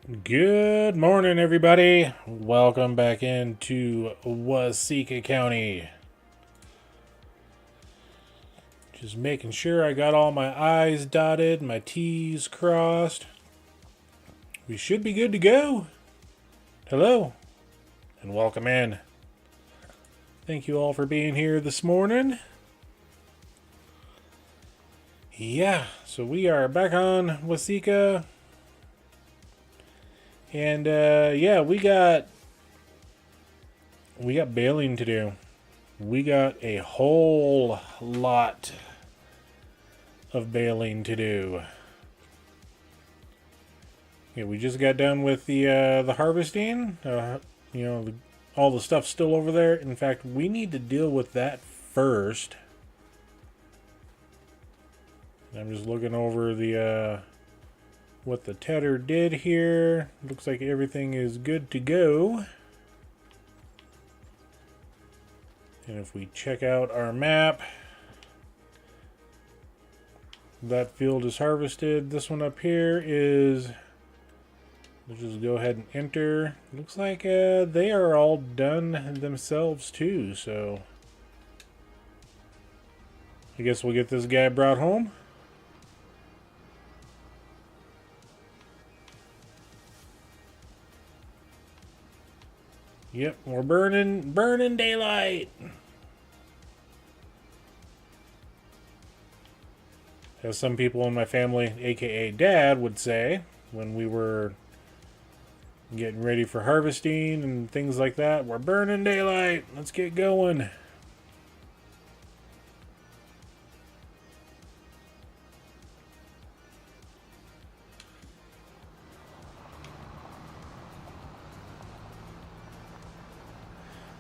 Good morning, everybody. Welcome back into Waseca County. Just making sure I got all my I's dotted, my T's crossed. We should be good to go. Hello, and welcome in. Thank you all for being here this morning. Yeah, so we are back on Waseca. And yeah, we got baling to do. We got a whole lot of baling to do. Yeah, we just got done with the harvesting. All the stuff's still over there. In fact, we need to deal with that first. I'm just looking over the what the tedder did here. Looks like everything is good to go. And if we check out our map, that field is harvested. This one up here is, we'll just go ahead and enter. Looks like they are all done themselves too, so I guess we'll get this guy brought home. Yep, we're burning daylight. As some people in my family, aka Dad, would say when we were getting ready for harvesting and things like that, we're burning daylight. Let's get going.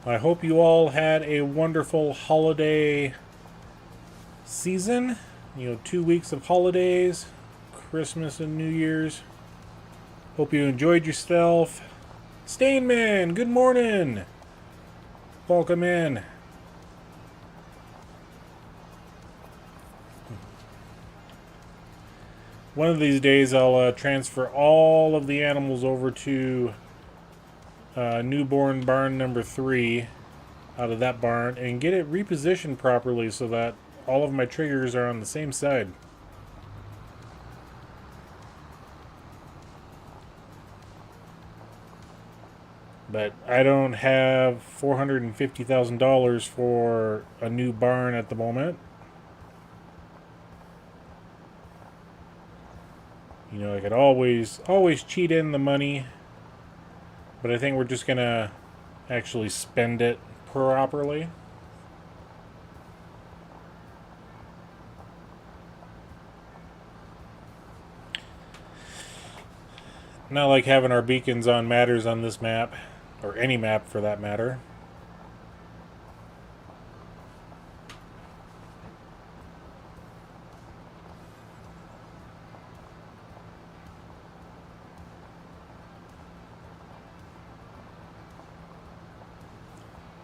I hope you all had a wonderful holiday season. 2 weeks of holidays, Christmas and New Year's. Hope you enjoyed yourself. Stainman, good morning. Welcome in. One of these days I'll transfer all of the animals over to newborn barn number 3 out of that barn and get it repositioned properly so that all of my triggers are on the same side. But I don't have $450,000 for a new barn at the moment. I could always cheat in the money, but I think we're just gonna actually spend it properly. Not like having our beacons on matters on this map, or any map for that matter.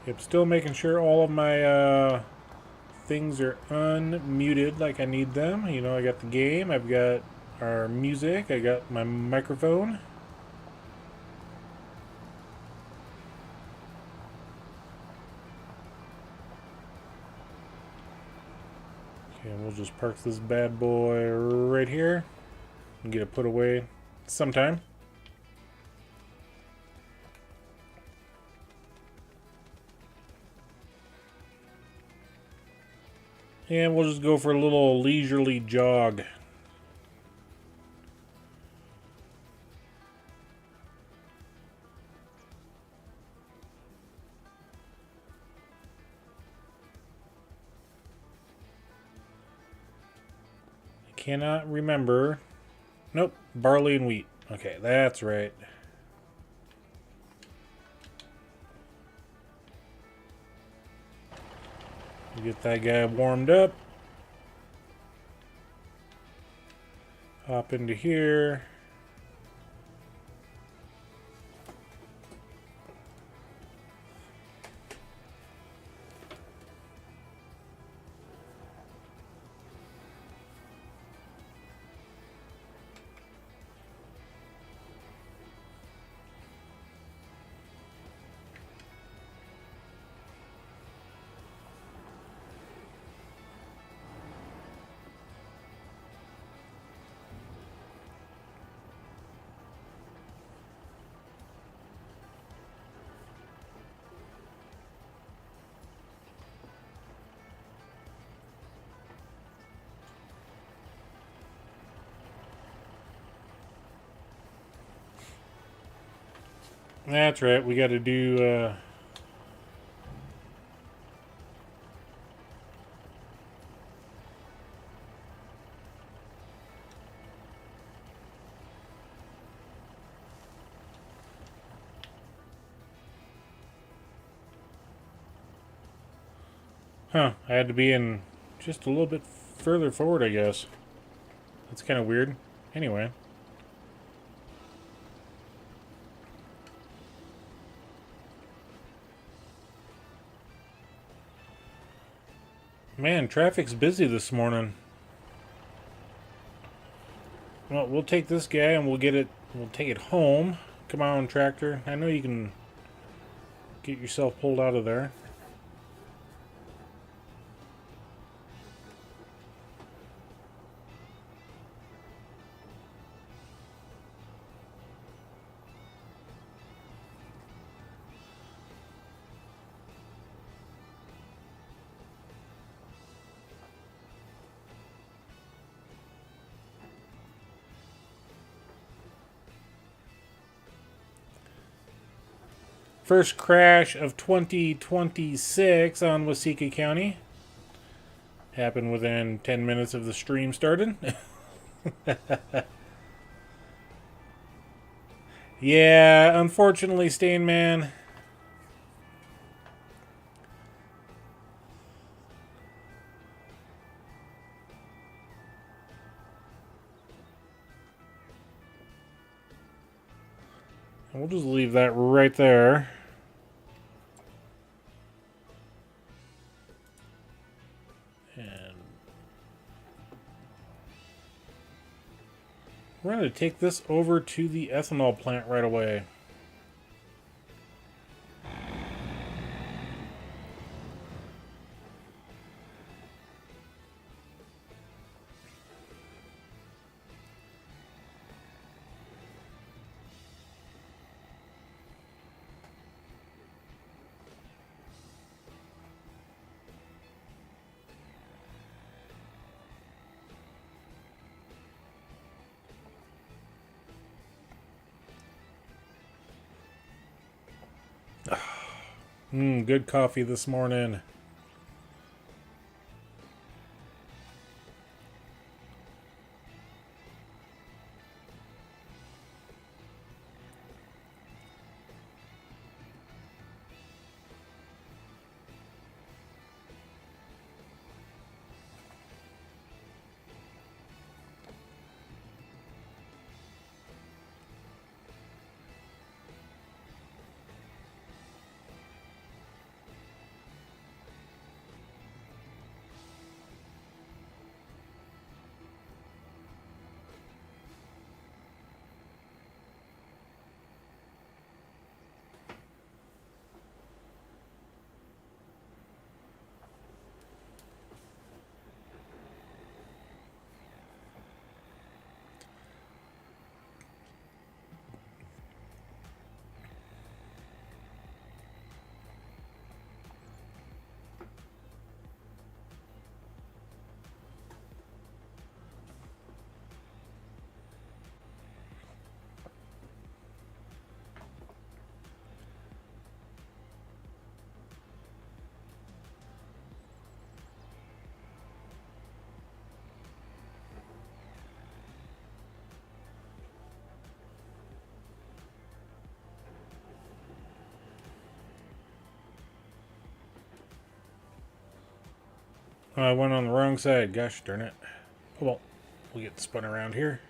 Yep, still making sure all of my things are unmuted like I need them. I got the game, I've got our music, I got my microphone. Okay, we'll just park this bad boy right here and get it put away sometime. And we'll just go for a little leisurely jog. I cannot remember. Nope, barley and wheat. Okay, that's right. Get that guy warmed up. Hop into here. That's right. We got to do. Huh. I had to be in just a little bit further forward, I guess. That's kind of weird. Anyway. Man, traffic's busy this morning. Well, we'll take this guy and we'll take it home. Come on, tractor. I know you can get yourself pulled out of there. First crash of 2026 on Waseca County. Happened within 10 minutes of the stream started. Yeah, unfortunately, Stain Man. We'll just leave that right there. And we're going to take this over to the ethanol plant right away. Good coffee this morning. I went on the wrong side. Gosh darn it. Oh well, we'll get spun around here.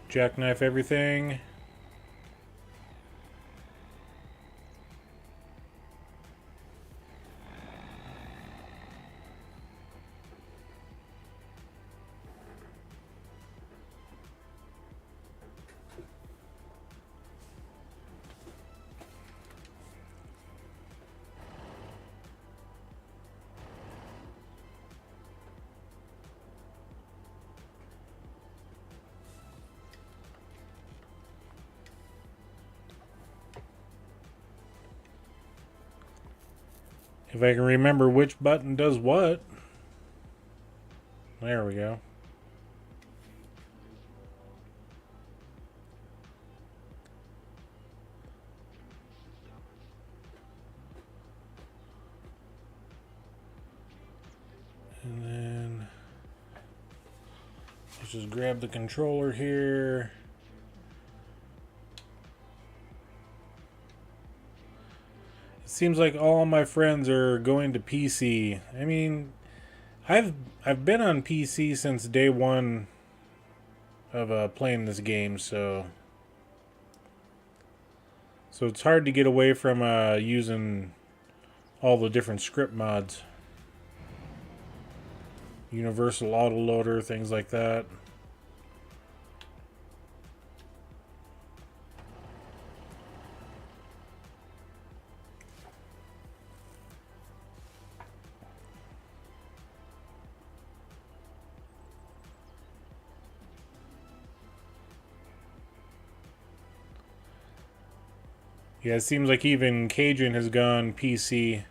Jackknife everything. If I can remember which button does what. There we go. Let's just grab the controller here. It seems like all my friends are going to PC. I mean, I've been on PC since day one of playing this game, so it's hard to get away from using all the different script mods. Universal autoloader, things like that. Yeah, it seems like even Cajun has gone PC.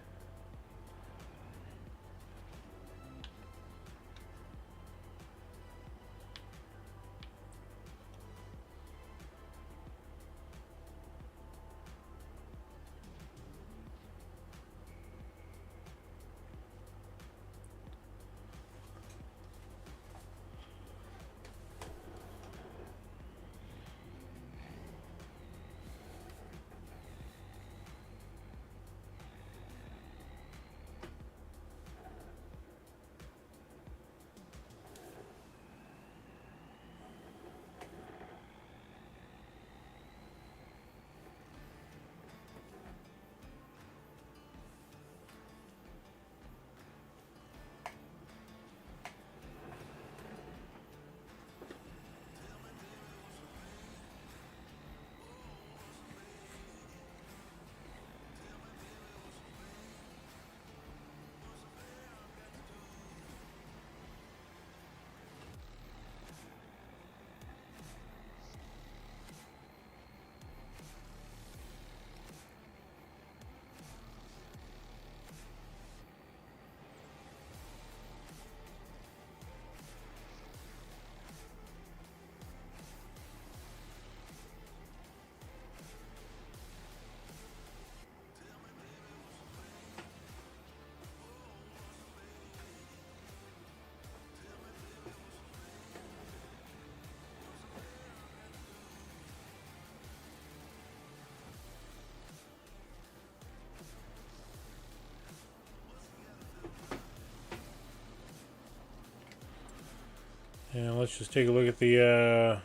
And let's just take a look at the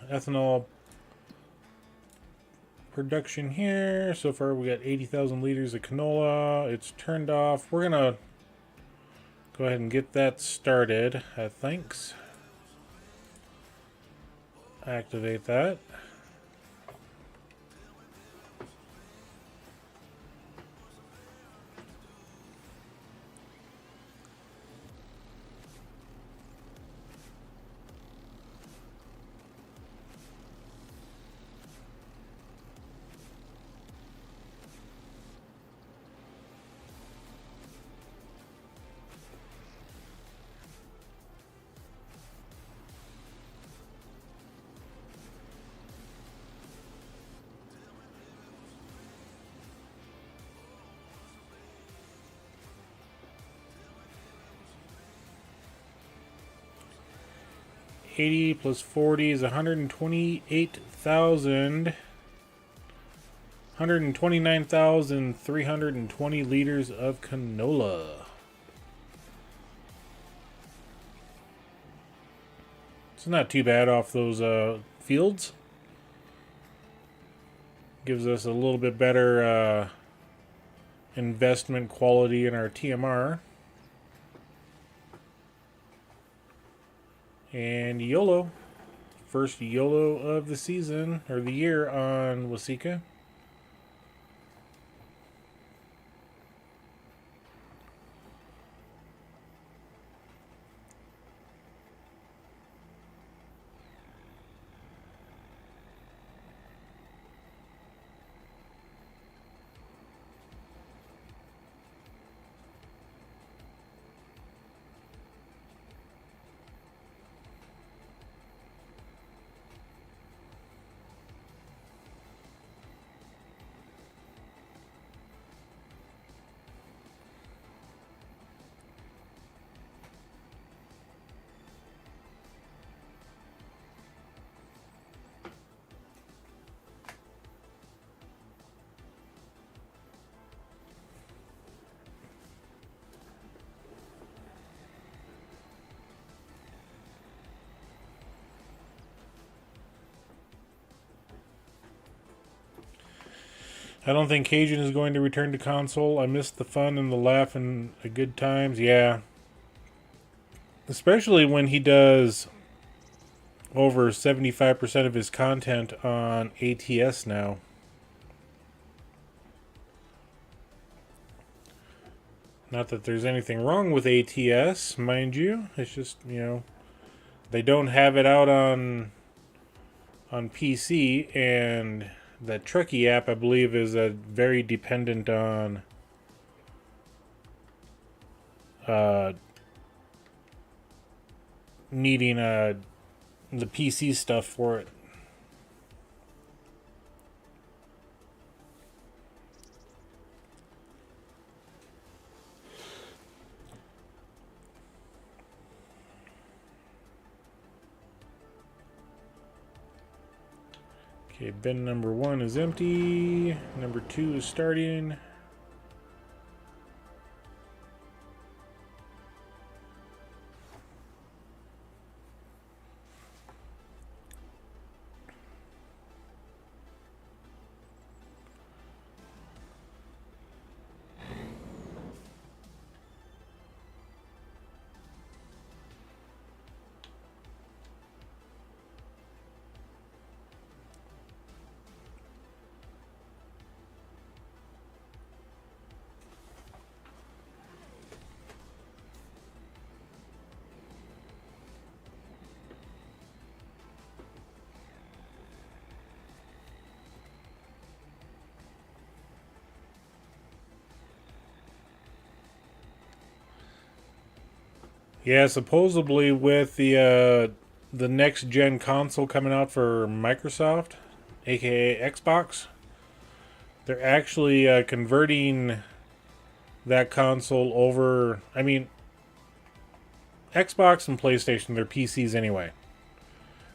ethanol production here. So far we got 80,000 liters of canola. It's turned off. We're gonna go ahead and get that started. Thanks. Activate that. $80 plus 40 is 129,320 liters of canola. It's not too bad off those fields. Gives us a little bit better investment quality in our TMR. And YOLO. First YOLO of the season, or the year, on Waseca. I don't think Cajun is going to return to console. I missed the fun and the laugh and the good times. Yeah. Especially when he does over 75% of his content on ATS now. Not that there's anything wrong with ATS, mind you. It's just, you know, they don't have it out on PC, and that Trekkie app, I believe, is very dependent on needing the PC stuff for it. Okay, bin number 1 is empty. Number 2 is starting. Yeah, supposedly with the next gen console coming out for Microsoft, aka Xbox, they're actually converting that console over. I mean, Xbox and PlayStation, they're PCs anyway,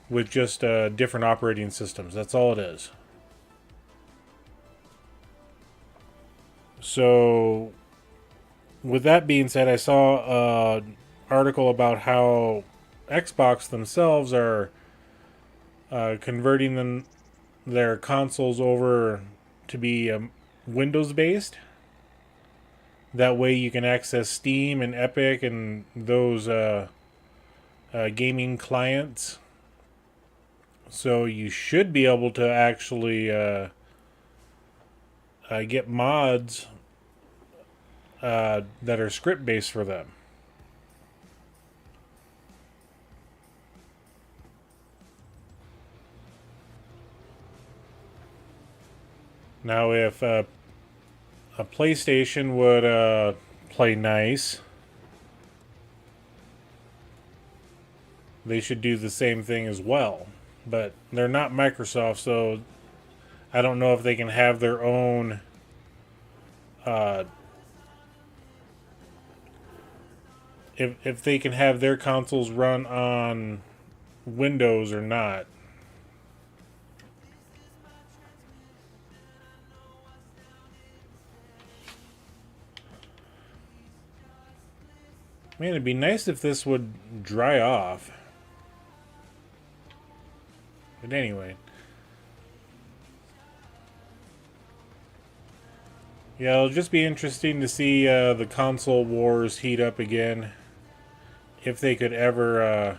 with just different operating systems. That's all it is. So, with that being said, I saw article about how Xbox themselves are converting their consoles over to be Windows based. That way you can access Steam and Epic and those gaming clients. So you should be able to actually get mods that are script based for them. Now, if a PlayStation would play nice, they should do the same thing as well. But they're not Microsoft, so I don't know if they can have their own if they can have their consoles run on Windows or not. Man, it'd be nice if this would dry off. But anyway. Yeah, it'll just be interesting to see the console wars heat up again. If they could ever...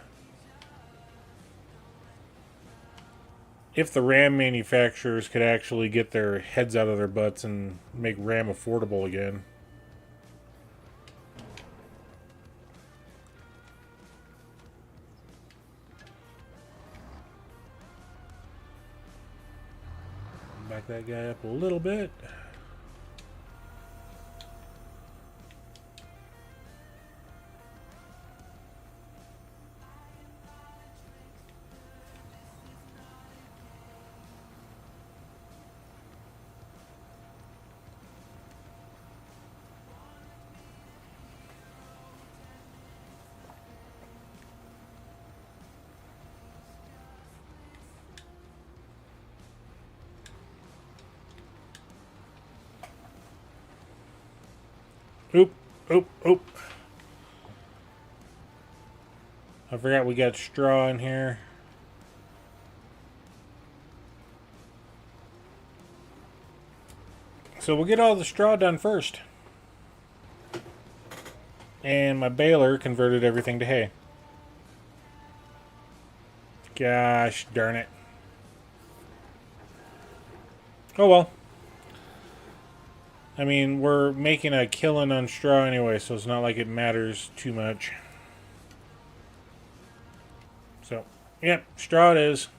if the RAM manufacturers could actually get their heads out of their butts and make RAM affordable again. Back that guy up a little bit. Oop, oop, oop. I forgot we got straw in here. So we'll get all the straw done first. And my baler converted everything to hay. Gosh darn it. Oh well. I mean, we're making a killing on straw anyway, so it's not like it matters too much. So, yep, straw it is.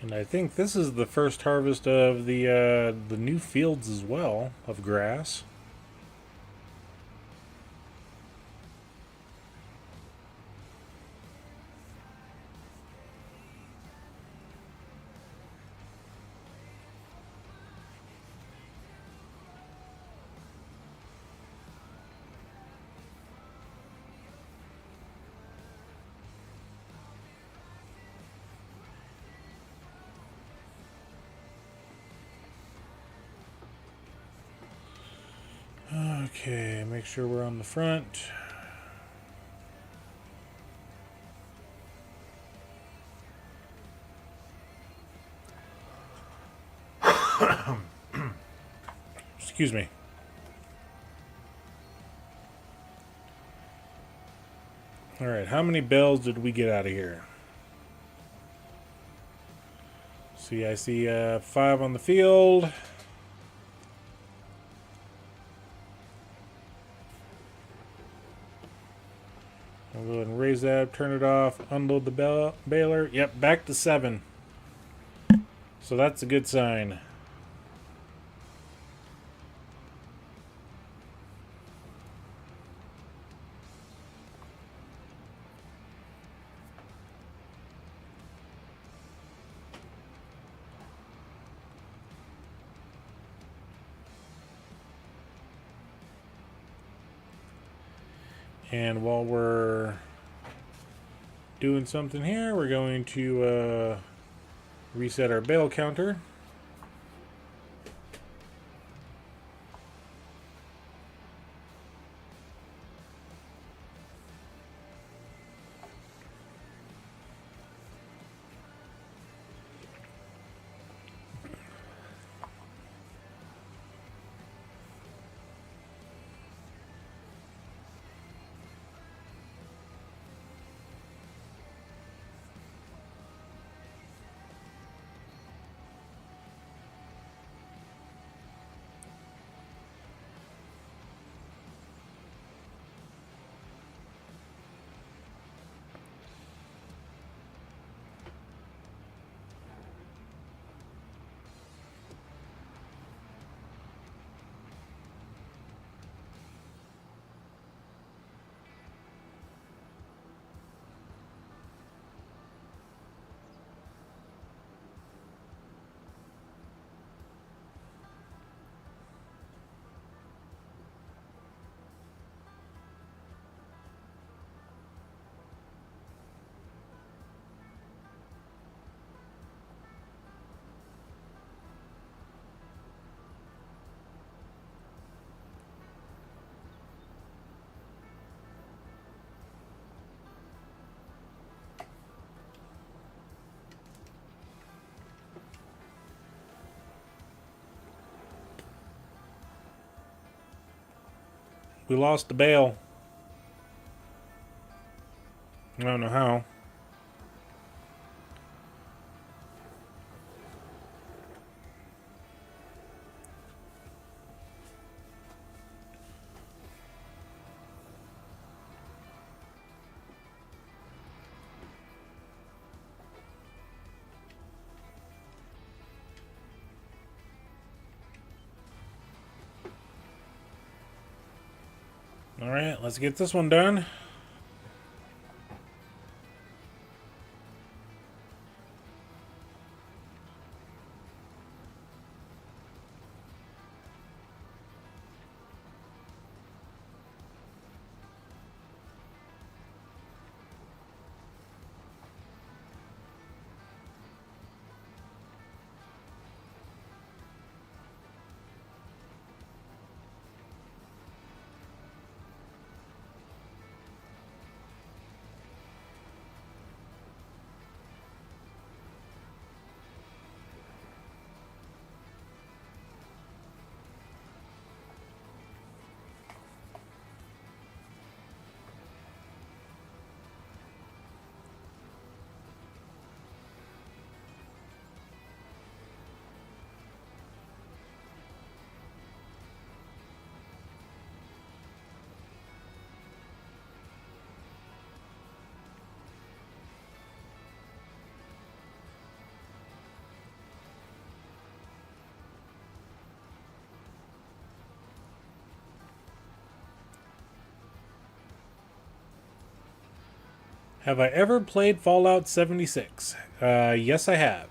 And I think this is the first harvest of the new fields as well of grass. Okay, make sure we're on the front. Excuse me. Alright, how many bells did we get out of here? See, I see 5 on the field. I'll go ahead and raise that, turn it off, unload the baler. Yep, back to 7. So that's a good sign. And while we're doing something here, we're going to reset our bale counter. we lost the bale. I don't know how. Alright, let's get this one done. Have I ever played Fallout 76? Yes, I have.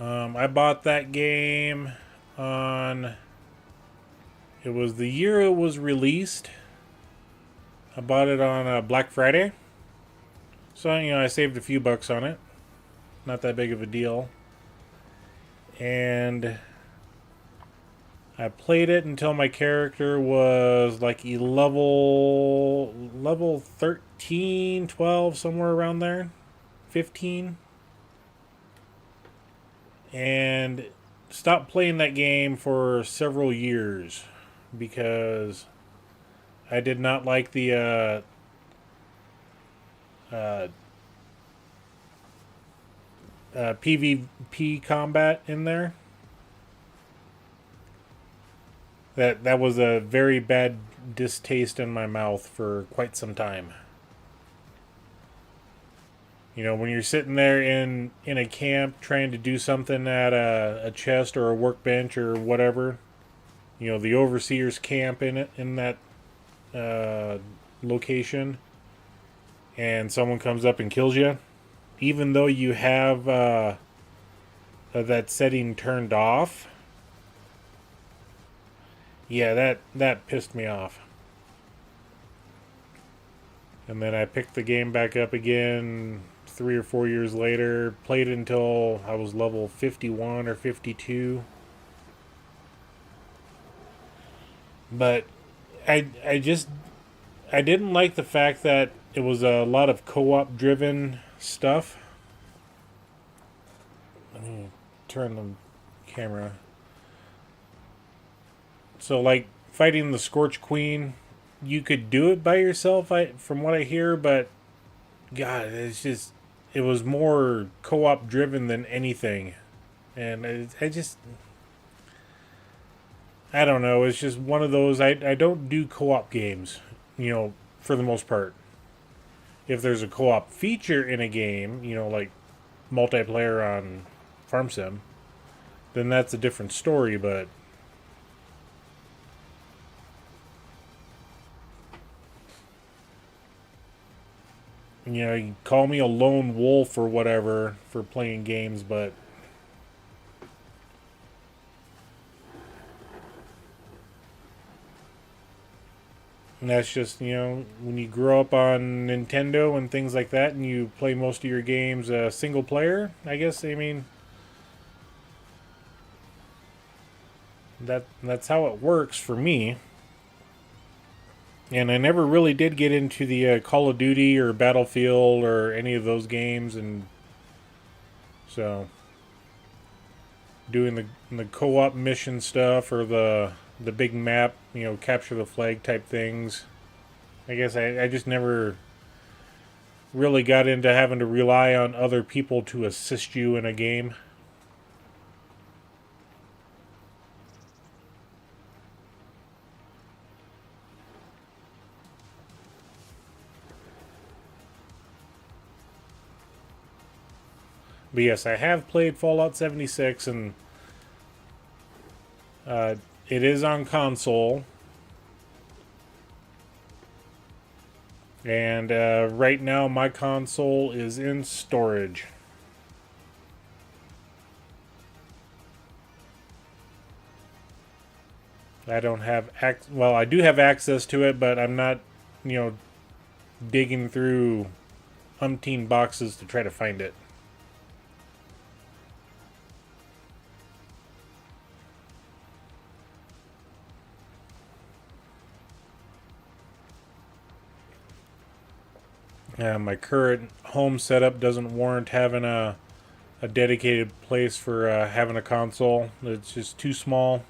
I bought that game on... It was the year it was released. I bought it on Black Friday. So, you know, I saved a few bucks on it. Not that big of a deal. And I played it until my character was like level 13, 12, somewhere around there. 15. And stopped playing that game for several years because I did not like the PvP combat in there. That was a very bad distaste in my mouth for quite some time. You know, when you're sitting there in a camp trying to do something at a chest or a workbench or whatever, you know, the overseer's camp in that location, and someone comes up and kills you, even though you have that setting turned off. Yeah, that pissed me off. And then I picked the game back up again 3 or 4 years later. Played it until I was level 51 or 52. But I didn't like the fact that it was a lot of co-op driven stuff. Let me turn the camera. So, like, fighting the Scorch Queen, you could do it by yourself, from what I hear, but God, it was more co-op driven than anything. And I don't know, it's just one of those, I don't do co-op games, you know, for the most part. If there's a co-op feature in a game, you know, like multiplayer on FarmSim, then that's a different story, but you know, you call me a lone wolf or whatever for playing games, but that's just, you know, when you grow up on Nintendo and things like that and you play most of your games single player, I guess, I mean, that's how it works for me. And I never really did get into the Call of Duty or Battlefield or any of those games, and so doing the co-op mission stuff or the the big map, you know, capture the flag type things. I guess I just never really got into having to rely on other people to assist you in a game. But yes, I have played Fallout 76, and it is on console. And right now, my console is in storage. I don't have well, I do have access to it, but I'm not, you know, digging through umpteen boxes to try to find it. My current home setup doesn't warrant having a dedicated place for having a console. It's just too small.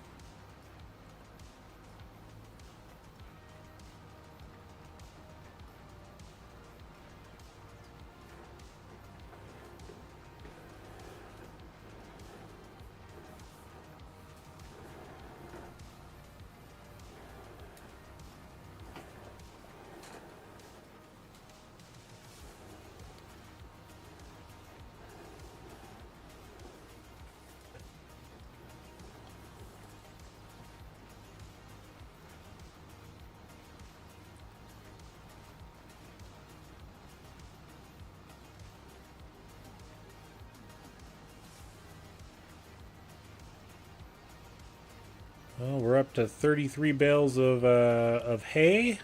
Well, we're up to 33 bales of hay,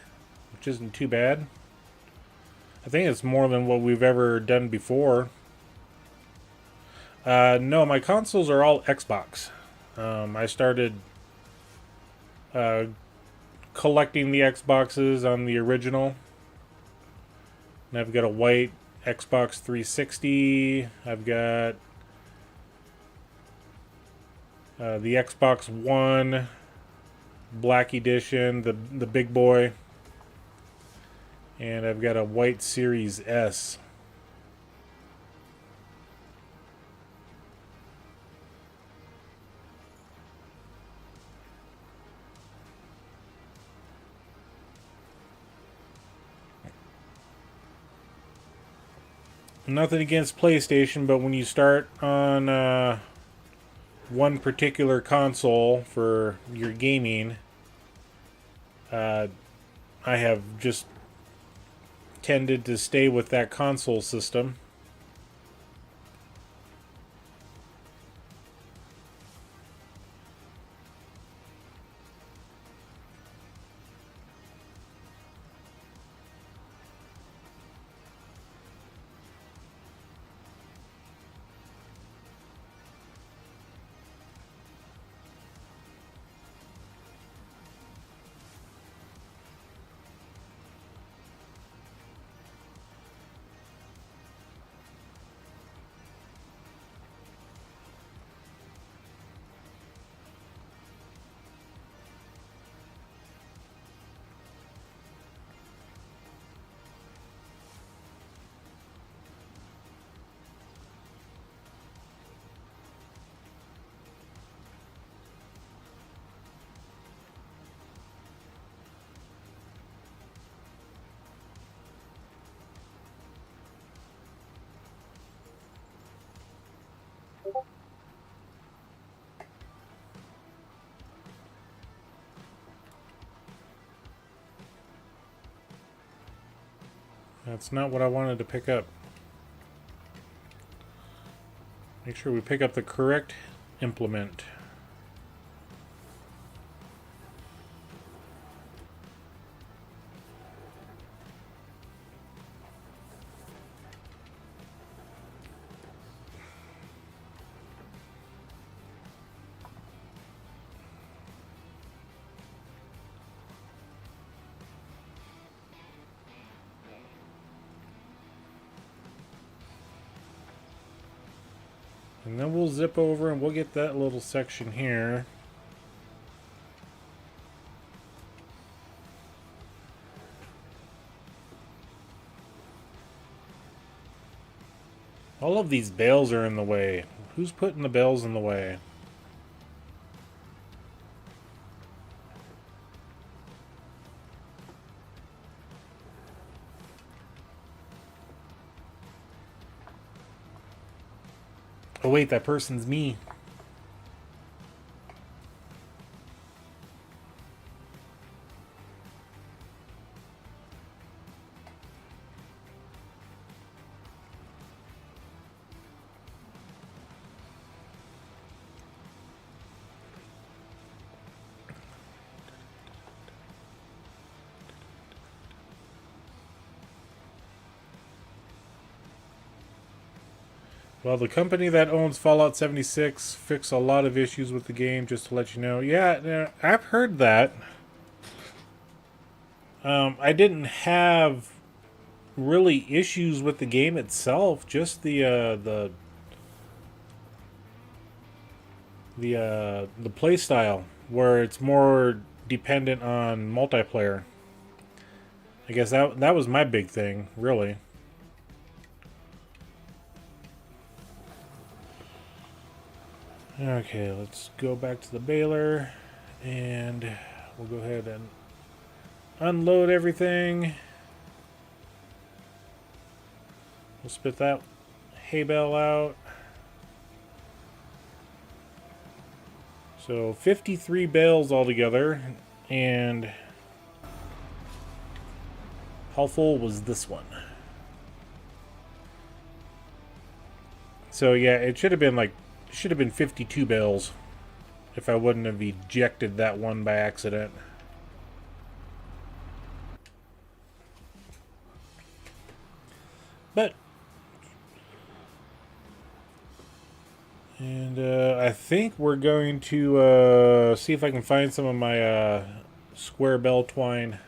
which isn't too bad. I think it's more than what we've ever done before. No, my consoles are all Xbox. I started collecting the Xboxes on the original. And I've got a white Xbox 360. I've got the Xbox One Black Edition, the big boy. And I've got a white Series S. Nothing against PlayStation, but when you start on one particular console for your gaming, I have just tended to stay with that console system. That's not what I wanted to pick up. Make sure we pick up the correct implement. And then we'll zip over and we'll get that little section here. All of these bales are in the way. Who's putting the bales in the way? Oh wait, that person's me. Well, the company that owns Fallout 76 fixed a lot of issues with the game, just to let you know. Yeah, I've heard that. I didn't have really issues with the game itself, just the play style, where it's more dependent on multiplayer. I guess that was my big thing, really. Okay, let's go back to the baler, and we'll go ahead and unload everything. We'll spit that hay bale out. So 53 bales altogether, and how full was this one? So yeah, it should have been 52 bales if I wouldn't have ejected that one by accident. But and I think we're going to see if I can find some of my square bell twine.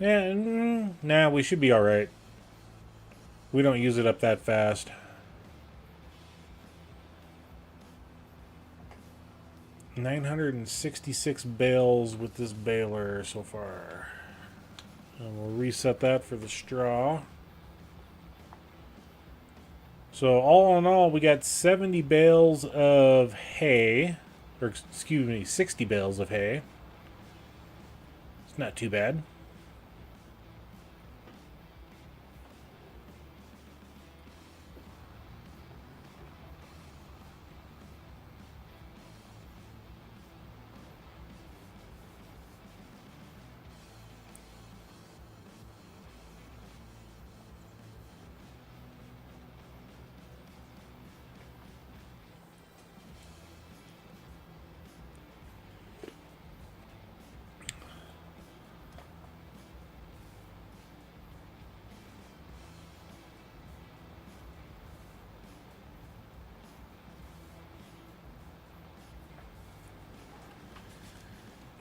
Yeah, nah, we should be alright. We don't use it up that fast. $966 bales with this baler so far. And we'll reset that for the straw. So all in all, we got 70 bales of hay. Or excuse me, 60 bales of hay. It's not too bad.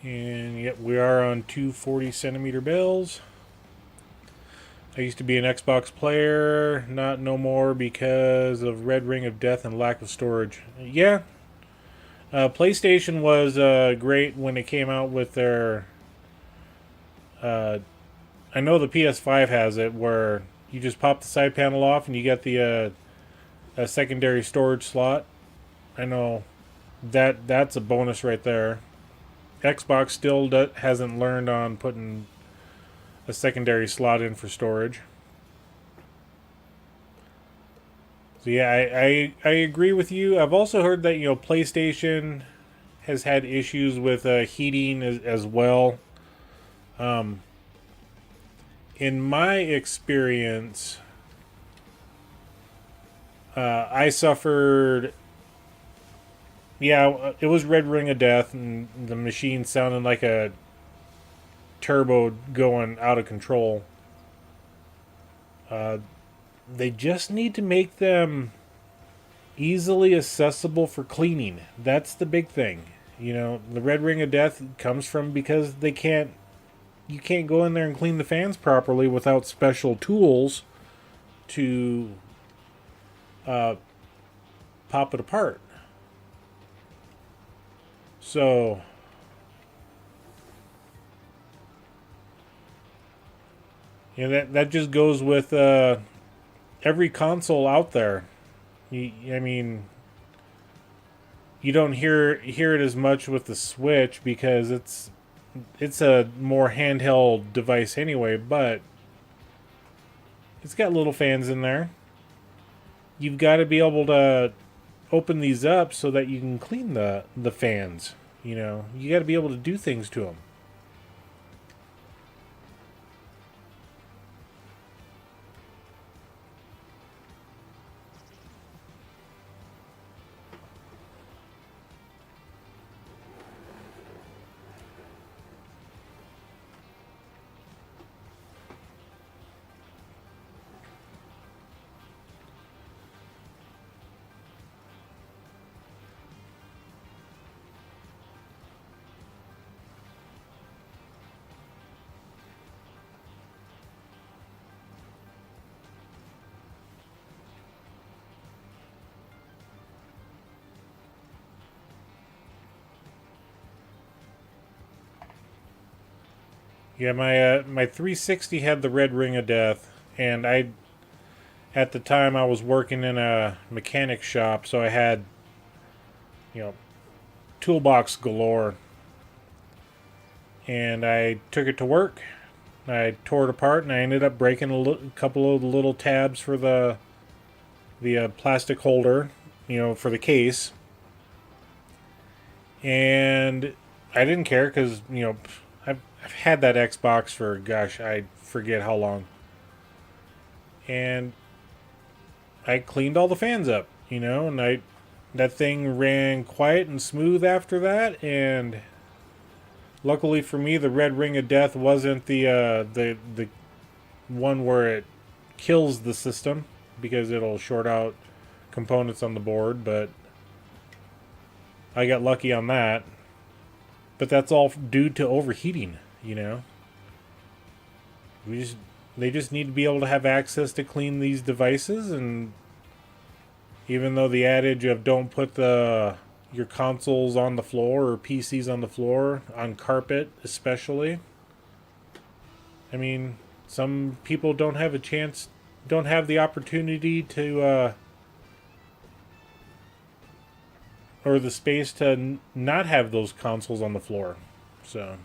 And yep, we are on two 40 centimeter bales. I used to be an Xbox player, not no more because of Red Ring of Death and lack of storage. Yeah, PlayStation was great when it came out with their. I know the PS5 has it where you just pop the side panel off and you get the a secondary storage slot. I know that's a bonus right there. Xbox still hasn't learned on putting a secondary slot in for storage. So yeah, I agree with you. I've also heard that PlayStation has had issues with heating as well. In my experience, I suffered. Yeah, it was Red Ring of Death, and the machine sounded like a turbo going out of control. They just need to make them easily accessible for cleaning. That's the big thing. The Red Ring of Death comes from because you can't go in there and clean the fans properly without special tools to pop it apart. So You know, that just goes with every console out there. I mean, you don't hear it as much with the Switch because it's a more handheld device anyway, but it's got little fans in there. You've got to be able to open these up so that you can clean the fans. You know, you got to be able to do things to them. Yeah, my 360 had the red ring of death, and at the time I was working in a mechanic shop, so I had, you know, toolbox galore, and I took it to work. I tore it apart, and I ended up breaking a couple of the little tabs for the plastic holder, you know, for the case. And I didn't care because, you know, I've had that Xbox for, gosh, I forget how long. And I cleaned all the fans up, you know, and that thing ran quiet and smooth after that. And luckily for me, the red ring of death wasn't the one where it kills the system because it'll short out components on the board. But I got lucky on that. But that's all due to overheating, you know. They just need to be able to have access to clean these devices, and even though the adage of don't put your consoles on the floor or PCs on the floor, on carpet especially. I mean, some people don't have don't have the opportunity to or the space to not have those consoles on the floor. So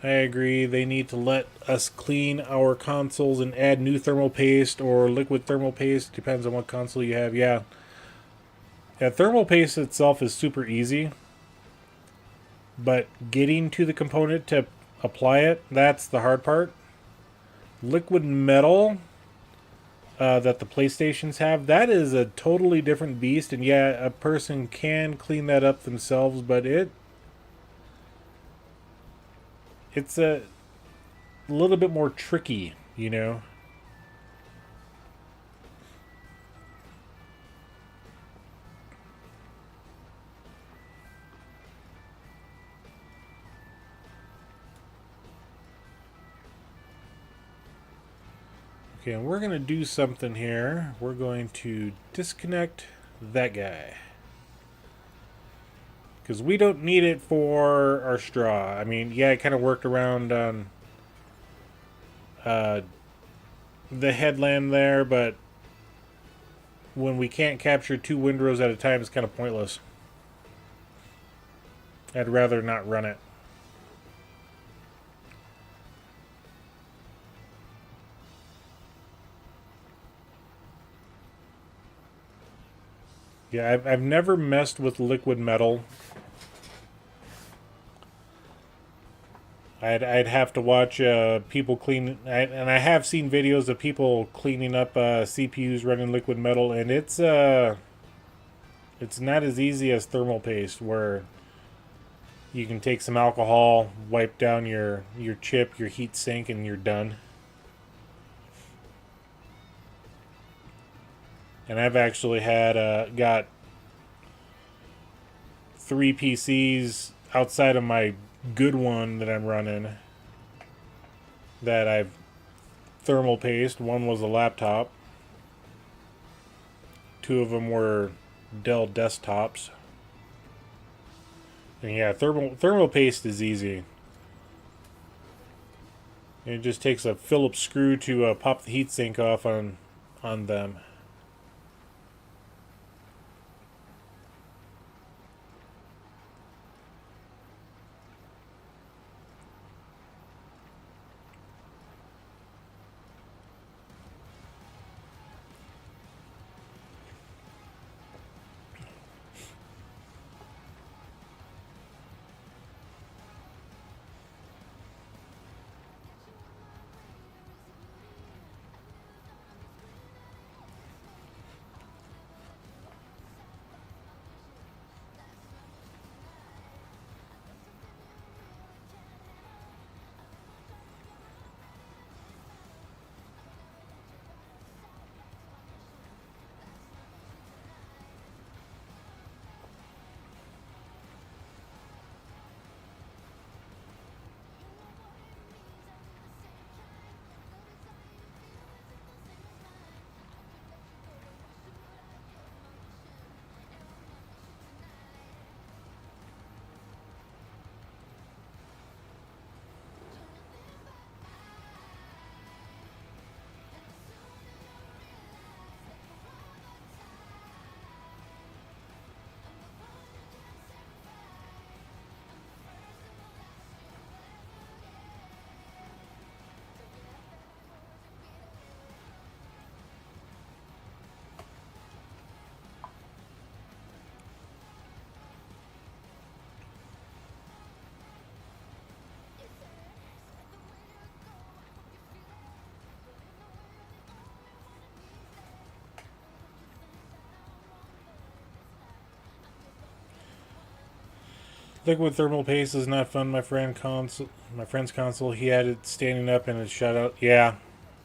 I agree. They need to let us clean our consoles and add new thermal paste or liquid thermal paste. Depends on what console you have. Yeah. Yeah, thermal paste itself is super easy. But getting to the component to apply it, that's the hard part. Liquid metal that the PlayStations have, that is a totally different beast. And yeah, a person can clean that up themselves, but it's a little bit more tricky, you know. Okay, and we're going to do something here. We're going to disconnect that guy. Because we don't need it for our straw. I mean, yeah, it kind of worked around on the headlamp there, but when we can't capture two windrows at a time, it's kind of pointless. I'd rather not run it. Yeah, I've never messed with liquid metal. I'd have to watch people clean, and I have seen videos of people cleaning up CPUs running liquid metal, and it's not as easy as thermal paste, where you can take some alcohol, wipe down your chip, your heat sink, and you're done. And I've actually had got 3 PCs outside of my good one that I'm running that I've thermal paste. One was a laptop. Two of them were Dell desktops. And yeah, thermal paste is easy. It just takes a Phillips screw to pop the heatsink off on them. Liquid thermal paste is not fun. My friend's console, he had it standing up and it shut out. Yeah,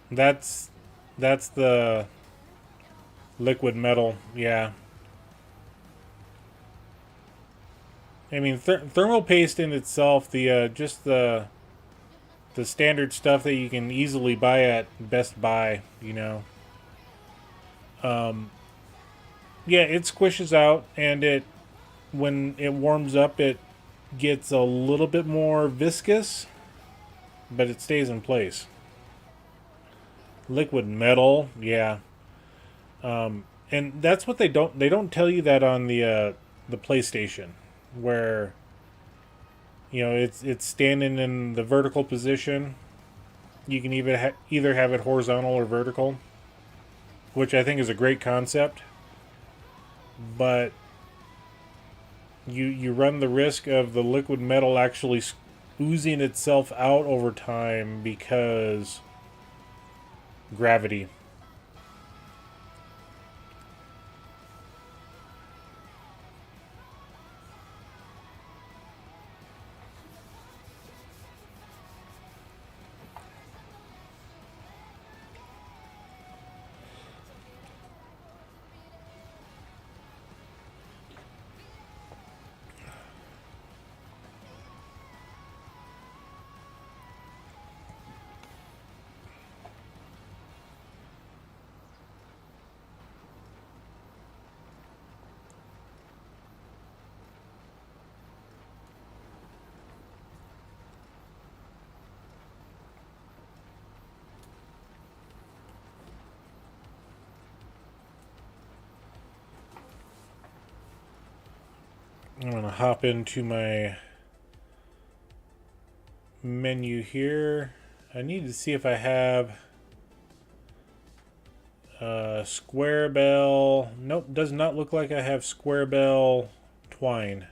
that's the liquid metal. Yeah, I mean thermal paste in itself, the just the standard stuff that you can easily buy at Best Buy. You know, yeah, it squishes out, and it when it warms up, it gets a little bit more viscous, but it stays in place. Liquid metal, yeah. And that's what they don't tell you that on the PlayStation, where it's standing in the vertical position. You can either have it horizontal or vertical, which I think is a great concept, but you run the risk of the liquid metal actually oozing itself out over time because gravity. I'm going to hop into my menu here. I need to see if I have square bell. Nope, does not look like I have square bell twine.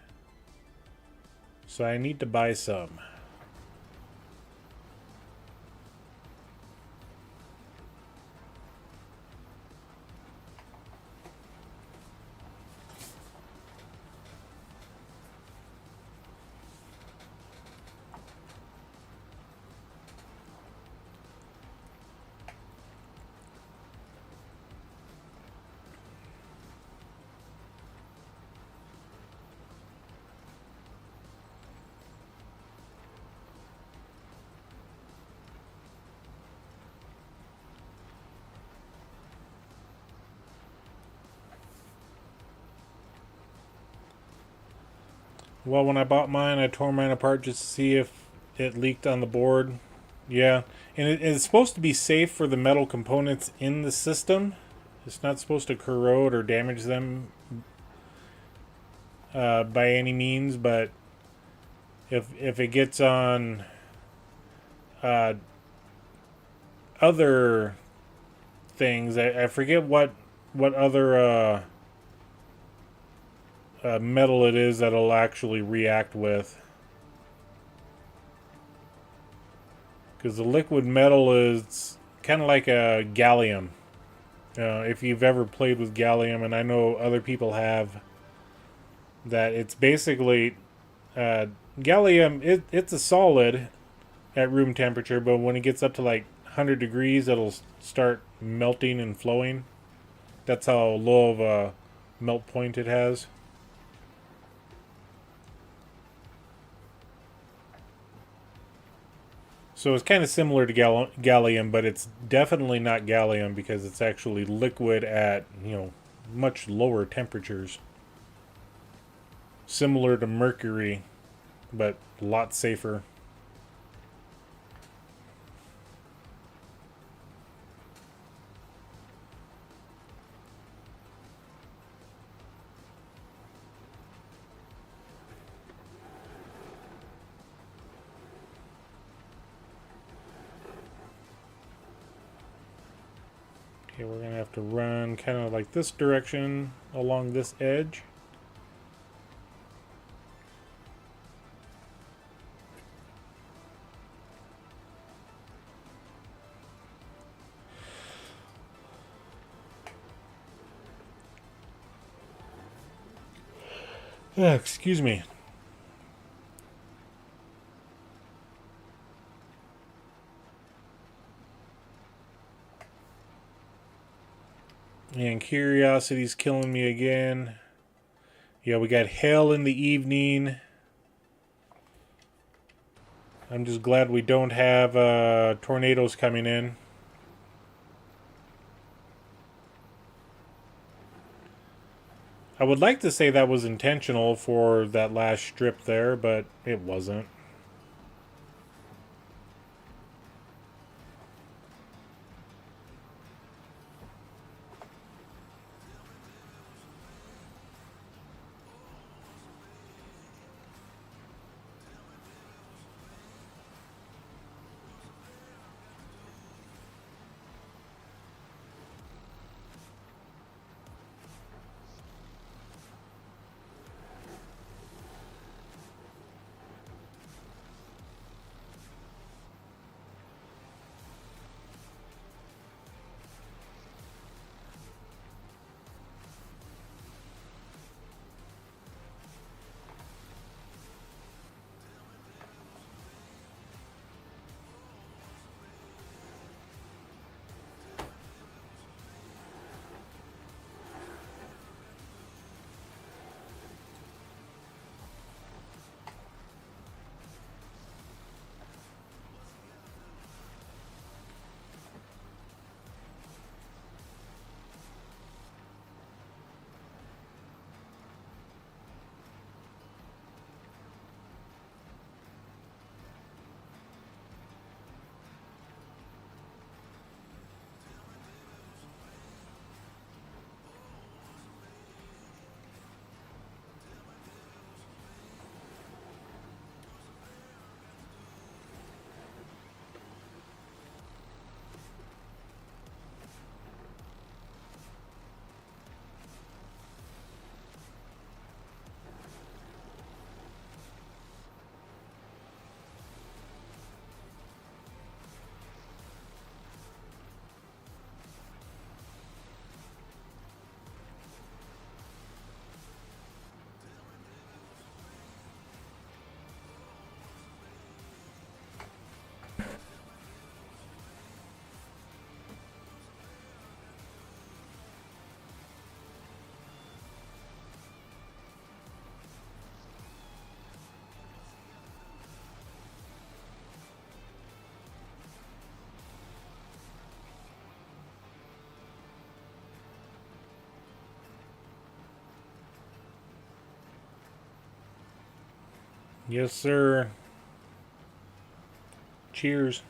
So I need to buy some. Well, when I bought mine, I tore mine apart just to see if it leaked on the board. Yeah, and it's supposed to be safe for the metal components in the system. It's not supposed to corrode or damage them by any means, but if it gets on uh, other things, I forget what other metal it is that'll actually react with. Because the liquid metal is kind of like a gallium. If you've ever played with gallium, and I know other people have, that it's basically uh, gallium. It's a solid at room temperature, but when it gets up to like 100 degrees, it'll start melting and flowing. That's how low of a melt point it has. So it's kind of similar to gallium, but it's definitely not gallium because it's actually liquid at, much lower temperatures. Similar to mercury, but a lot safer. Okay, we're going to have to run kind of like this direction along this edge. Excuse me. And curiosity's killing me again. Yeah, we got hail in the evening. I'm just glad we don't have tornadoes coming in. I would like to say that was intentional for that last strip there, but it wasn't. Yes, sir. Cheers.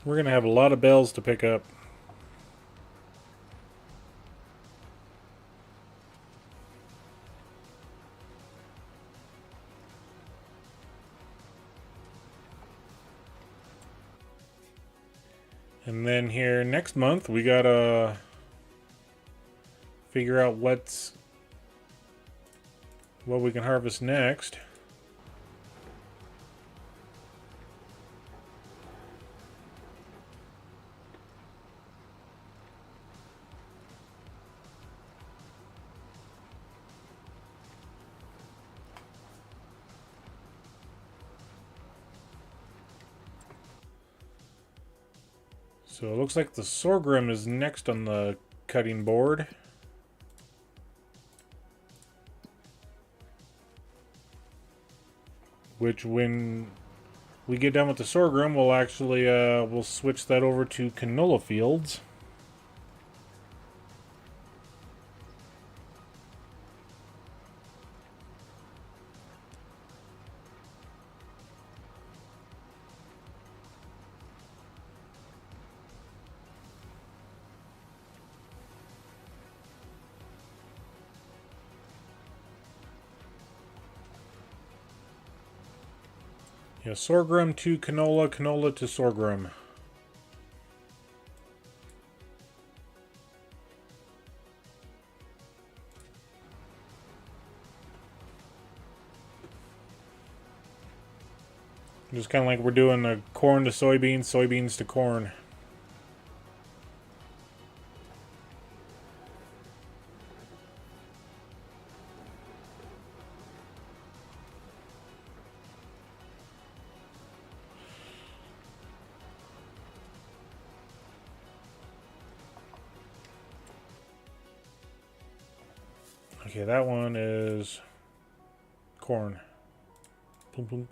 We're going to have a lot of bells to pick up. And then here next month, we got to figure out what we can harvest next. So it looks like the sorghum is next on the cutting board. Which, when we get done with the sorghum, we'll actually we'll switch that over to canola fields. Yeah, sorghum to canola, canola to sorghum. Just kind of like we're doing the corn to soybeans, soybeans to corn. Okay, that one is corn. Boom, boom.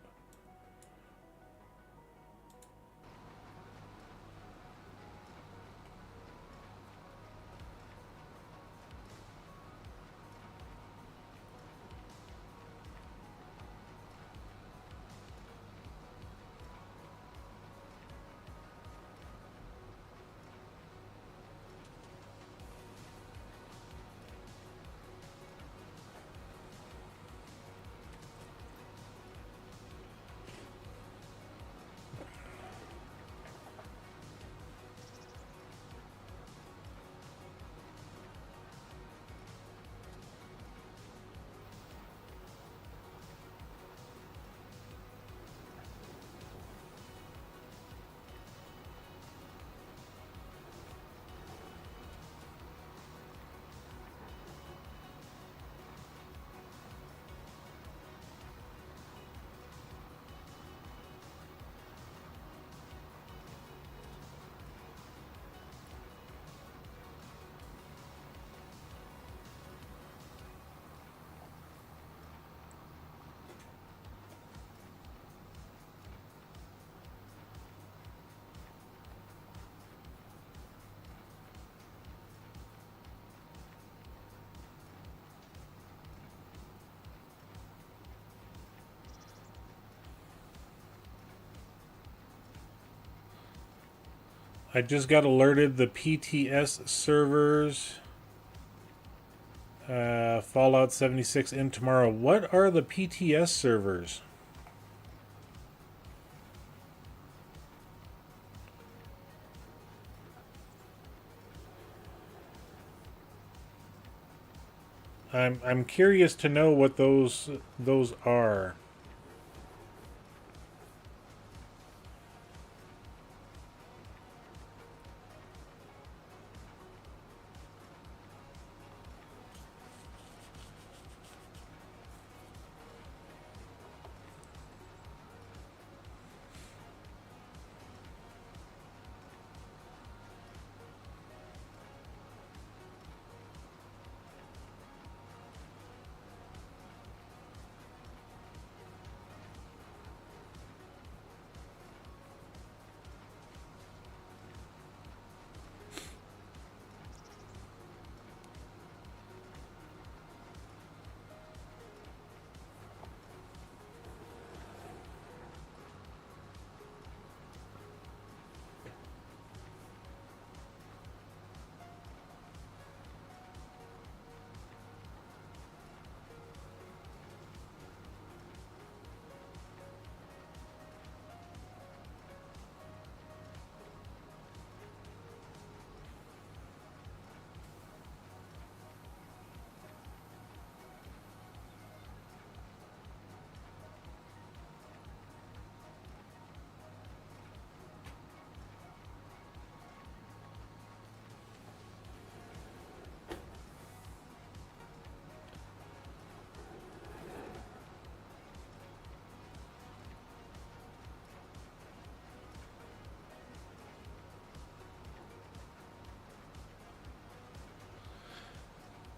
I just got alerted the PTS servers. Fallout 76 in tomorrow. What are the PTS servers? I'm curious to know what those are.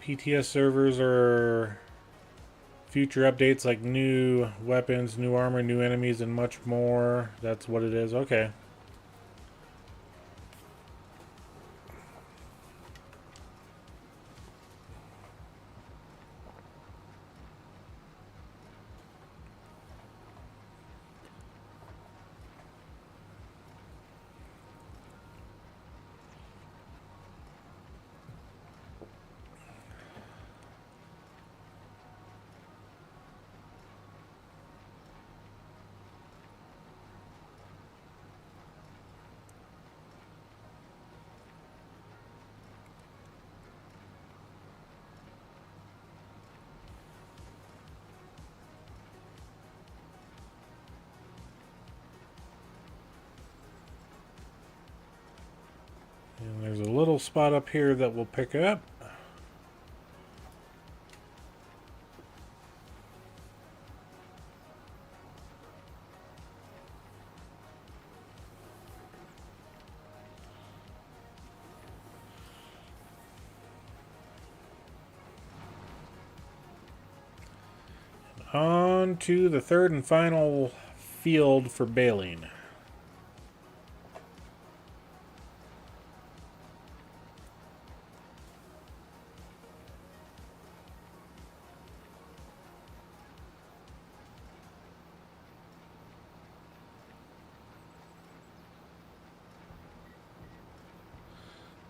PTS servers are future updates like new weapons, new armor, new enemies, and much more. That's what it is. Okay. And there's a little spot up here that we'll pick up. On to the third and final field for baling.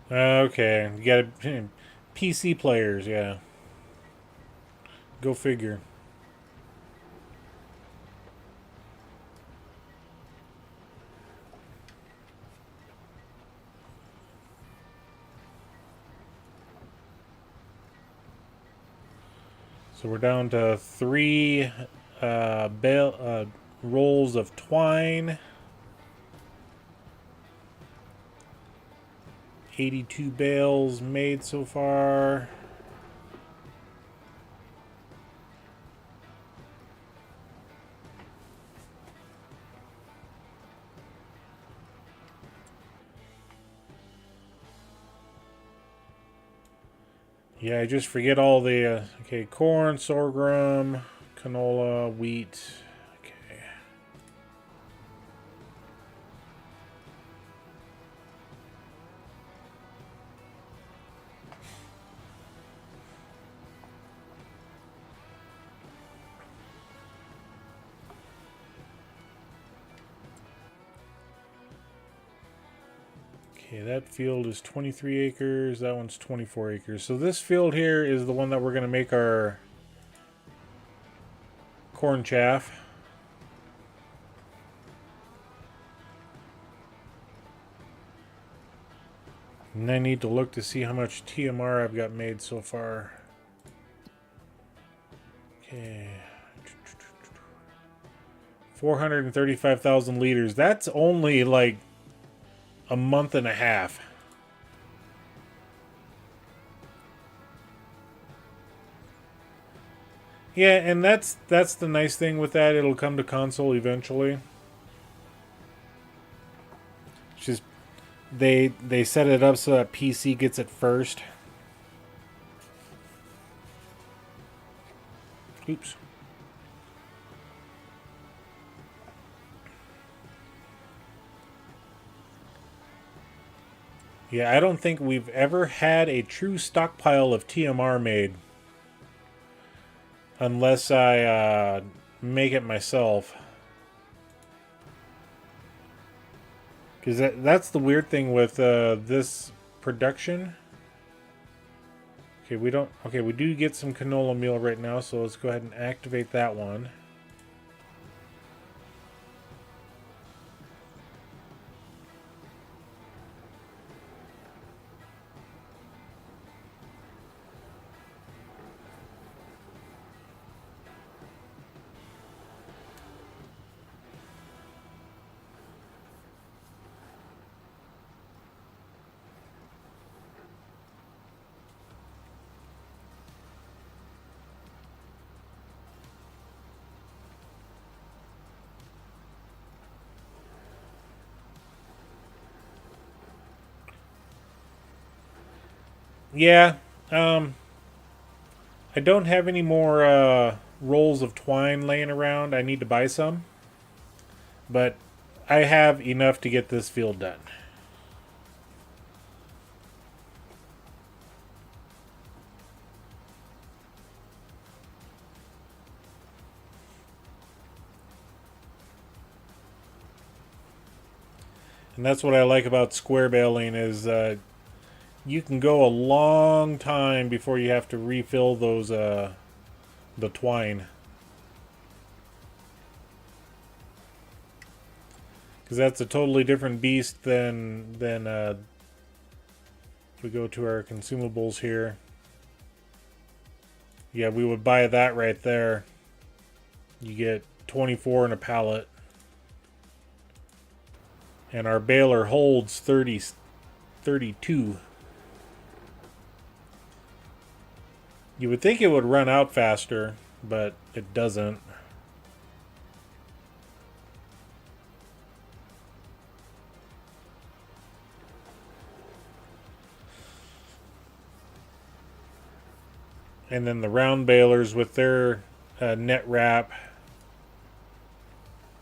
Okay, you got PC players, yeah. Go figure. So we're down to 3 rolls of twine. 82 bales made so far. Yeah, I just forget all the, okay, corn, sorghum, canola, wheat. Okay. Okay, that field is 23 acres. That one's 24 acres. So this field here is the one that we're going to make our corn chaff. And I need to look to see how much TMR I've got made so far. Okay. 435,000 liters. That's only like a month and a half. Yeah, and that's the nice thing with that. It'll come to console eventually. It's just they set it up so that PC gets it first. Oops. Yeah, I don't think we've ever had a true stockpile of TMR made. Unless I make it myself. Because that's the weird thing with this production. Okay, we don't... Okay, we do get some canola meal right now, so let's go ahead and activate that one. Yeah, I don't have any more rolls of twine laying around. I need to buy some. But I have enough to get this field done. And that's what I like about square baling is you can go a long time before you have to refill those the twine. Because that's a totally different beast than if we go to our consumables here. Yeah, we would buy that right there. You get 24 in a pallet. And our baler holds 32. You would think it would run out faster, but it doesn't. And then the round balers with their net wrap,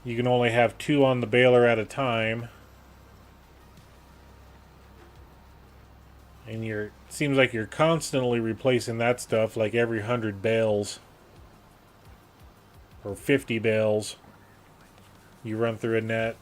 you can only have 2 on the baler at a time. And seems like you're constantly replacing that stuff, like every 100 bales. Or 50 bales. You run through a net.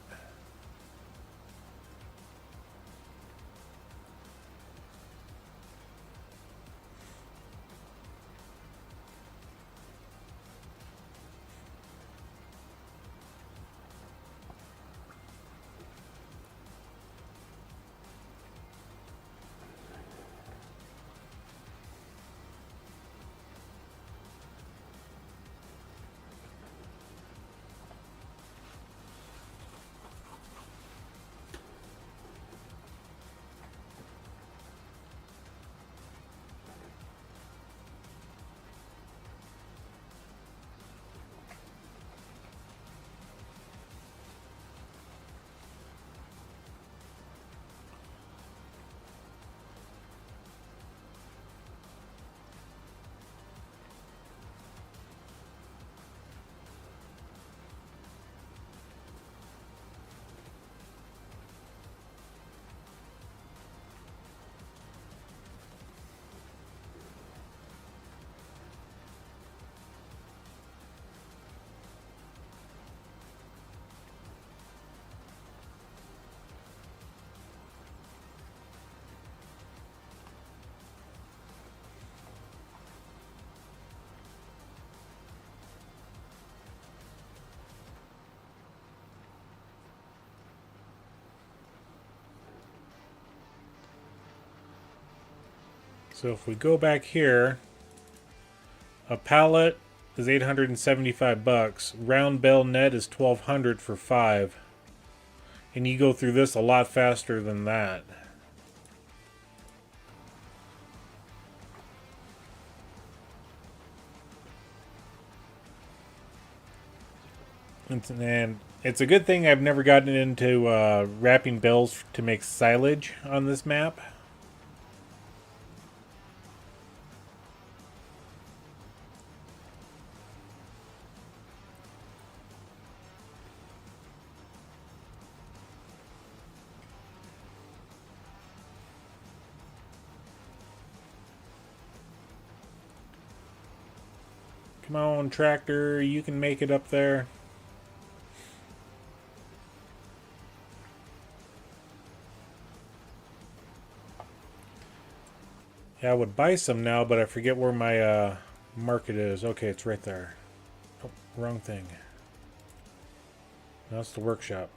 So if we go back here, a pallet is 875 bucks. Round bell net is 1200 for 5. And you go through this a lot faster than that. And it's a good thing I've never gotten into wrapping bells to make silage on this map. Come on, tractor, you can make it up there. Yeah, I would buy some now, but I forget where my market is. Okay, it's right there. Oh, wrong thing. That's the workshop.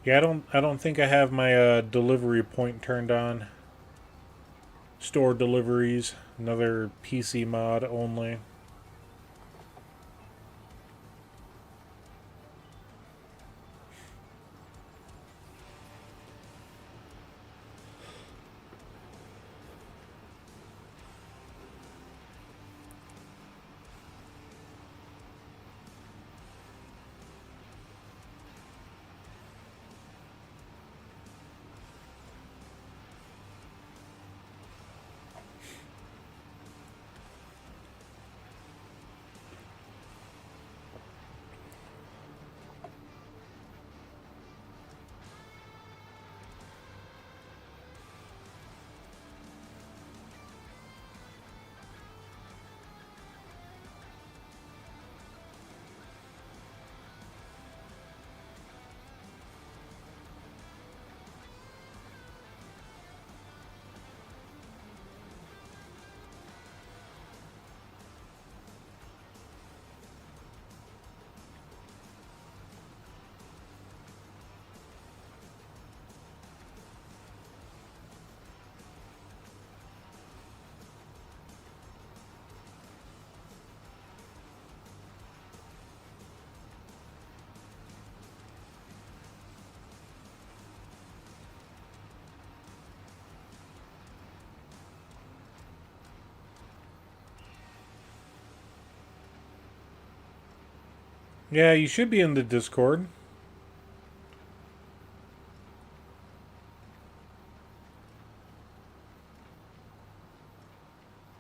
Yeah, I don't think I have my delivery point turned on. Store deliveries, another PC mod only. Yeah, you should be in the Discord.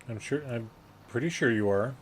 I'm pretty sure you are.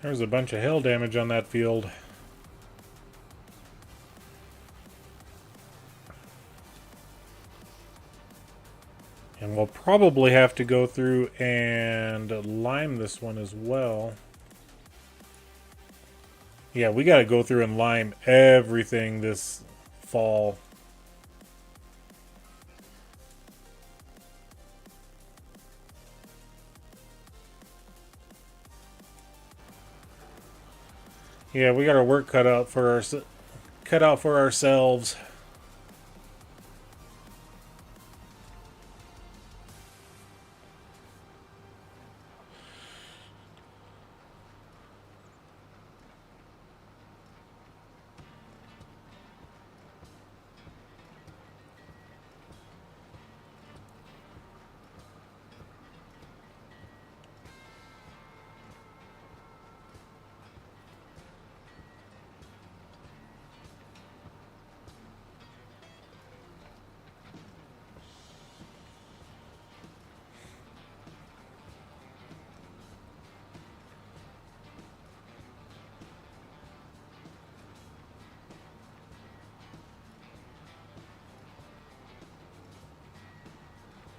There's a bunch of hail damage on that field. And we'll probably have to go through and lime this one as well. Yeah, we got to go through and lime everything this fall. Yeah, we got our work cut out for ourselves.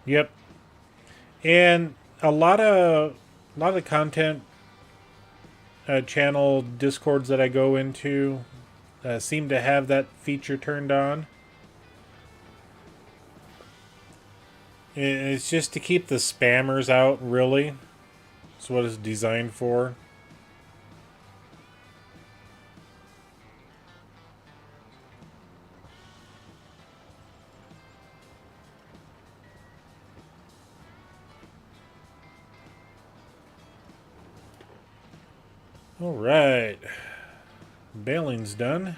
Yep. And a lot of content channel discords that I go into seem to have that feature turned on. It's just to keep the spammers out, really. That's what it's designed for. All right. Baling's done.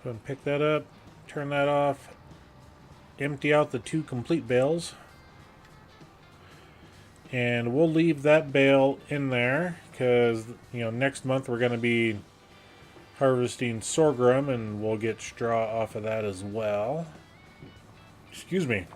Go and pick that up, turn that off, empty out the 2 complete bales. And we'll leave that bale in there because, you know, next month we're going to be harvesting sorghum and we'll get straw off of that as well. Excuse me.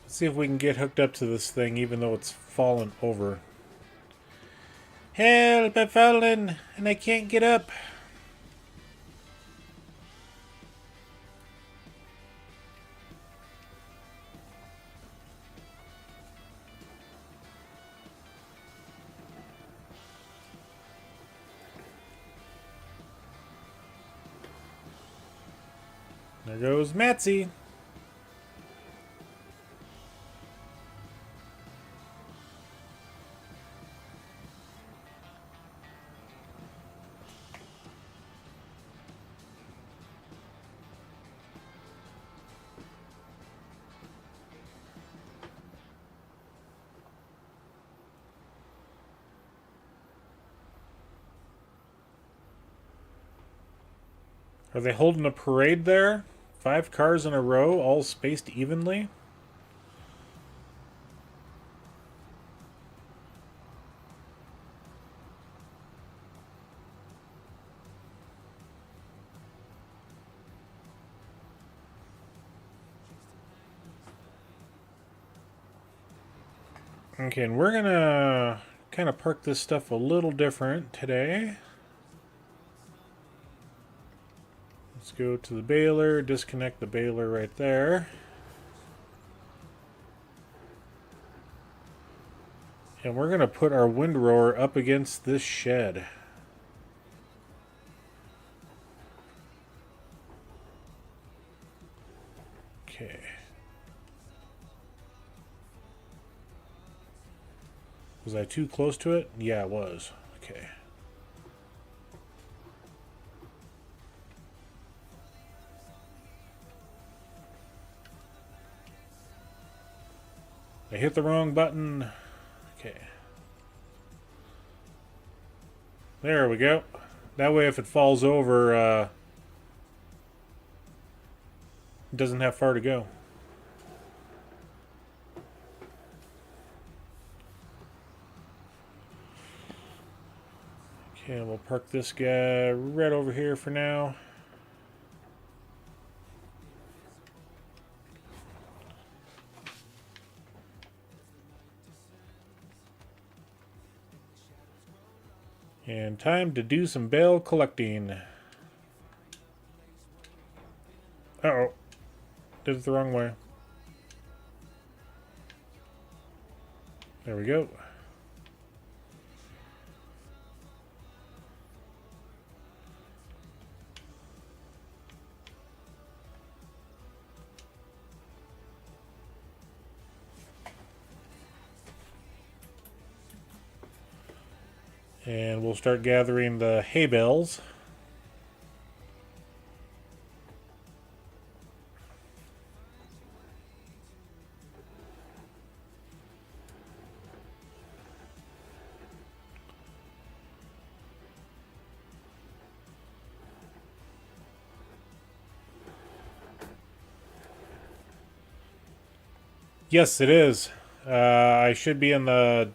See if we can get hooked up to this thing even though it's fallen over. Help, I've fallen and I can't get up. There goes Matsy. Are they holding a parade there? 5 cars in a row, all spaced evenly? Okay, and we're gonna kind of park this stuff a little different today. Let's go to the baler, disconnect the baler right there. And we're going to put our windrower up against this shed. Okay. Was I too close to it? Yeah, I was. Okay. I hit the wrong button. Okay. There we go. That way if it falls over, it doesn't have far to go. Okay, we'll park this guy right over here for now. And time to do some bale collecting. Uh-oh. Did it the wrong way. There we go. And we'll start gathering the hay bales. Yes, it is. I should be in the...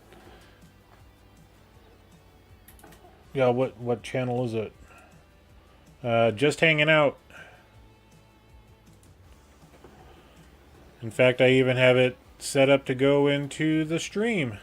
Yeah, what channel is it? Just hanging out. In fact, I even have it set up to go into the stream.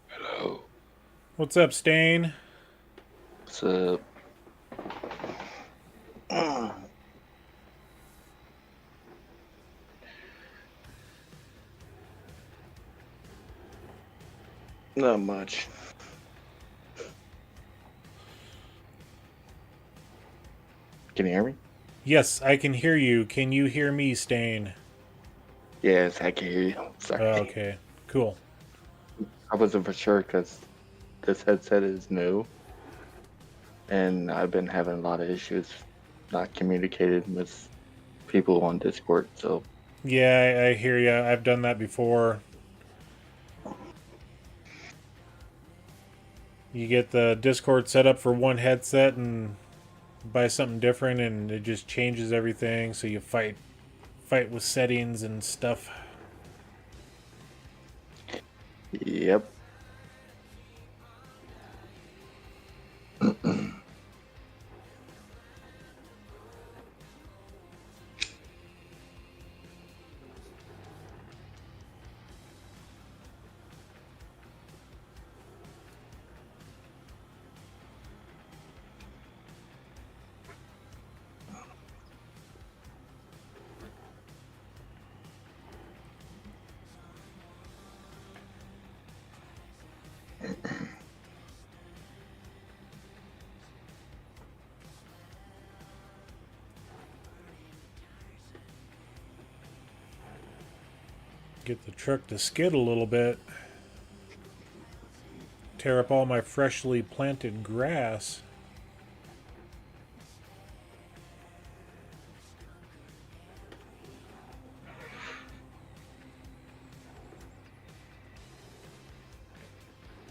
Hello. What's up, Stain? What's up? Not much. Can you hear me? Yes, I can hear you. Can you hear me, Stain? Yes, I can hear you. Sorry. Okay, cool. I wasn't for sure because this headset is new, and I've been having a lot of issues not communicating with people on Discord. So Yeah, I hear you. I've done that before. You get the Discord set up for one headset and buy something different, and it just changes everything. So you fight with settings and stuff. yep. Get the truck to skid a little bit. Tear up all my freshly planted grass.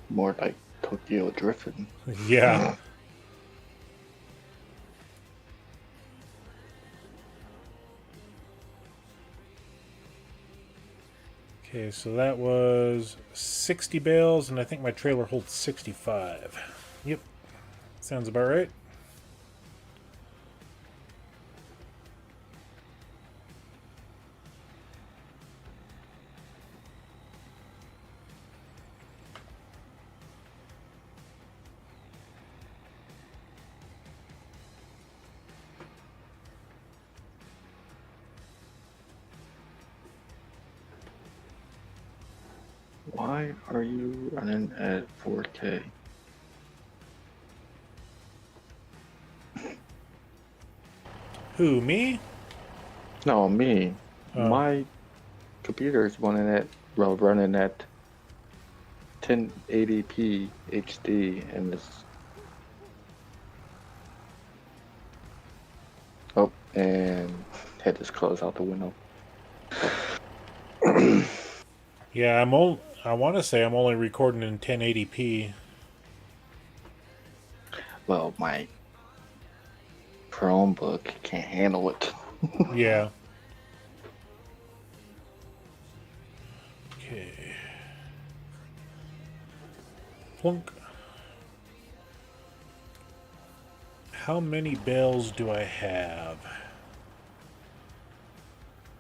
More like Tokyo drifting. Yeah. Okay, so that was 60 bales, and I think my trailer holds 65. Yep, sounds about right. Why are you running at 4K? Who, me? No, me. Oh, My computer is running at 1080p HD, and it's and had this close out the window. yeah, I want to say I'm only recording in 1080p. Well, my Chromebook can't handle it. Yeah. Okay. Plunk. How many bales do I have?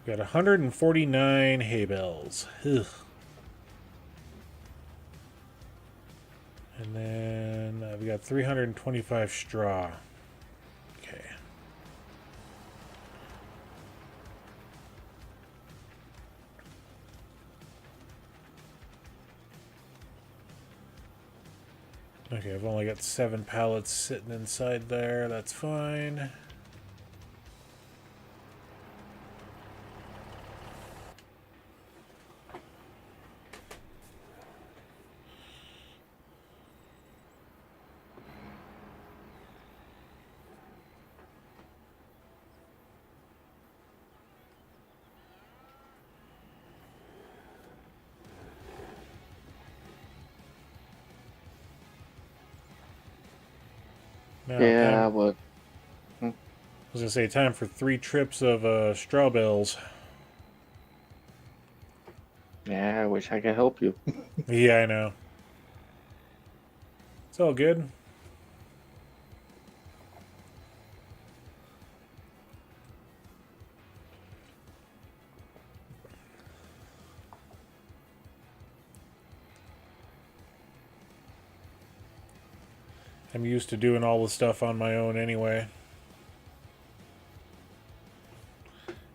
Got 149 hay bales. Ugh. And then I've got 325 straw. Okay. Okay, I've only got 7 pallets sitting inside there. That's fine. Now, Yeah, time. but I was gonna say time for 3 trips of straw bales. yeah, I wish I could help you. Yeah, I know. It's all good. I'm used to doing all the stuff on my own anyway.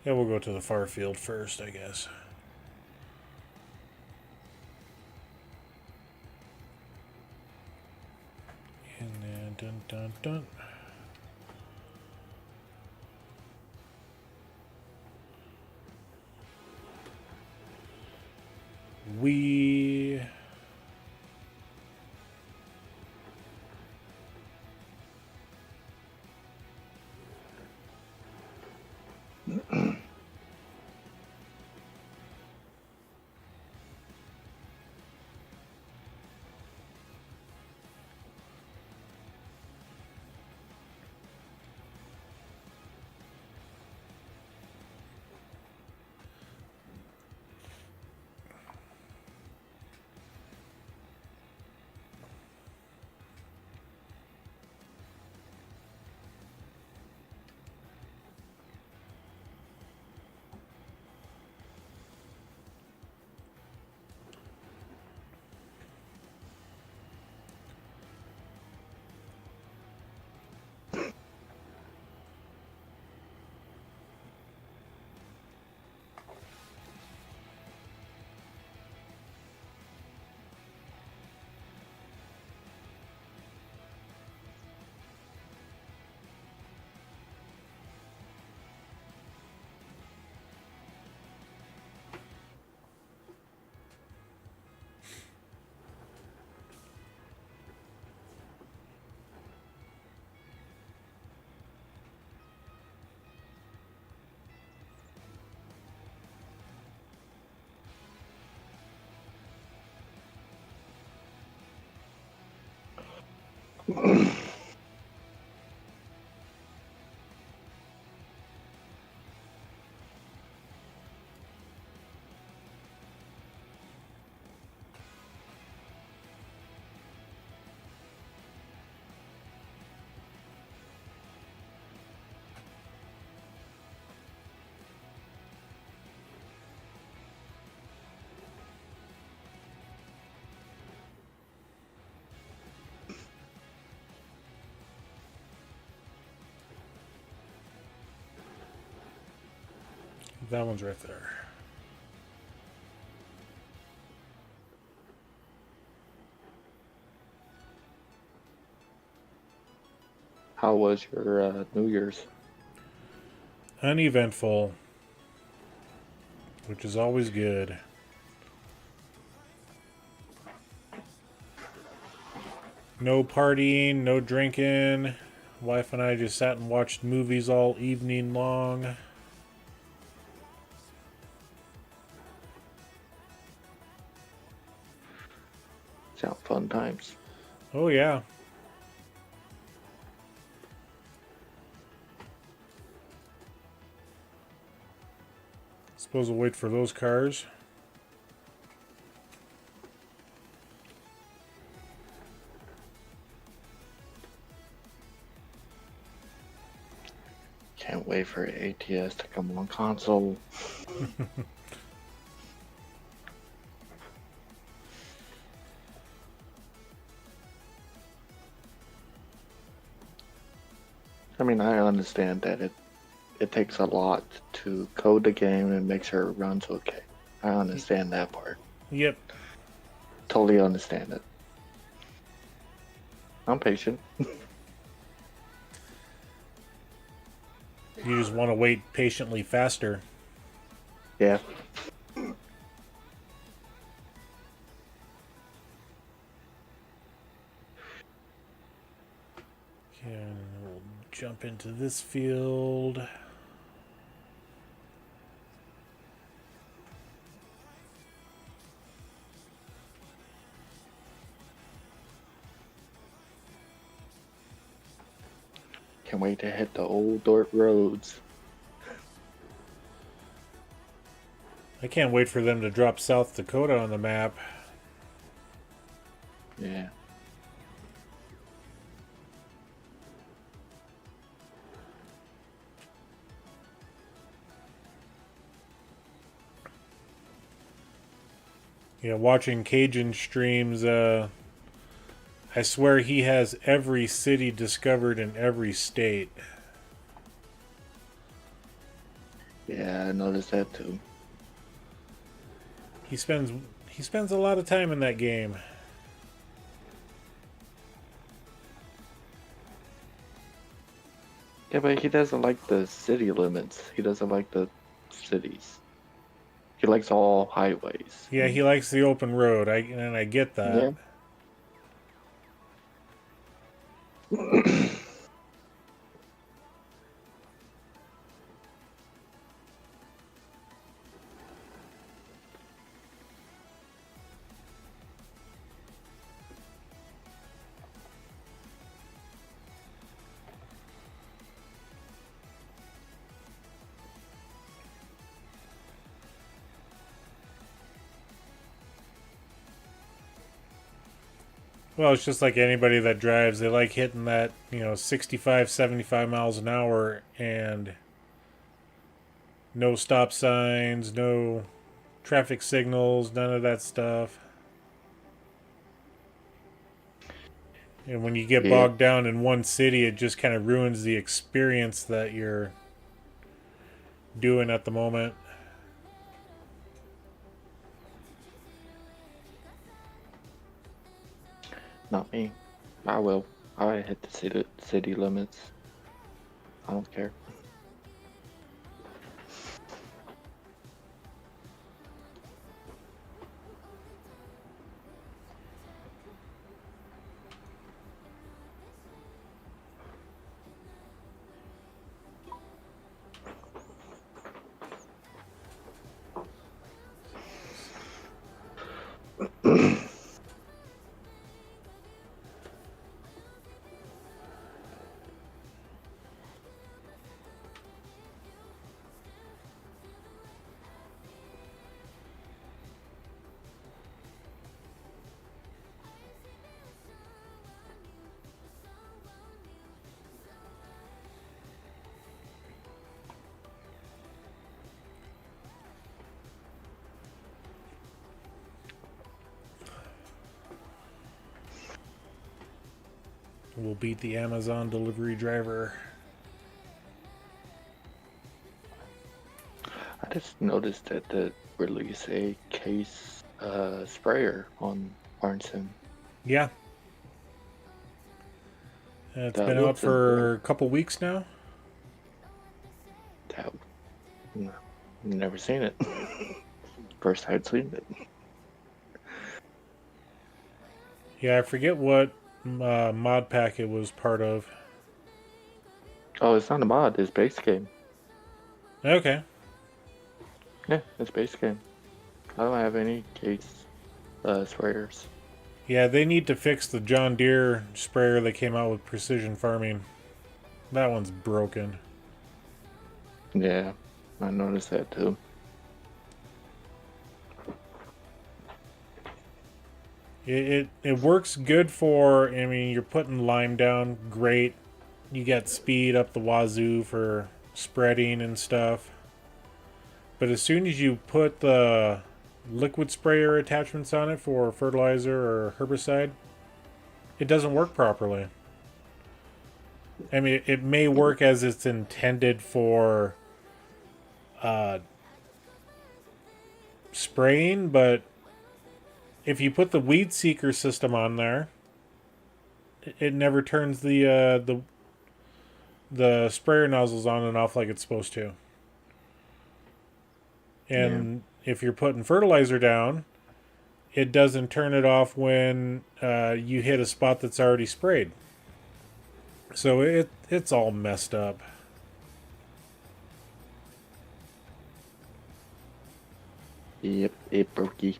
Yeah, we'll go to the far field first, I guess. And then dun dun dun. We That one's right there. How was your New Year's? Uneventful, which is always good. No partying, no drinking. Wife and I just sat and watched movies all evening long. Sound fun times. Oh, yeah. Suppose we'll wait for those cars. Can't wait for ATS to come on console. I mean, I understand that it takes a lot to code the game and make sure it runs okay. I understand that part. Yep. Totally understand it. I'm patient. You just want to wait patiently faster. Yeah. Okay, we'll jump into this field. Can't wait to hit the old dirt roads. I can't wait for them to drop South Dakota on the map. Yeah. Yeah, watching Cajun streams, I swear he has every city discovered in every state. Yeah, I noticed that too. He spends a lot of time in that game. Yeah, but he doesn't like the city limits. He doesn't like the cities. He likes all highways. Yeah, he likes the open road. And I get that. Yeah. Well, it's just like anybody that drives. They like hitting that, 65, 75 miles an hour and no stop signs, no traffic signals, none of that stuff. And when you get Yeah. bogged down in one city, it just kind of ruins the experience that you're doing at the moment. Not me. I will. I hit the city limits. I don't care. We'll beat the Amazon delivery driver. I just noticed that they released a case sprayer on FarmSim. Yeah. It's That been out looks interesting. for a couple weeks now. That, no, never seen it. First I'd seen it. Yeah, I forget what mod pack it was part of. Oh, it's not a mod. It's base game. Okay. Yeah, it's base game. I don't have any case sprayers. Yeah, they need to fix the John Deere sprayer that came out with precision farming. That one's broken. Yeah, I noticed that too. It works good for, I mean, you're putting lime down, great. You get speed up the wazoo for spreading and stuff. But as soon as you put the liquid sprayer attachments on it for fertilizer or herbicide, it doesn't work properly. I mean, it may work as it's intended for spraying, but if you put the weed seeker system on there, it never turns the sprayer nozzles on and off like it's supposed to. And if you're putting fertilizer down, it doesn't turn it off when you hit a spot that's already sprayed. So it's all messed up. Yep, it brokey.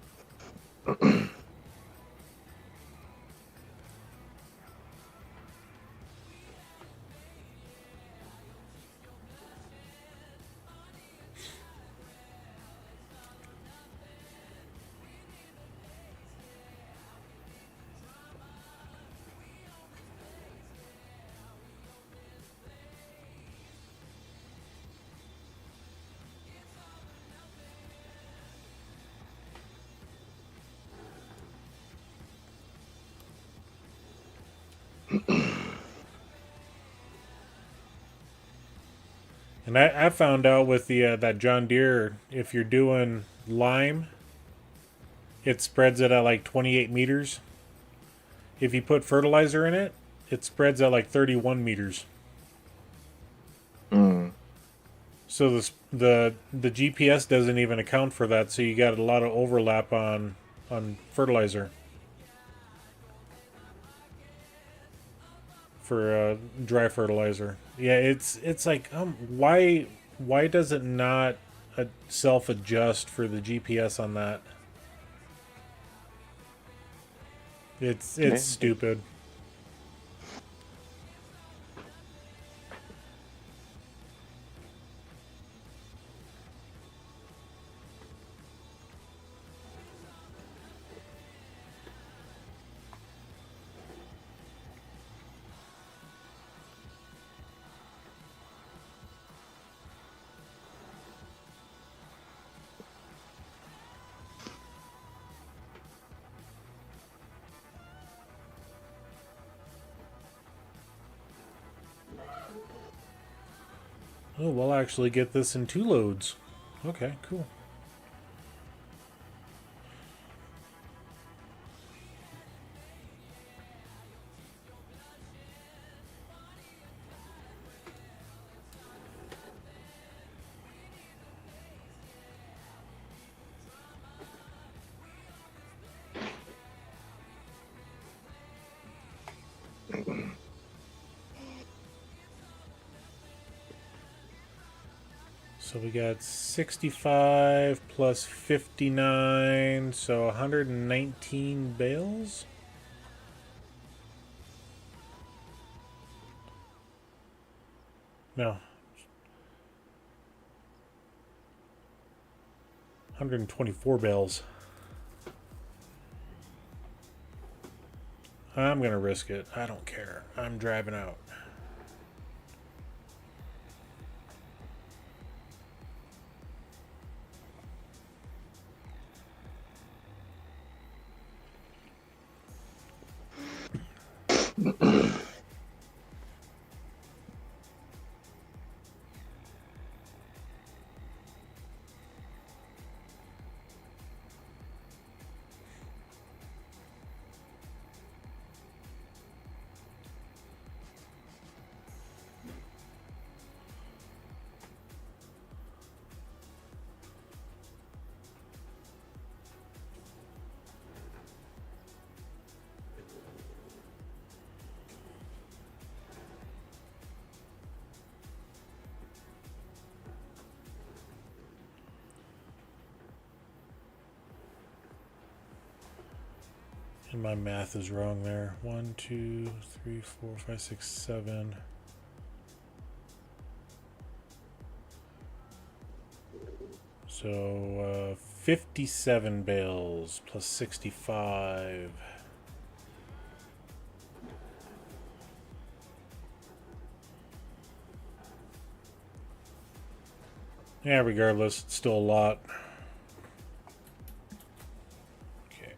And I found out with the that John Deere, if you're doing lime, it spreads it at like 28 meters. If you put fertilizer in it, it spreads at like 31 meters. Mm. So the GPS doesn't even account for that. So you got a lot of overlap on fertilizer for dry fertilizer. Yeah, it's like why does it not self adjust for the GPS on that? It's Yeah. stupid. Oh, we'll actually get this in 2 loads. Okay, cool. So we got 65 plus 59, so 119 bales. No. 124 bales. I'm gonna risk it. I don't care. I'm driving out. And my math is wrong there. 1, 2, 3, 4, 5, 6, 7. So 57 bales plus 65. Yeah, regardless, it's still a lot. Okay.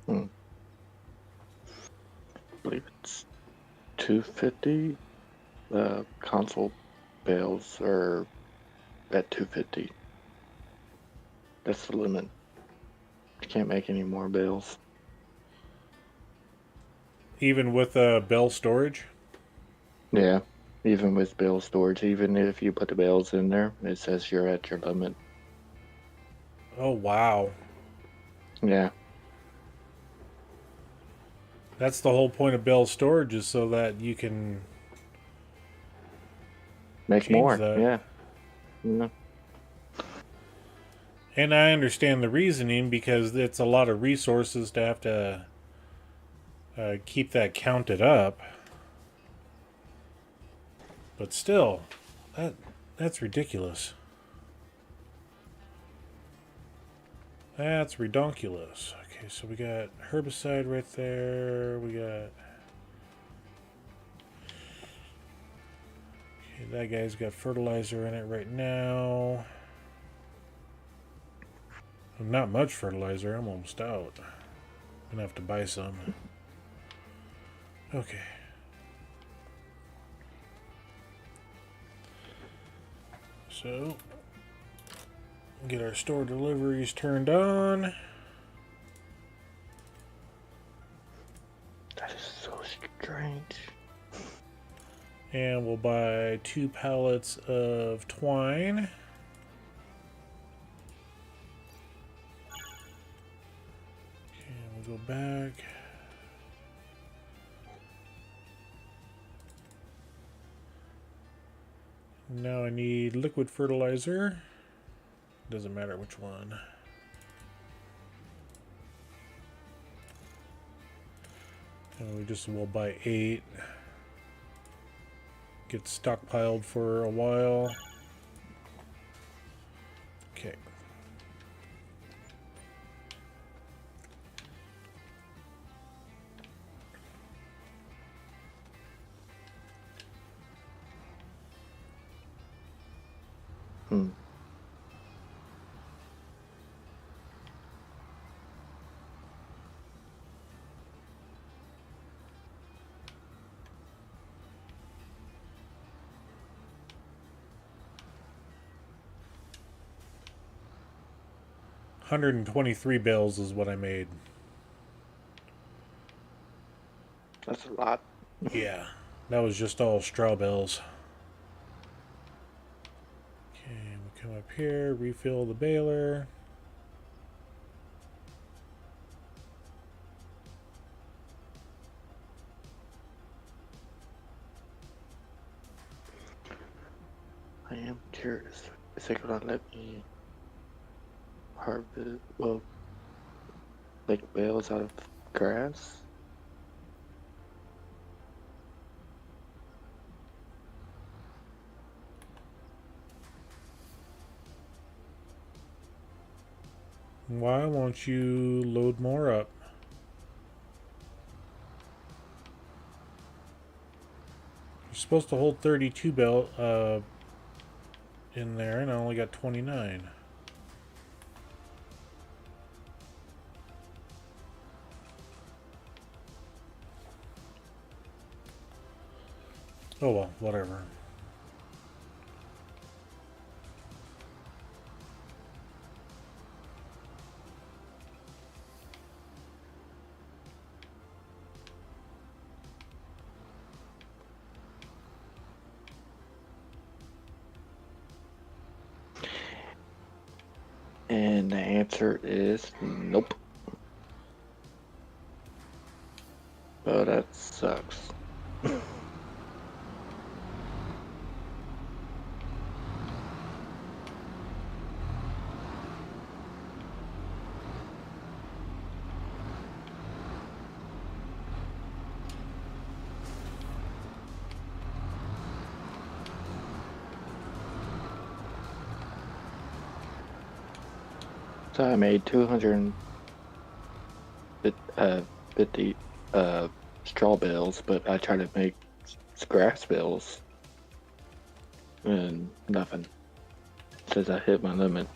I believe it's 250. The console bales are at 250. That's the limit. You can't make any more bales. Even with bell storage? Yeah, even with bale storage, even if you put the bales in there, it says you're at your limit. Oh, wow. Yeah. That's the whole point of bell storage, is so that you can Make change more. that. Yeah. Yeah. And I understand the reasoning, because it's a lot of resources to have to keep that counted up. But still, that's ridiculous. That's redonkulous. Okay, so we got herbicide right there. We got... Okay, that guy's got fertilizer in it right now. Not much fertilizer. I'm almost out. I'm gonna have to buy some. Okay. So, get our store deliveries turned on. That is so strange. And we'll buy 2 pallets of twine. Okay, we'll go back. Now I need liquid fertilizer. Doesn't matter which one. And we'll buy 8. Get stockpiled for a while. Okay. Hmm. $123 bills is what I made. That's a lot. Yeah, that was just all straw bills. Okay, we come up here, refill the baler. I am curious. Is it gonna let me harvest, well, like bales out of grass? Why won't you load more up? supposed to hold 32 belt in there, and I only got 29. Oh well, whatever. And the answer is nope. Oh, that sucks. So I made 250 straw bales, but I tried to make grass bales and nothing. Says I hit my limit.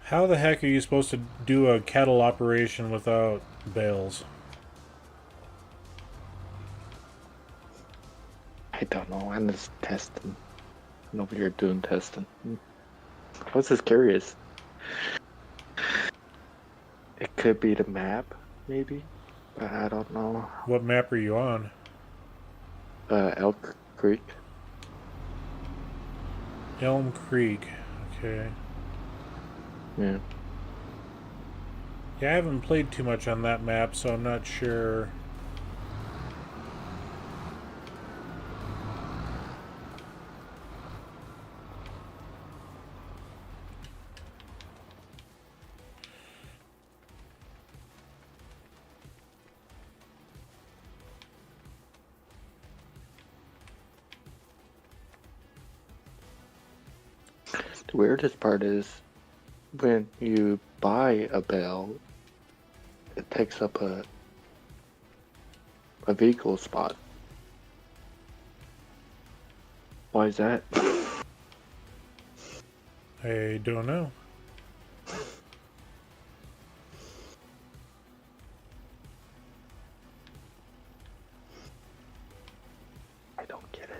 How the heck are you supposed to do a cattle operation without bales? I don't know. I'm just testing. I'm over here doing testing. I was just curious. It could be the map, maybe, but I don't know. What map are you on? Elk Creek. Elm Creek. Okay. Yeah. Yeah, I haven't played too much on that map, so I'm not sure. The weirdest part is when you buy a bell, it takes up a vehicle spot. Why is that? I don't know. I don't get it.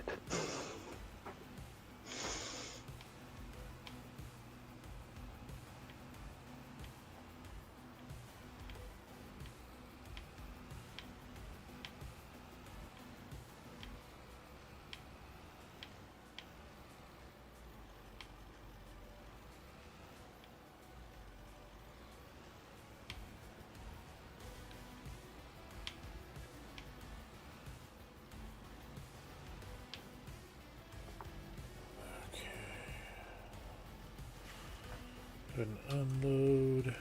And unload.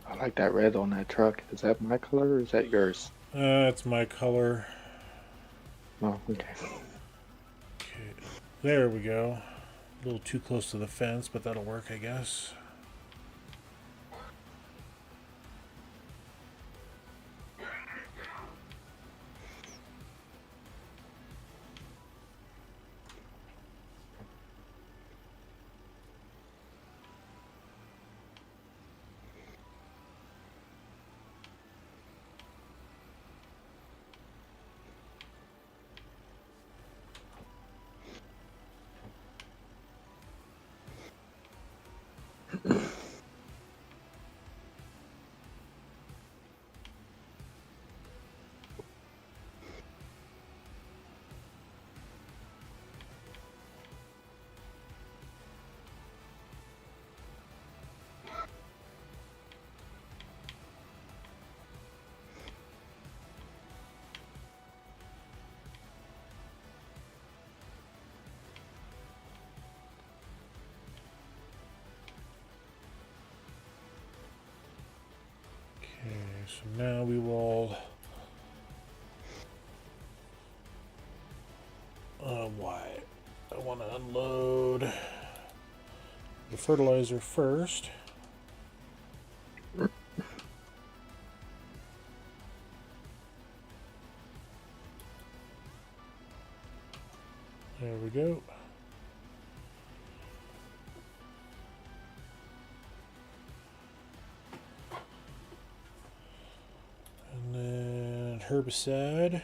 I like that red on that truck. Is that my color or is that yours? It's my color. Oh, okay. Okay, there we go. A little too close to the fence, but that'll work, I guess. So now we will why I want to unload the fertilizer first. There we go. And then herbicide.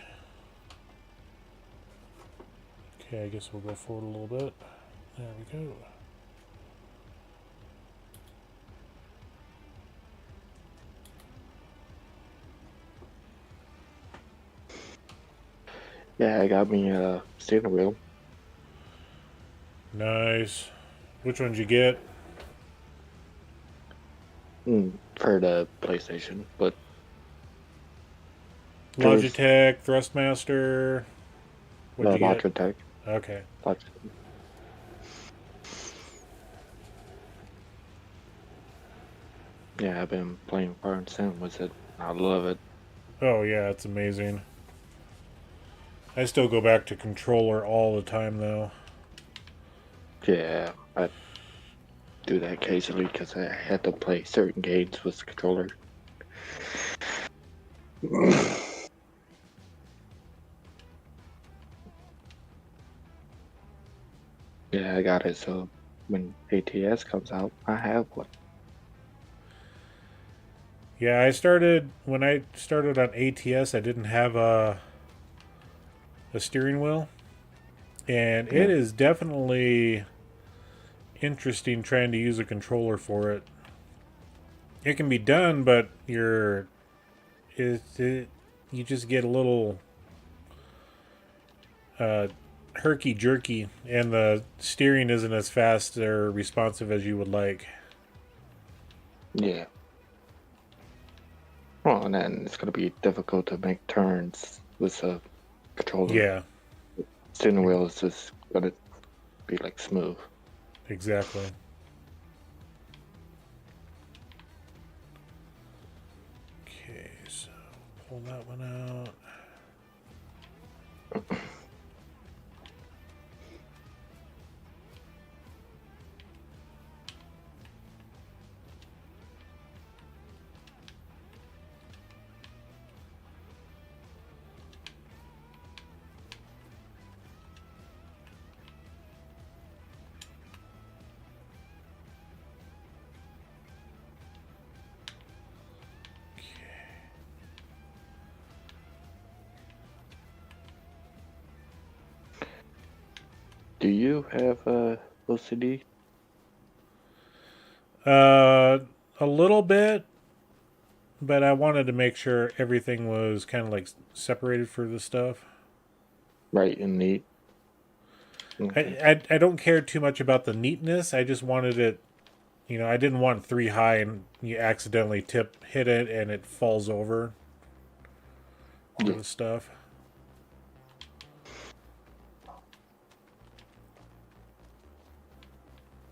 Okay, I guess we'll go forward a little bit. There we go. Yeah, I got me a steering wheel. Nice. Which one did you get? For the PlayStation, but Logitech, Thrustmaster. What'd you get? Logitech. Okay. Yeah, I've been playing Farm Sim with it. I love it. Oh yeah, it's amazing. I still go back to controller all the time though. Yeah, I do that occasionally because I had to play certain games with the controller. Yeah, I got it. So when ATS comes out, I have one. Yeah, when I started on ATS, I didn't have a steering wheel, and it Yeah, is definitely interesting trying to use a controller for it. It can be done, but you just get a little herky jerky, and the steering isn't as fast or responsive as you would like. yeah. Well, and then it's gonna be difficult to make turns with a controller. Yeah, Steering wheel is just gonna be like smooth. exactly. Okay, so pull that one out. Do you have a OCD? A little bit, but I wanted to make sure everything was kind of like separated for the stuff. Right and neat. Okay. I don't care too much about the neatness. I just wanted it. I didn't want three high and you accidentally hit it and it falls over all Yeah. the stuff.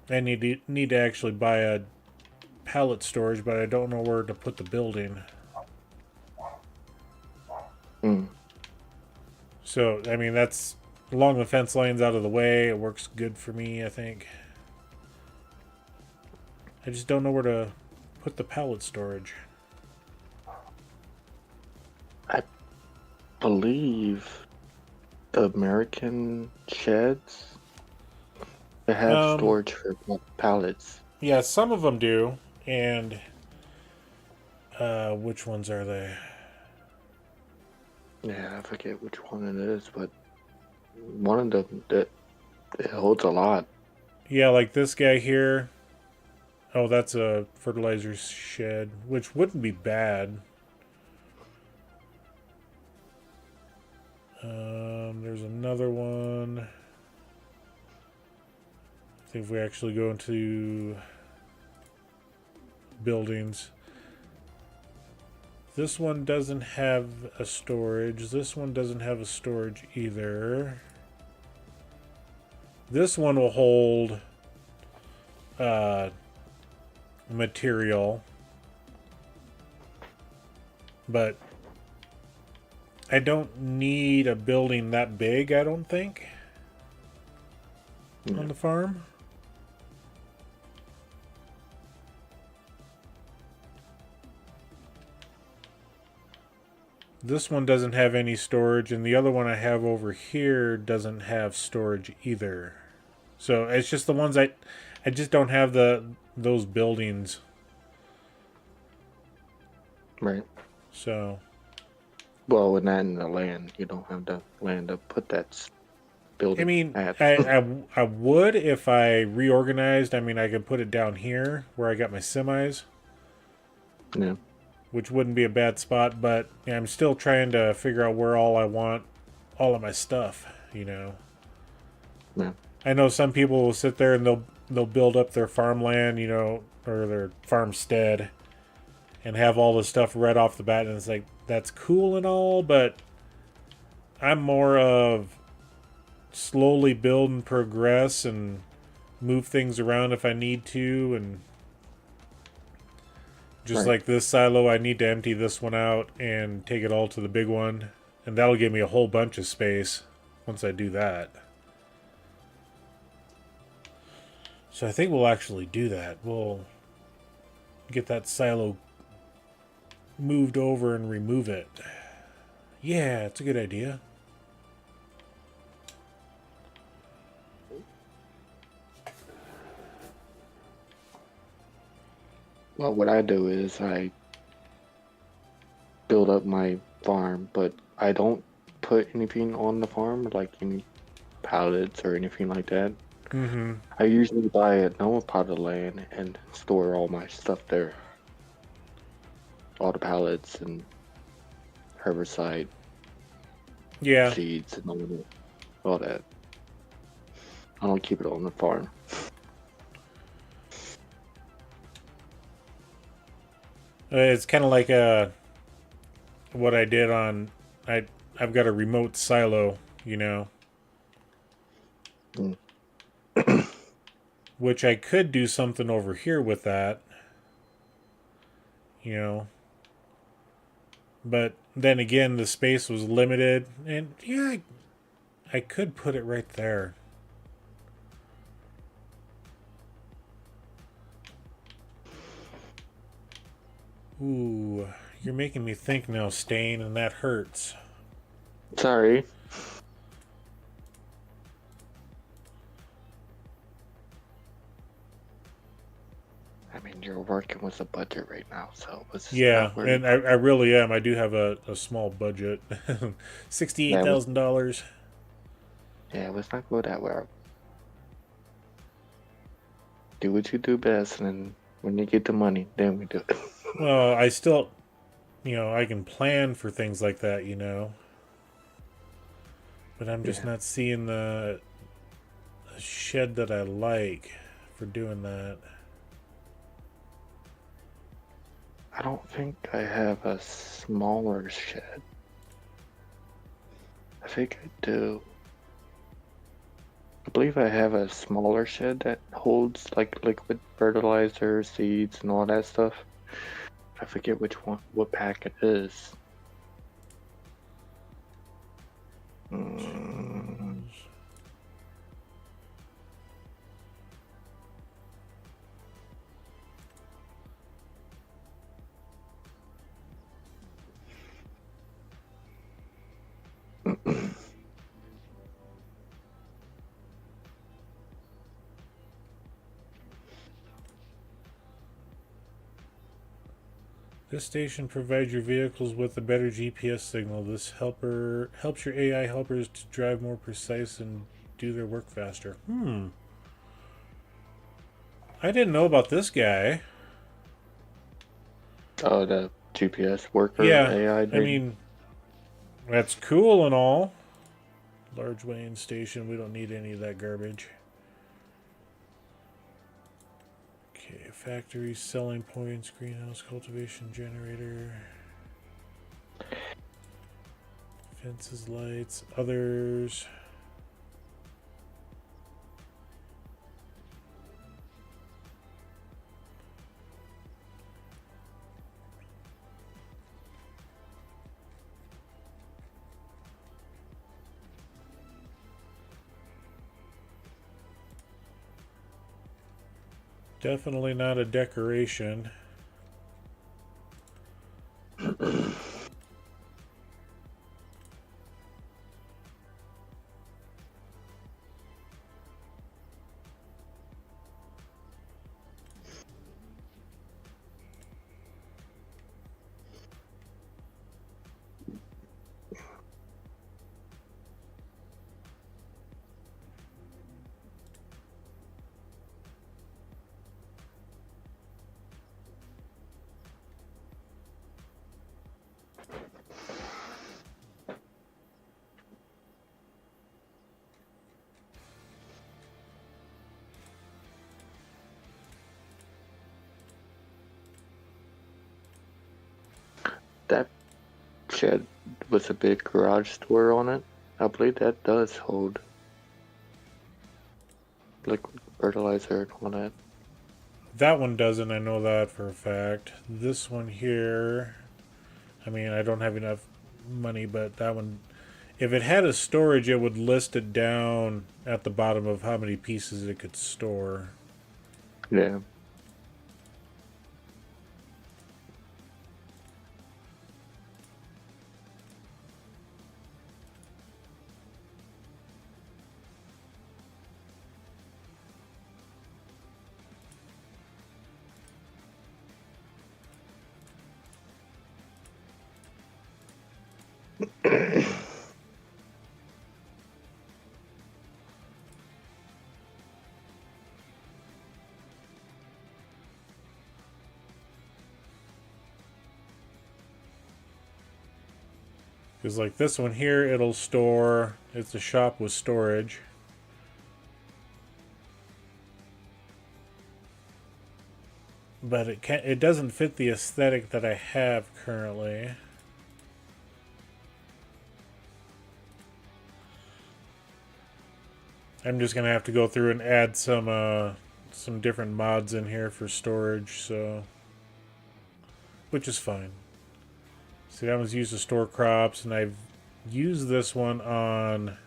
I need to actually buy a pallet storage, but I don't know where to put the building. Mm. So I mean that's along the fence lines out of the way. It works good for me, I think. I just don't know where to put the pallet storage. I believe the American sheds they have storage for pallets. Yeah, some of them do, and which ones are they? Yeah, I forget which one it is, but one of them that it holds a lot. Yeah, like this guy here. Oh, that's a fertilizer shed, which wouldn't be bad. There's another one. I think if we actually go into buildings, this one doesn't have a storage. This one doesn't have a storage either. This one will hold material, but I don't need a building that big, I don't think, on the farm. This one doesn't have any storage, and the other one I have over here doesn't have storage either. So it's just the ones I just don't have those buildings. Right. So. Well, with that in the land, you don't have the land to put that building. I mean, at. I would if I reorganized. I mean, I could put it down here where I got my semis. Yeah. Which wouldn't be a bad spot, but yeah, I'm still trying to figure out where all I want all of my stuff, you know. Yeah. I know some people will sit there and they'll build up their farmland, you know, or their farmstead and have all the stuff right off the bat, and it's like that's cool and all, but I'm more of slowly build and progress and move things around if I need to, and just like this silo, I need to empty this one out and take it all to the big one. And that'll give me a whole bunch of space once I do that. So I think we'll actually do that. We'll get that silo moved over and remove it. Yeah, it's a good idea. Well, what I do is I build up my farm, but I don't put anything on the farm, like any pallets or anything like that. Mm-hmm. I usually buy a normal plot of land and store all my stuff there. All the pallets and herbicide, seeds, and all that. I don't keep it on the farm. It's kind of like what I did on. I've got a remote silo, you know. Mm. Which I could do something over here with that. You know. But then again, the space was limited. And yeah, I could put it right there. Ooh, you're making me think now, Stain, and that hurts. Sorry. I mean, you're working with a budget right now, so yeah, and I really am. I do have a small budget, $68,000. Yeah, let's not go that way. Do what you do best, and then when you get the money, then we do it. Well, I still, you know, I can plan for things like that, you know. But I'm just not seeing the shed that I like for doing that. I don't think I have a smaller shed. I think I do. I believe I have a smaller shed that holds like liquid fertilizer, seeds, and all that stuff. I forget which one, what pack it is. This station provides your vehicles with a better GPS signal. This helps your AI helpers to drive more precise and do their work faster. I didn't know about this guy. Oh, the GPS worker AI. I mean, that's cool and all. Large weighing station. We don't need any of that garbage. Okay, factory selling points, greenhouse cultivation generator, fences, lights, others. Definitely not a decoration. shed with a big garage door on it. I believe that does hold liquid fertilizer and all that. That one doesn't, I know that for a fact. This one here, I mean, I don't have enough money, but that one, if it had a storage, it would list it down at the bottom of how many pieces it could store. Yeah. Because like this one here, it'll store, it's a shop with storage. But it doesn't fit the aesthetic that I have currently. I'm just gonna have to go through and add some different mods in here for storage, so which is fine. See, that one's used to store crops, and I've used this one on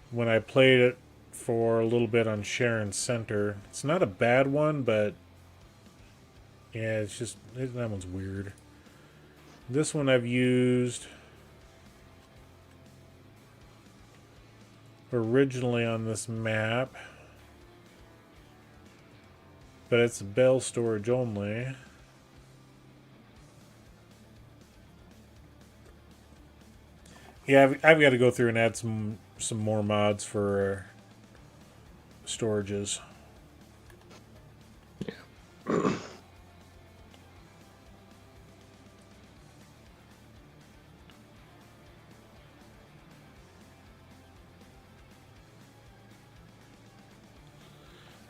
when I played it for a little bit on Sharon Center. It's not a bad one, but yeah, it's just that one's weird. This one I've used originally on this map, but it's bale storage only. Yeah, I've got to go through and add some more mods for storages. Yeah.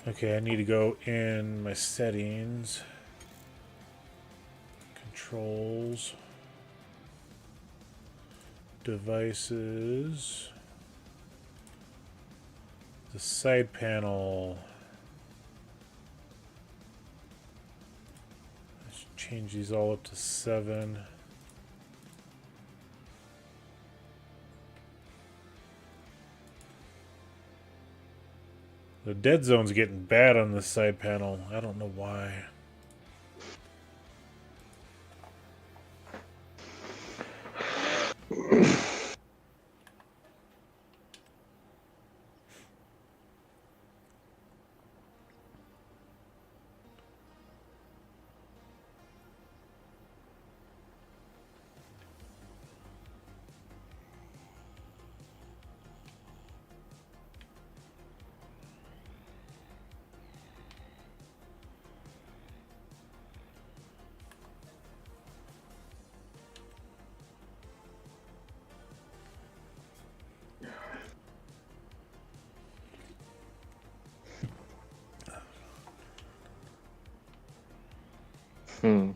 Okay, I need to go in my settings, controls, devices, the side panel. Let's change these all up to 7. The dead zone's getting bad on this side panel. I don't know why. Hmm.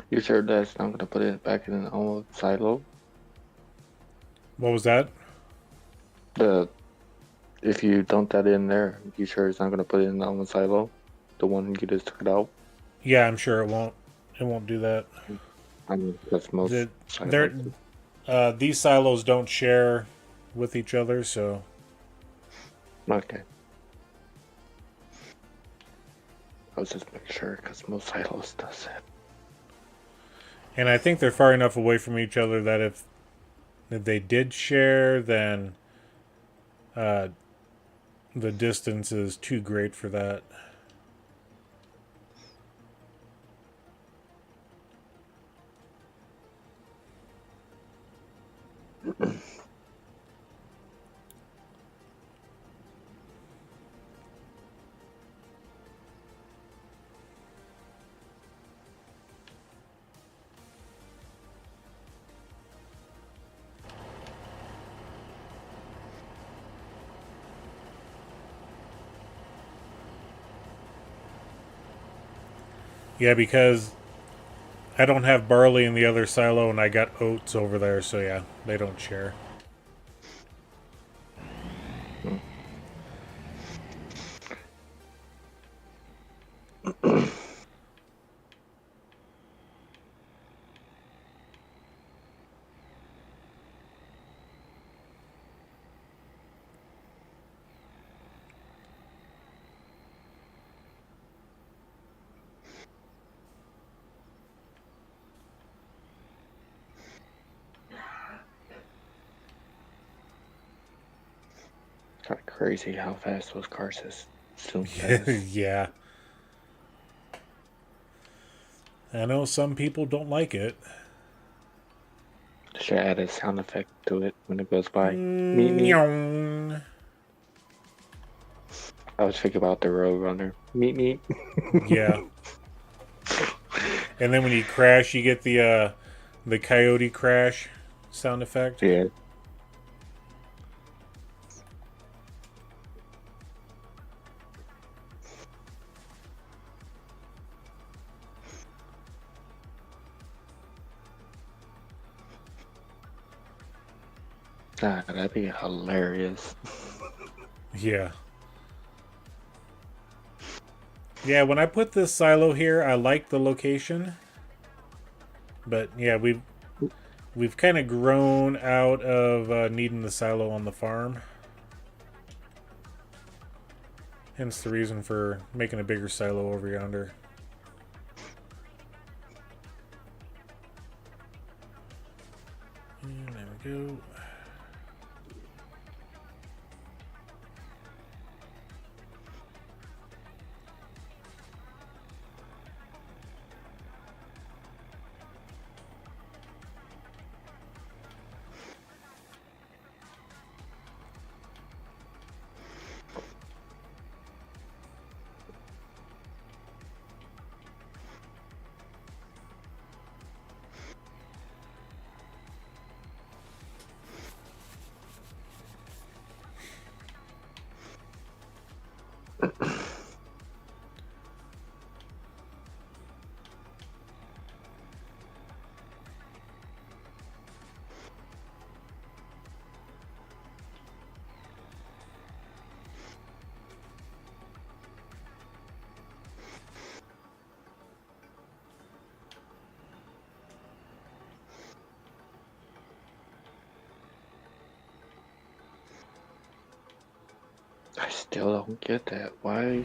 You sure that's not gonna put it back in an old silo? What was that? If you dump that in there, you sure it's not gonna put it in the old silo? The one you just took it out? Yeah, I'm sure it won't. It won't do that. I mean, that's most. They're, these silos don't share with each other, so Okay. I was just making sure because most silos does it. and I think they're far enough away from each other that if they did share, then the distance is too great for that. Yeah, because I don't have barley in the other silo, and I got oats over there, so yeah, they don't share. Kind of crazy how fast those cars just zoom past. Yeah. I know some people don't like it. Should add a sound effect to it when it goes by. Meet me. Meow. I was thinking about the Roadrunner. Meet me. Yeah. And then when you crash, you get the coyote crash sound effect. Yeah. Ah, that'd be hilarious. Yeah. Yeah, when I put this silo here, I like the location. But yeah, we've kind of grown out of needing the silo on the farm. Hence the reason for making a bigger silo over yonder. And there we go. I still don't get that. Why?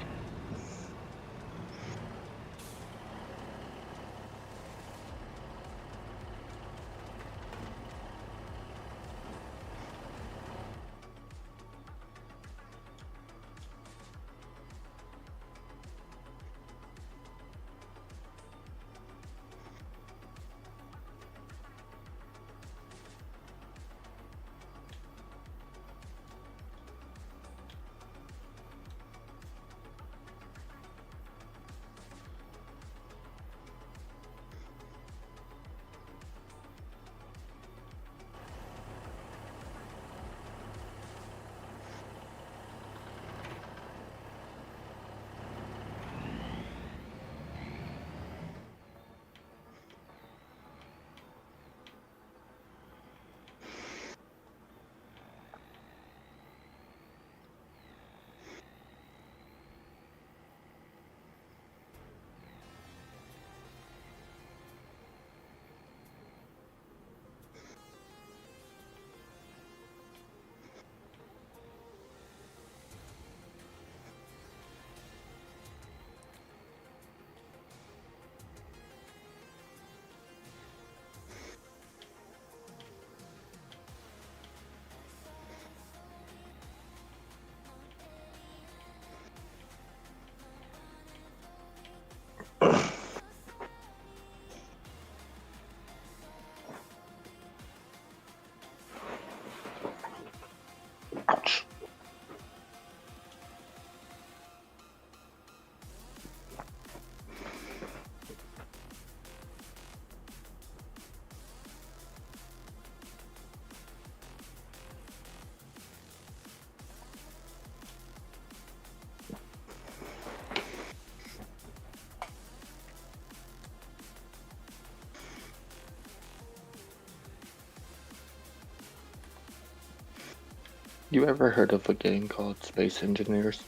You ever heard of a game called Space Engineers?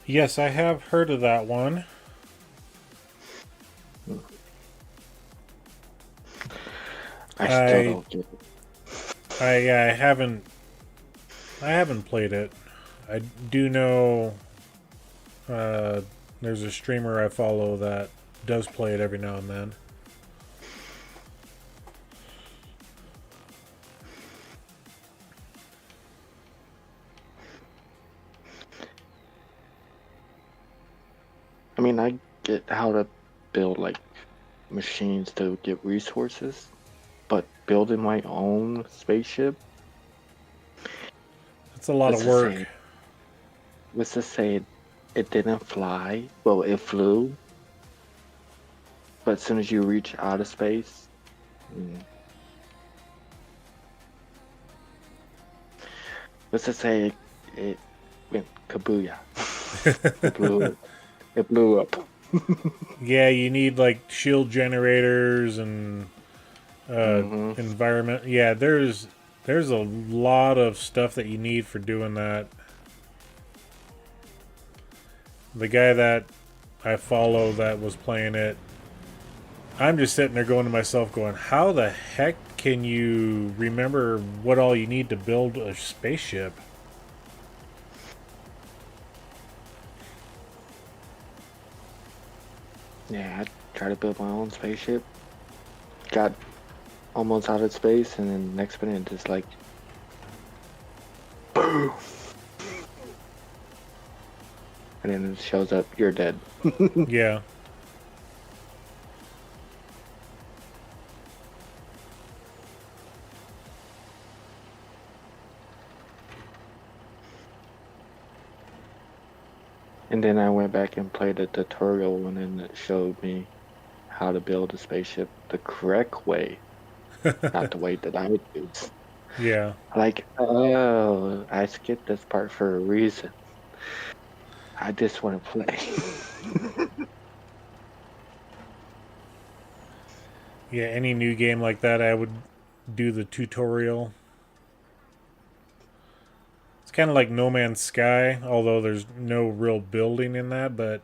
Yes, I have heard of that one. I still I don't get it. I haven't played it. I do know there's a streamer I follow that does play it every now and then. I mean, I get how to build like machines to get resources, but building my own spaceship, It's a lot let's of just work. say, let's just say it didn't fly. Well, it flew, but as soon as you reach outer space, mm, let's just say it went kabooyah. It blew. It blew up. Yeah, you need like shield generators and Hmm. environment. Yeah, there's a lot of stuff that you need for doing that. The guy that I follow that was playing it, I'm just sitting there going to myself, going, "How the heck can you remember what all you need to build a spaceship?" Yeah, I tried to build my own spaceship. Got almost out of space, and then next minute, just like, boom, and then it shows up, you're dead. Yeah, And then I went back and played a tutorial, and then it showed me how to build a spaceship the correct way, not the way that I choose. yeah, Like, oh, I skipped this part for a reason. I just want to play. yeah. Any new game like that, I would do the tutorial. It's kind of like No Man's Sky, although there's no real building in that, but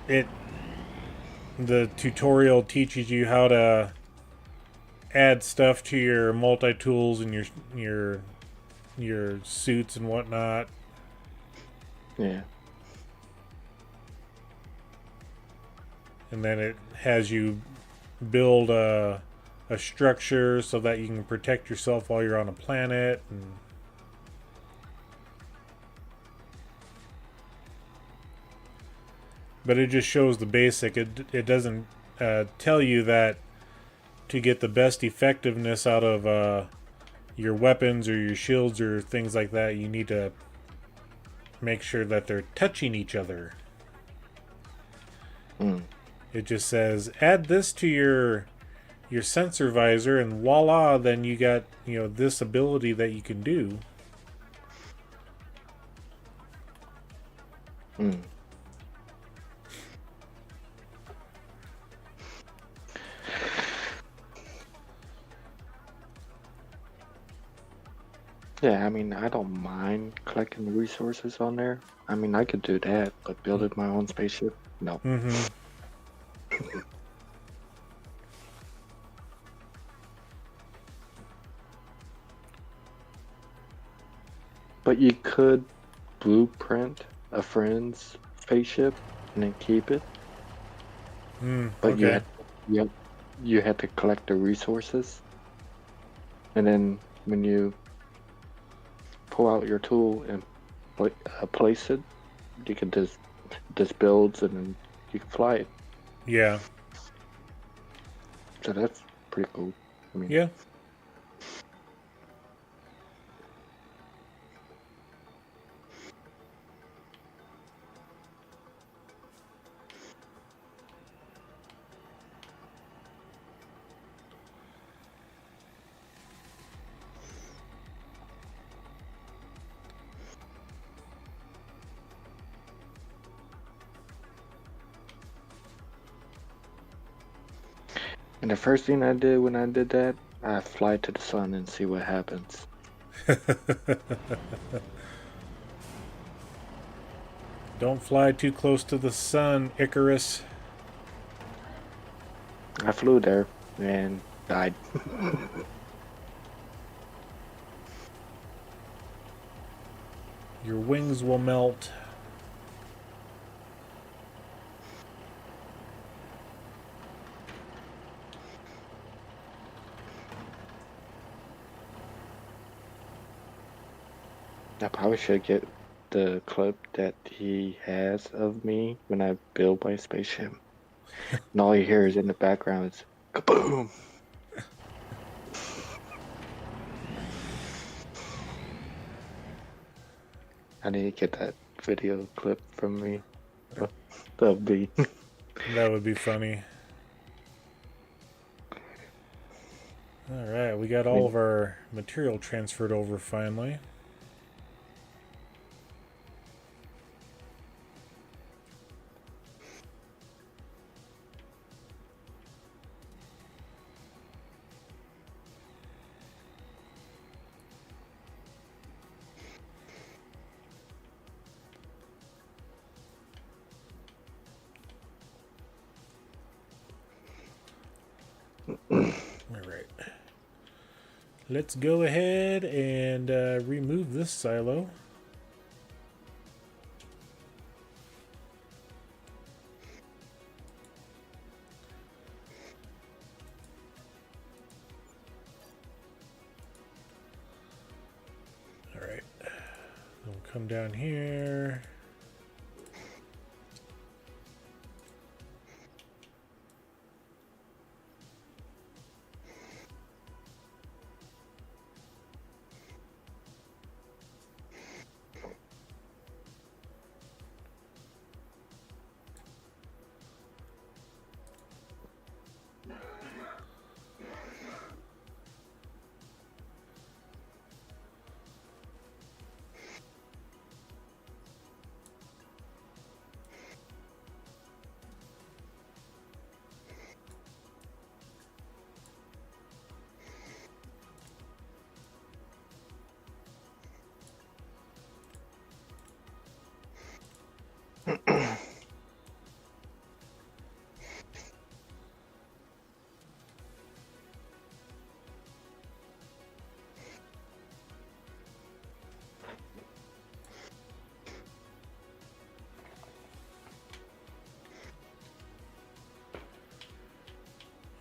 it the tutorial teaches you how to add stuff to your multi tools and your your suits and whatnot, Yeah. and then it has you build a structure so that you can protect yourself while you're on a planet. And but it just shows the basic. It doesn't tell you that to get the best effectiveness out of your weapons or your shields or things like that, you need to make sure that they're touching each other. Mm. It just says add this to your sensor visor, and voila, then you got this ability that you can do. Mm. Yeah, I mean, I don't mind collecting the resources on there. I mean, I could do that, but building my own spaceship, no. Mm-hmm. But you could blueprint a friend's spaceship and then keep it. But Okay. you had, you had to collect the resources, and then when you pull out your tool and place it, you can just builds and then you can fly it. Yeah. So that's pretty cool. I mean, Yeah. and the first thing I did when I did that I fly to the sun and see what happens. Don't fly too close to the sun, Icarus. I flew there and died. Your wings will melt. I probably should get the clip that he has of me when I build my spaceship. And all you hear is in the background is kaboom. I need to get that video clip from me. That'll be. That would be funny. Alright, we got all of our material transferred over finally. Alright. Let's go ahead and remove this silo. Alright. We'll come down here.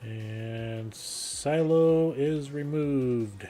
And silo is removed.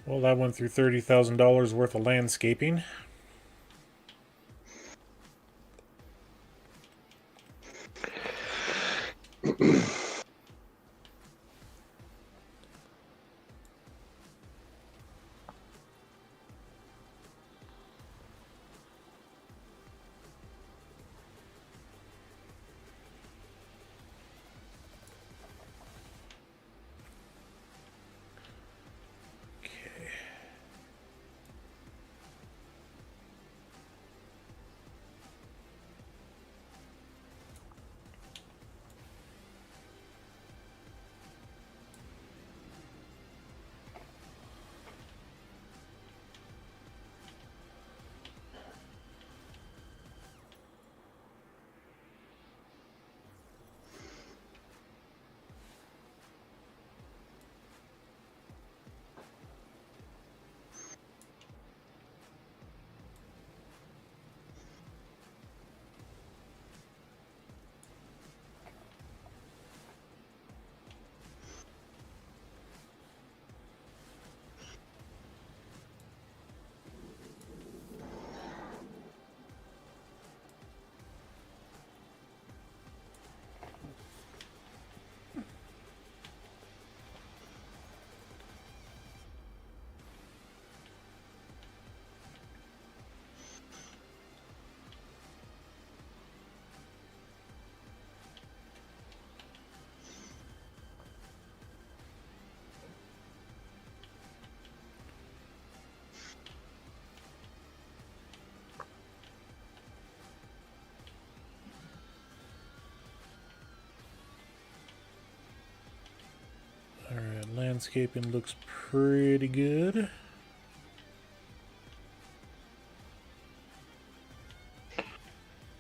Well, that went through $30,000 worth of landscaping. Alright, landscaping looks pretty good.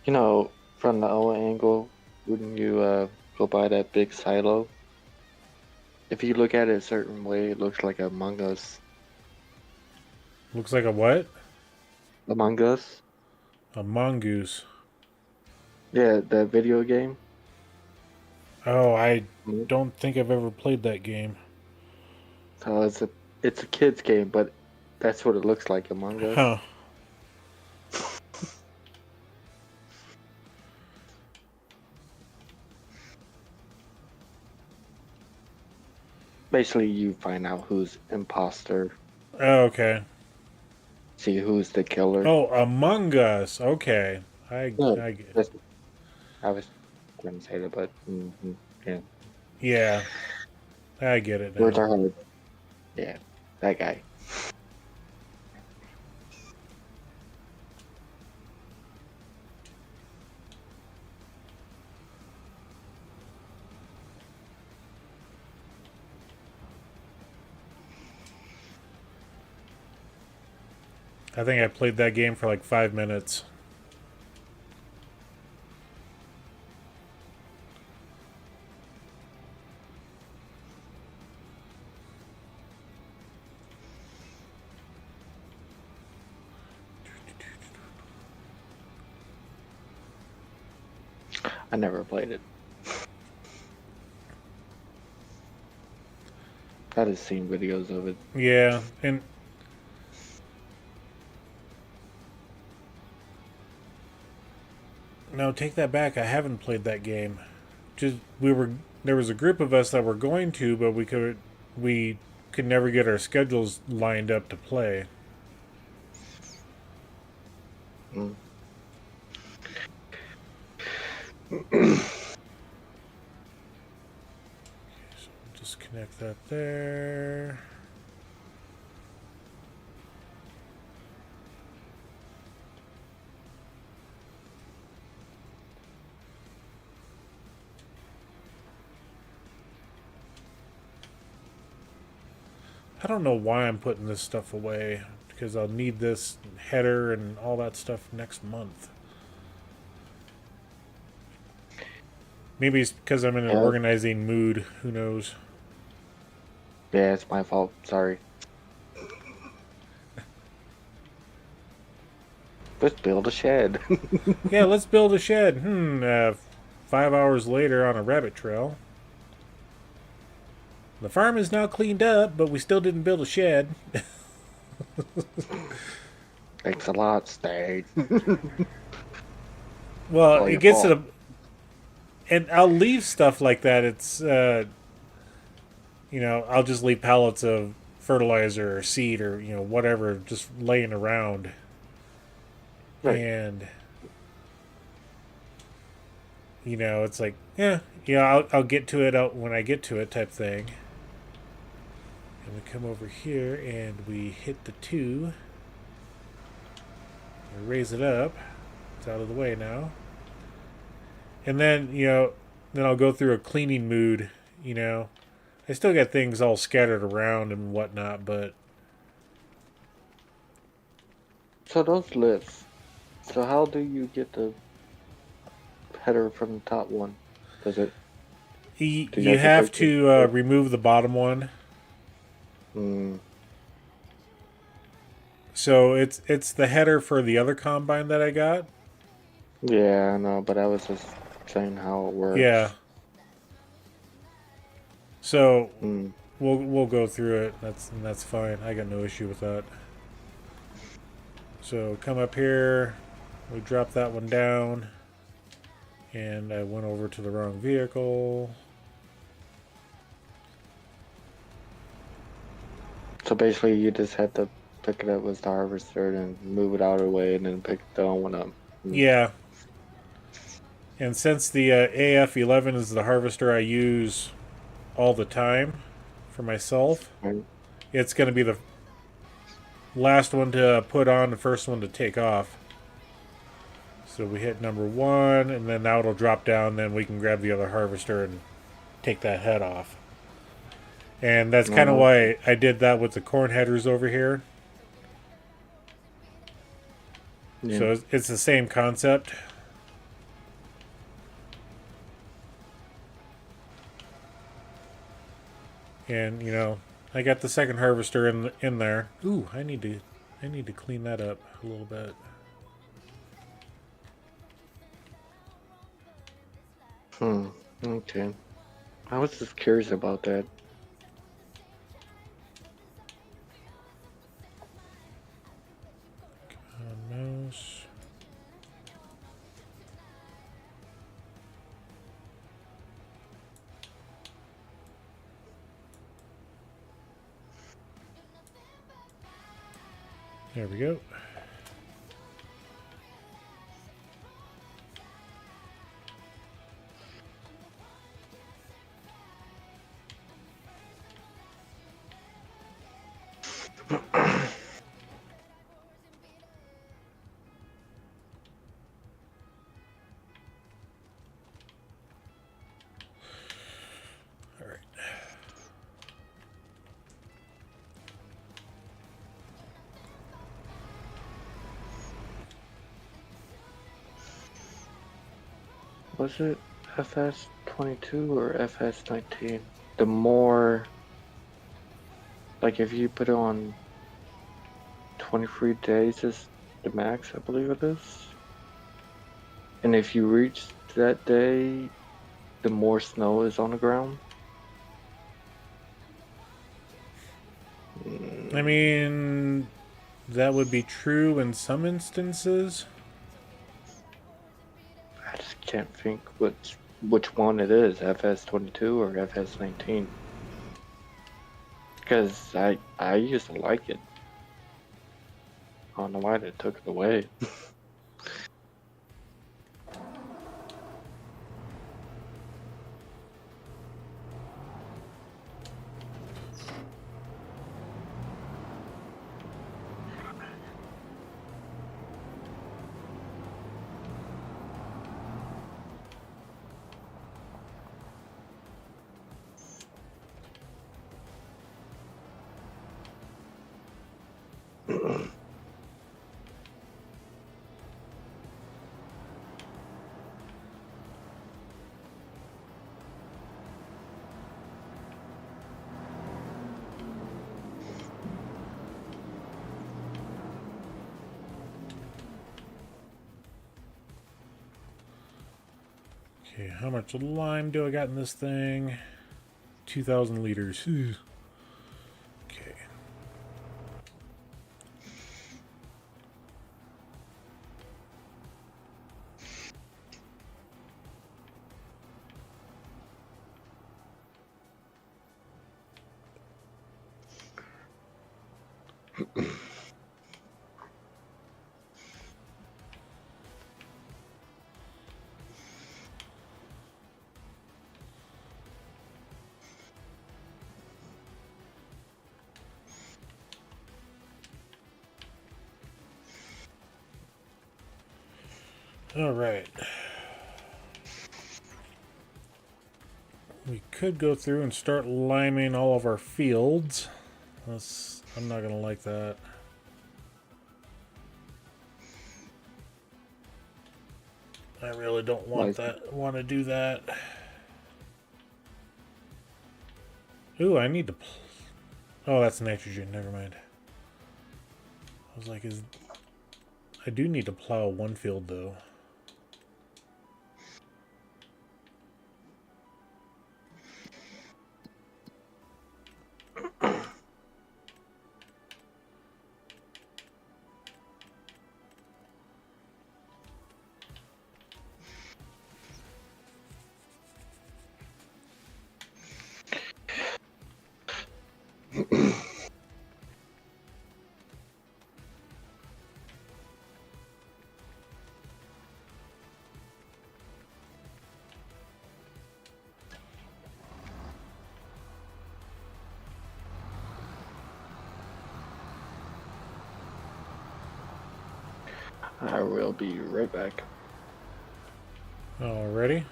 You know, from the old angle, wouldn't you go by that big silo? If you look at it a certain way, it looks like Among Us. Looks like a what? Among Us? A mongoose. Yeah, that video game. Oh, I don't think I've ever played that game. So it's a kid's game, but that's what it looks like, Among Us. Huh. Basically, you find out who's imposter, Oh, okay. see who's the killer. Oh, Among Us. Okay. I get. I was going to say that, but yeah. Yeah. I get it Words now. are hard. Yeah, that guy. I think I played that game for like 5 minutes. I never played it. I just seen videos of it. Yeah, and no, take that back. I haven't played that game. Just there was a group of us that were going to, but we could never get our schedules lined up to play. Mm. So just connect that there. I don't know why I'm putting this stuff away, because I'll need this header and all that stuff next month. Maybe it's because I'm in an organizing mood. Who knows? Yeah, it's my fault. Sorry. Let's build a shed. Yeah, let's build a shed. 5 hours later on a rabbit trail. The farm is now cleaned up, but we still didn't build a shed. Thanks a lot, Stay. Well, All it your gets to fault. the, and I'll leave stuff like that. It's I'll just leave pallets of fertilizer or seed or whatever just laying around, Right. and it's like, I'll get to it out when I get to it type thing. And we come over here and we hit the 2. We raise it up. It's out of the way now. And then, then I'll go through a cleaning mood, I still got things all scattered around and whatnot, but So those lifts. So how do you get the header from the top one? Does it? Do you you have to have take the? to remove the bottom one. Mm, So it's the header for the other combine that I got. yeah, I know, but I was just saying how it Yeah. works. So Mm. we'll go through it. That's fine. I got no issue with that. So come up here. We drop that one down. And I went over to the wrong vehicle. So basically, you just had to pick it up with the harvester and move it out of the way, and then pick the other one up. Mm. Yeah. And since the AF11 is the harvester I use all the time for myself, Right. it's going to be the last one to put on, the first one to take off. So we hit number 1, and then now it'll drop down. Then we can grab the other harvester and take that head off. And that's kind of No. why I did that with the corn headers over here. Yeah. So it's the same concept. And I got the second harvester in there. Ooh, I need to clean that up a little bit. Okay. I was just curious about that. Mouse. There we go. All right. Was it FS22 or FS19? The more, like if you put it on 23 days is the max, I believe it is. And if you reach that day, the more snow is on the ground. I mean, that would be true in some instances. I just can't think which one it is, FS22 or FS19. Because I used to like it. I don't know why they took it away. Okay, how much lime do I got in this thing? 2,000 liters. Okay. All right. We could go through and start liming all of our fields. I'm not going to like that. I really don't want to do that. Ooh, I need to... Oh, that's nitrogen. Never mind. I was like, I do need to plow one field, though. I will be right back. Alrighty.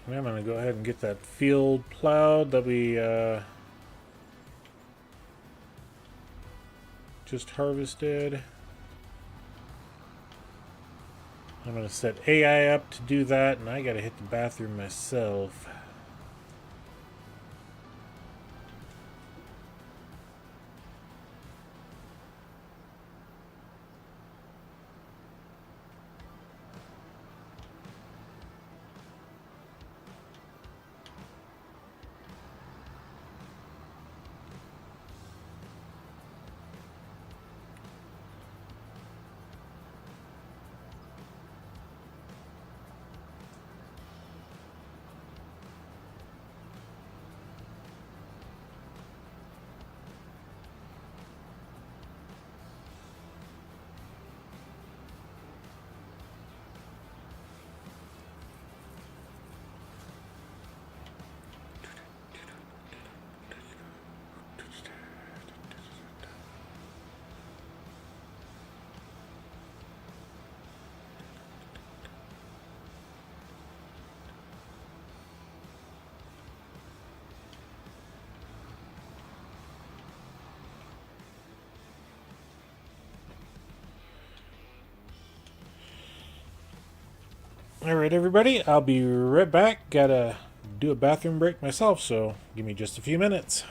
I'm going to go ahead and get that field plowed that we just harvested. I'm going to set AI up to do that, and I got to hit the bathroom myself. Alright, everybody, I'll be right back. Gotta do a bathroom break myself, so give me just a few minutes.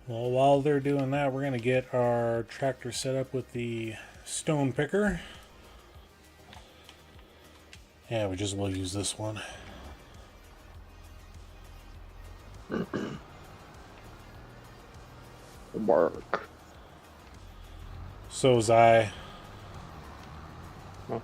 Well, while they're doing that, we're going to get our tractor set up with the stone picker. Yeah, we just will use this one. Work. So's I. Oh.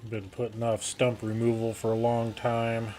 Been putting off stump removal for a long time.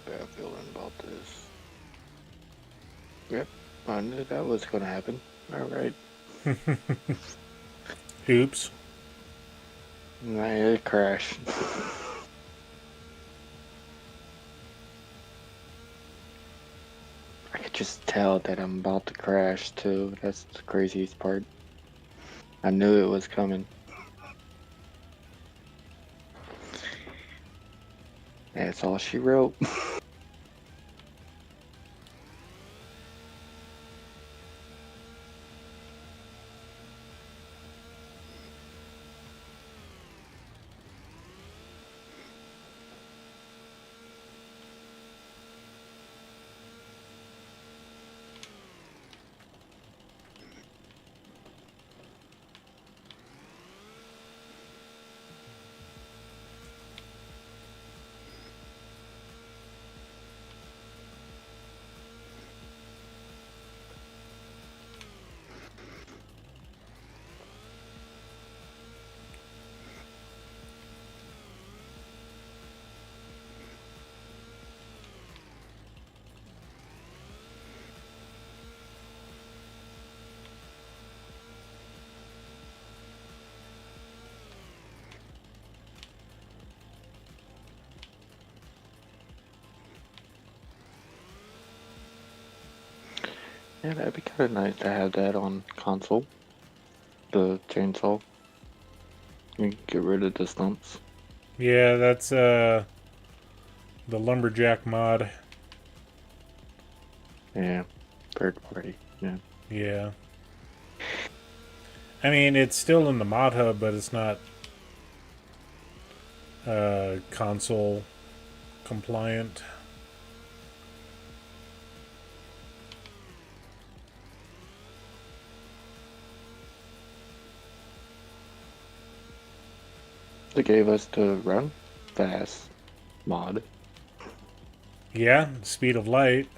bad feeling about this. Yep, I knew that was gonna happen. Alright. Oops. Nah, it crashed. I could just tell that I'm about to crash too. That's the craziest part. I knew it was coming. That's all she wrote. Yeah, that'd be kind of nice to have that on console. The chainsaw. You can get rid of the stumps. Yeah, that's the lumberjack mod. Yeah, third party. Yeah. Yeah. I mean, it's still in the mod hub, but it's not console compliant. They gave us the run fast mod. Yeah, speed of light.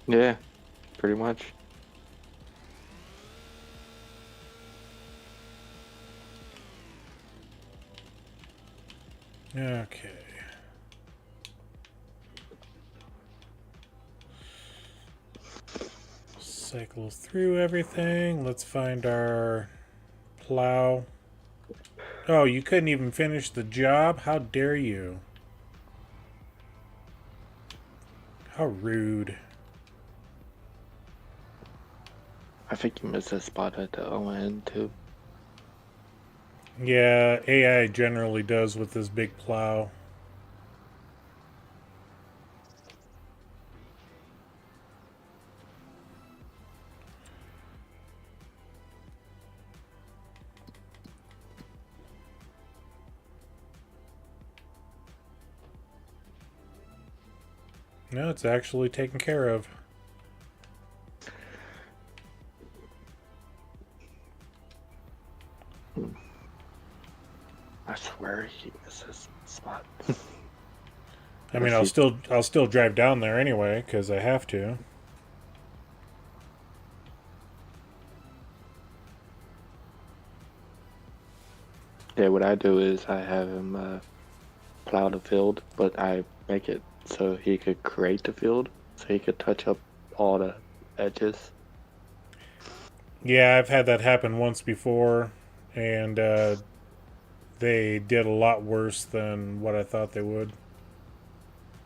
Yeah, pretty much. Okay. Cycle through everything. Let's find our plow. Oh, you couldn't even finish the job? How dare you? How rude. I think you missed a spot at the end too. Yeah, AI generally does with this big plow. No, it's actually taken care of. I swear he missed his spot. I mean, I'll still drive down there anyway because I have to. Yeah, what I do is I have him plow the field, but I make it so he could create the field, so he could touch up all the edges. Yeah, I've had that happen once before, and they did a lot worse than what I thought they would.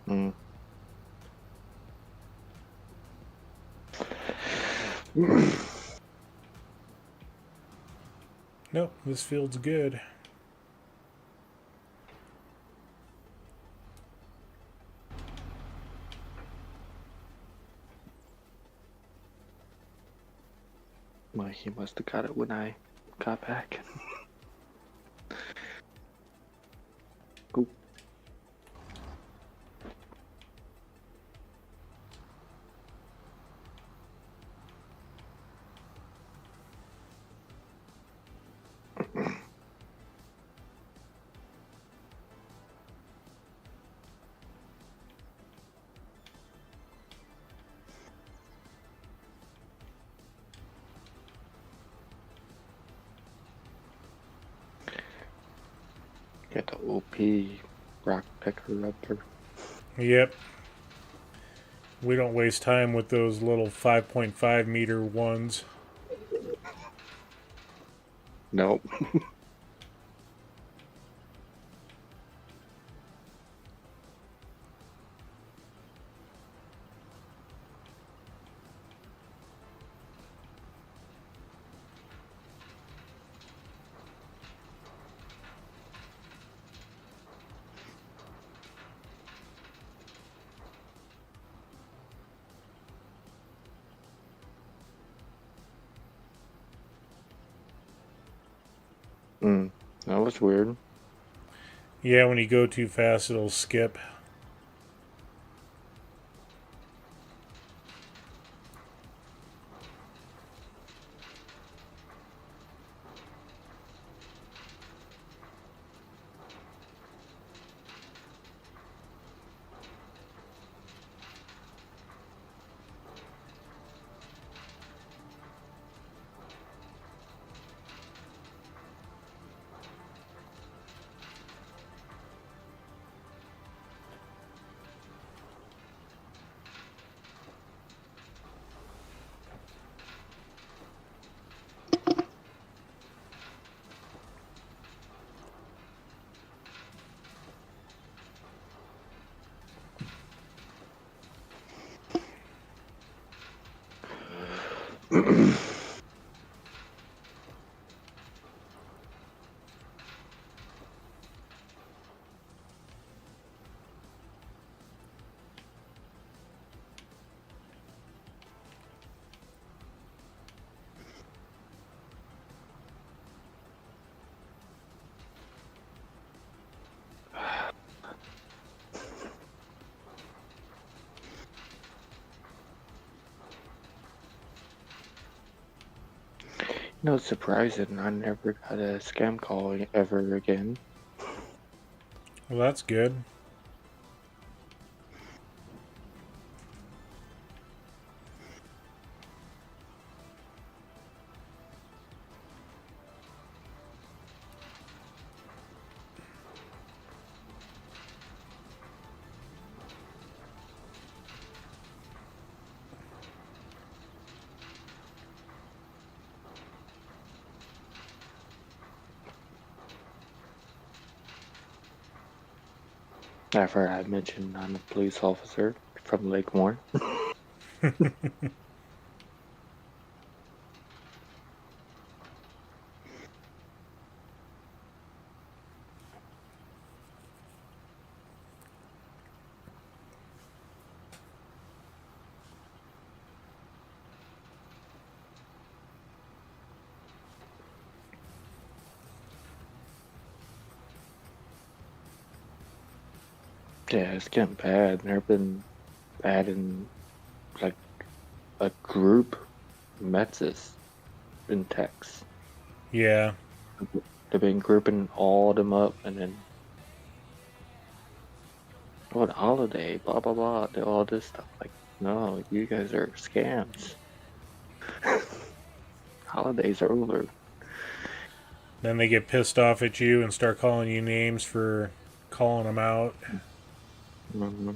Mm. Nope, this field's good. Well, he must have got it when I got back. Oop. Get the OP rock picker rubber. Yep, We don't waste time with those little 5.5 meter ones. Nope. That was weird. Yeah, when you go too fast, it'll skip. No, it's surprising. I never got a scam call ever again. Well, that's good. After I mentioned I'm a police officer from Lakemore. Yeah, it's getting bad. They've been bad in like a group metzes in text. Yeah. They've been grouping all them up and then what holiday, blah blah blah, all this stuff. Like, no, you guys are scams. Holidays are over. Then they get pissed off at you and start calling you names for calling them out. Mm-hmm.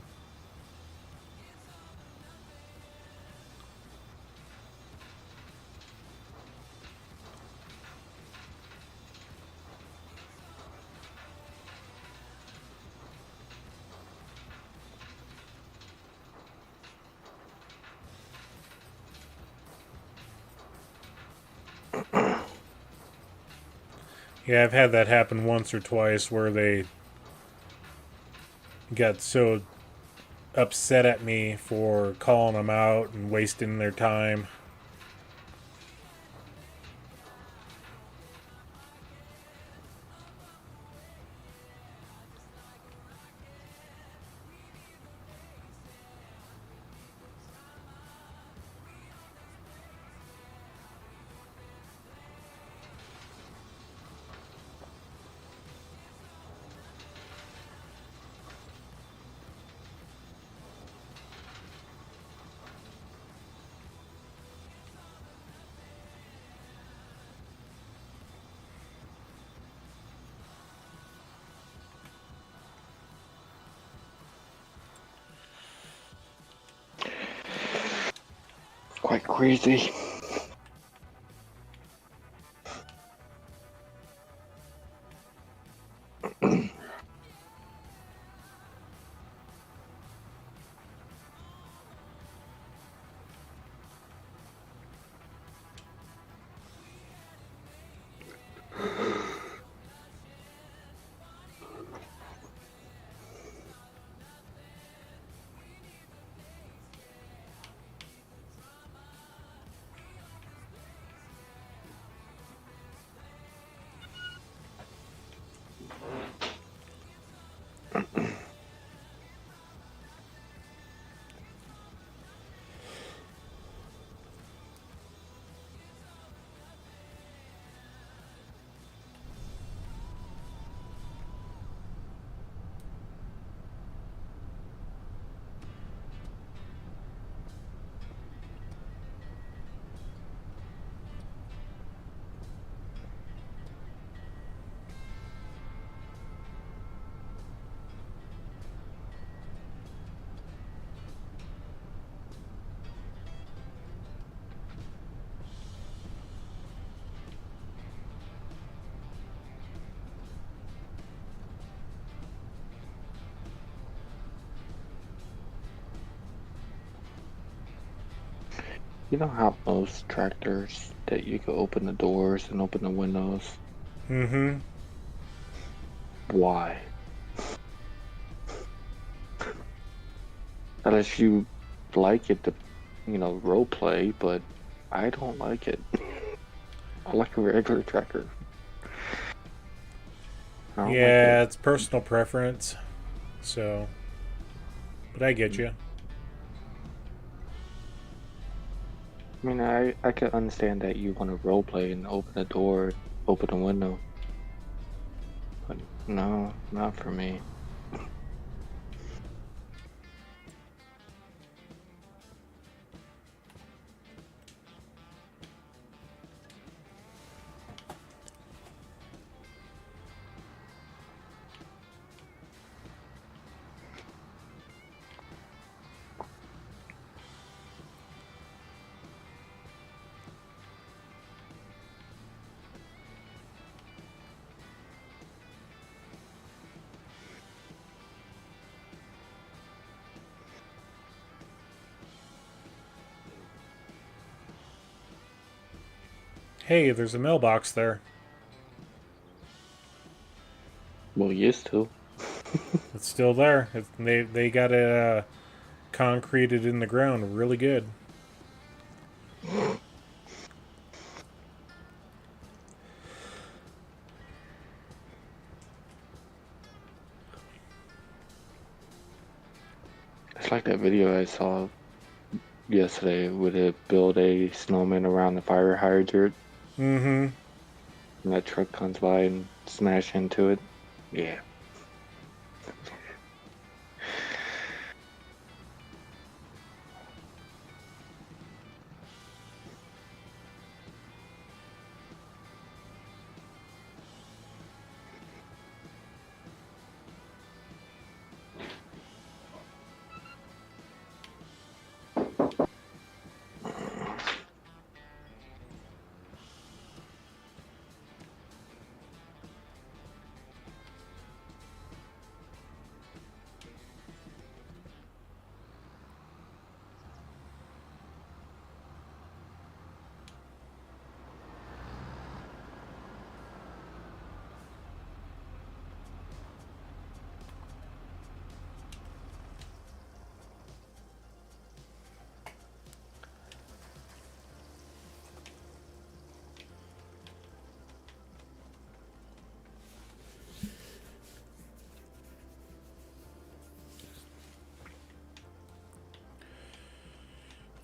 Yeah, I've had that happen once or twice where they got so upset at me for calling them out and wasting their time. quite crazy. You know how most tractors that you can open the doors and open the windows? Mm-hmm. Why? Unless you like it to, role play, but I don't like it. I like a regular tractor. I don't like Yeah, it. it's personal preference. So, but I get you. I mean, I can understand that you want to role play and open the door, open the window, but no, not for me. Hey, there's a mailbox there. Well, used to. It's still there. They got it concreted in the ground really good. It's like that video I saw yesterday where they build a snowman around the fire hydrant Mm-hmm. and that truck comes by and smash into it. Yeah.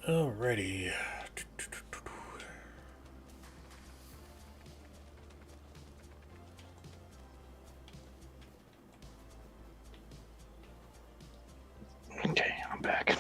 Alrighty. Okay, I'm back.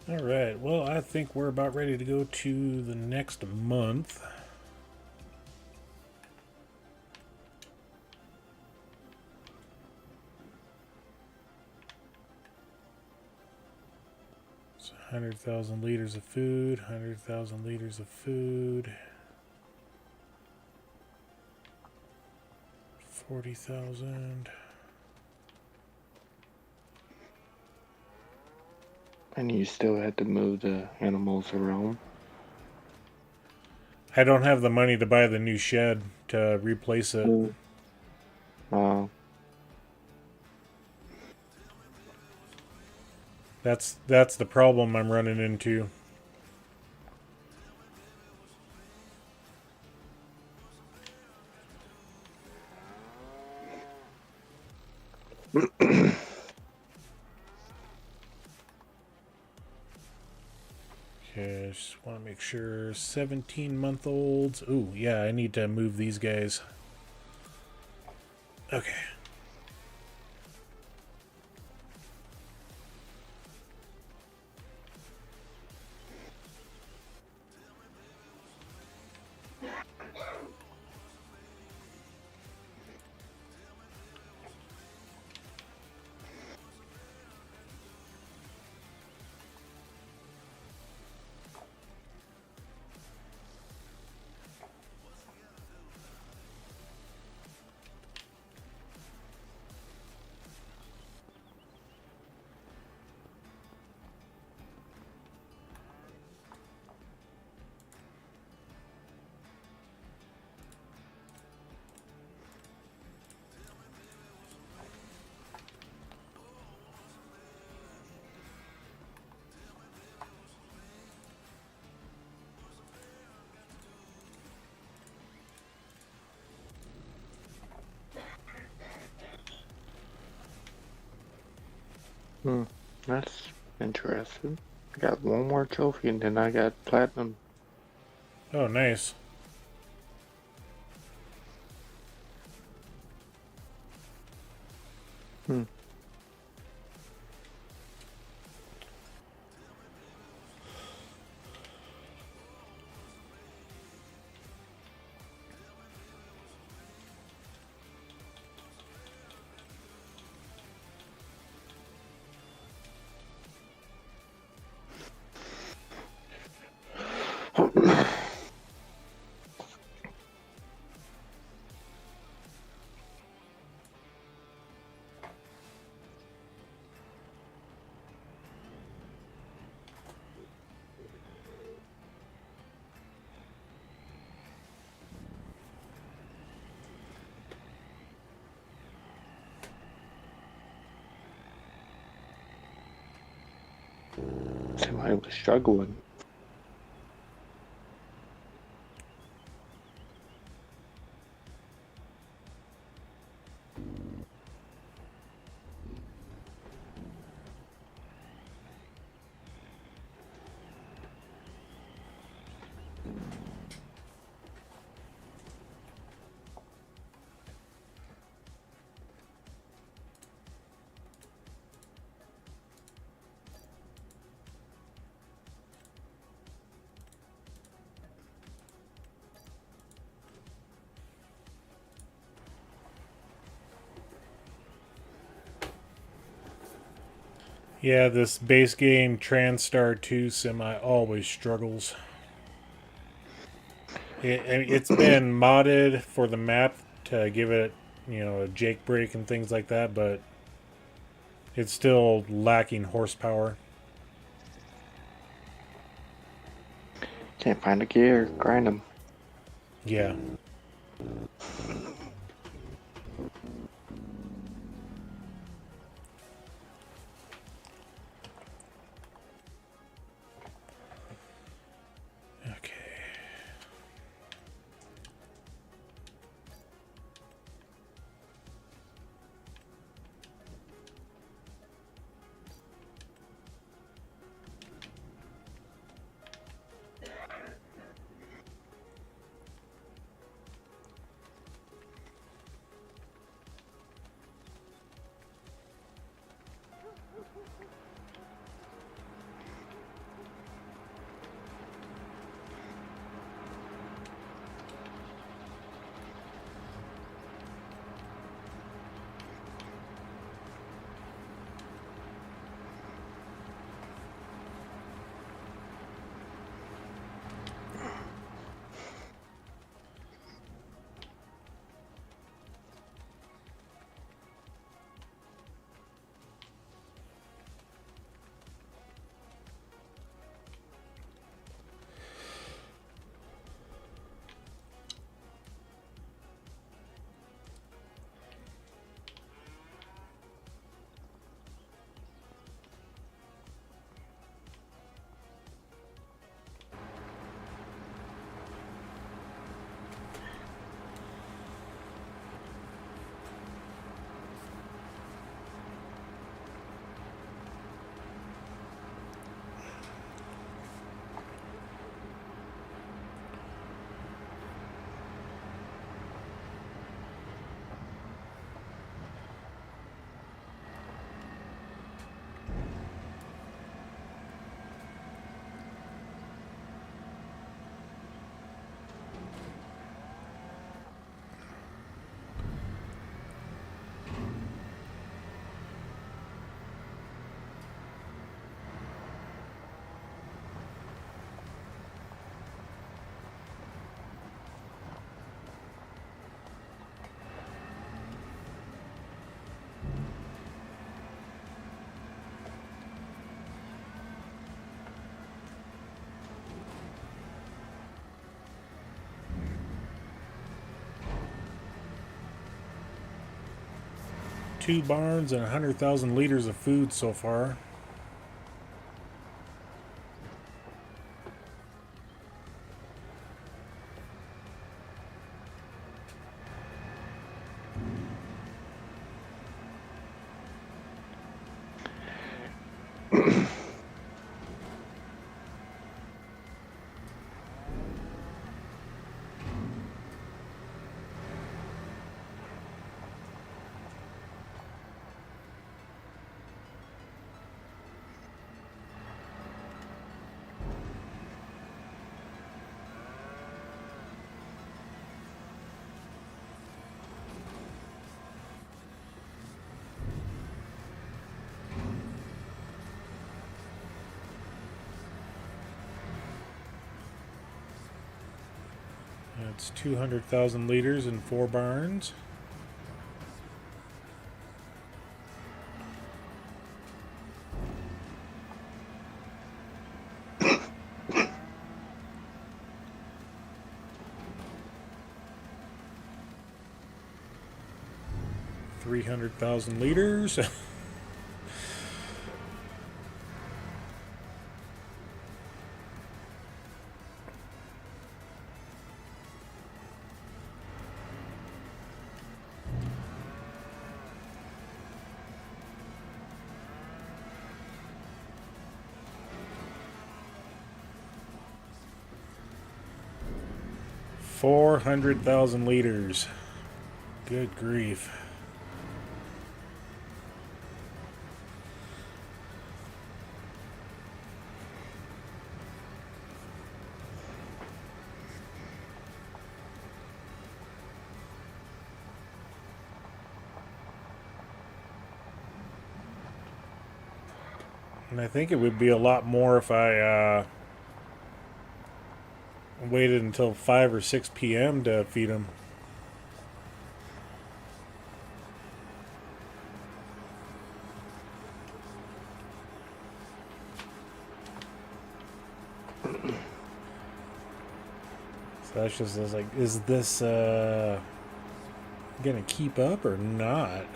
Alright, well, I think we're about ready to go to the next month. So 100,000 liters of food, 100,000 liters of food. 40,000. And you still had to move the animals around. I don't have the money to buy the new shed to replace it. That's the problem I'm running into. Okay, I just want to make sure 17-month-olds. Ooh, yeah, I need to move these guys. Okay. That's interesting. I got one more trophy and then I got platinum. Oh, nice. Somebody was struggling. Yeah, this base game TranStar 2 semi always struggles. It's been modded for the map to give it, a Jake break and things like that, but it's still lacking horsepower. Can't find a gear. Grind them. Yeah. Okay. 2 barns and 100,000 liters of food so far. That's 200,000 liters in 4 barns. $300,000 liters. $400,000 liters. Good grief. And I think it would be a lot more if I waited until 5 or 6 p.m. to feed them. So that's just, I was like, is this gonna keep up or not?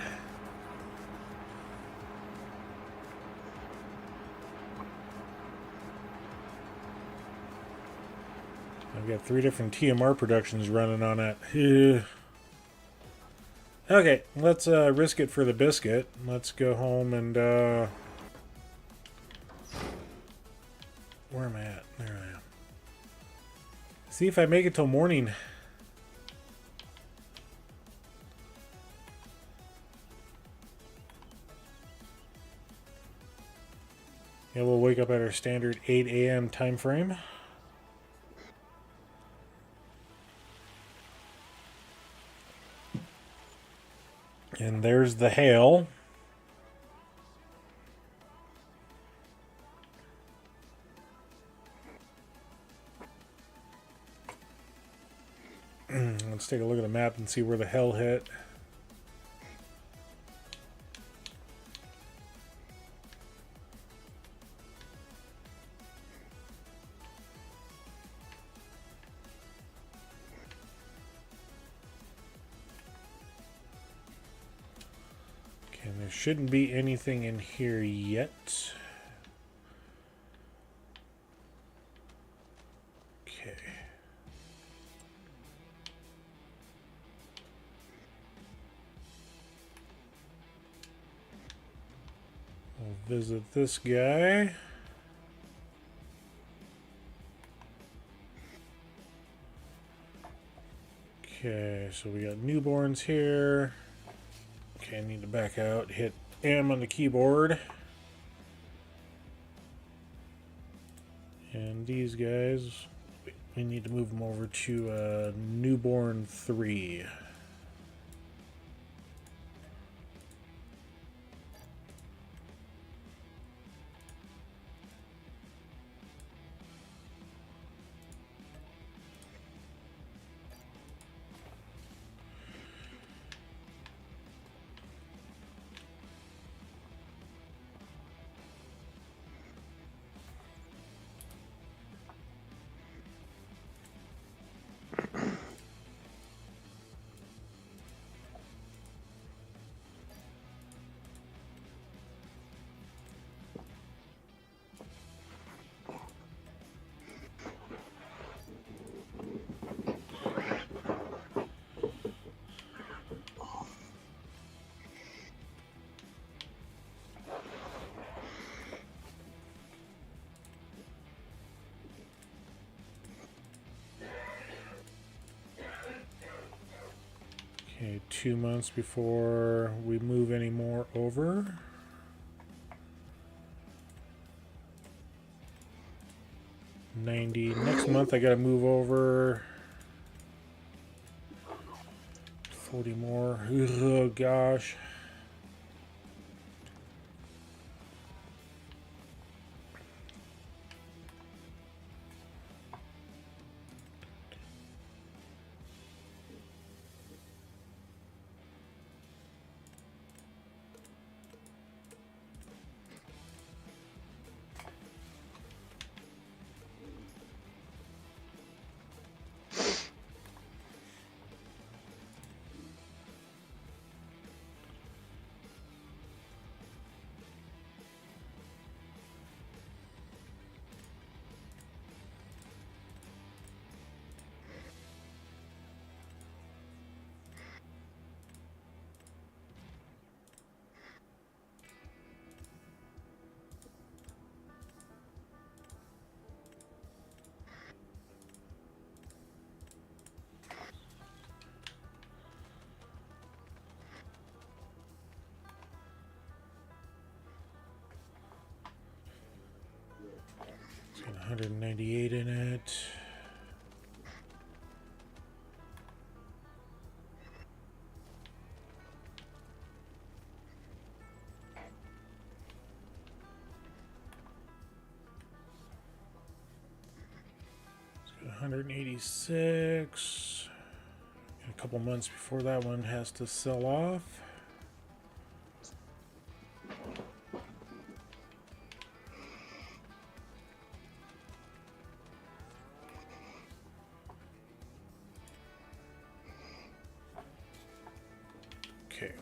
I've got 3 different TMR productions running on it. Okay, let's risk it for the biscuit. Let's go home and where am I at? There I am. See if I make it till morning. Yeah, we'll wake up at our standard 8 a.m. time frame. And there's the hail. Let's take a look at the map and see where the hail hit. There shouldn't be anything in here yet. Okay. We'll visit this guy. Okay, so we got newborns here. Okay, I need to back out, hit M on the keyboard. And these guys, we need to move them over to newborn 3. 2 months before we move any more over. Next month I gotta move over 40 more. Oh gosh. It's got 198 in it. It's got 186. A couple months before that one has to sell off. Okay.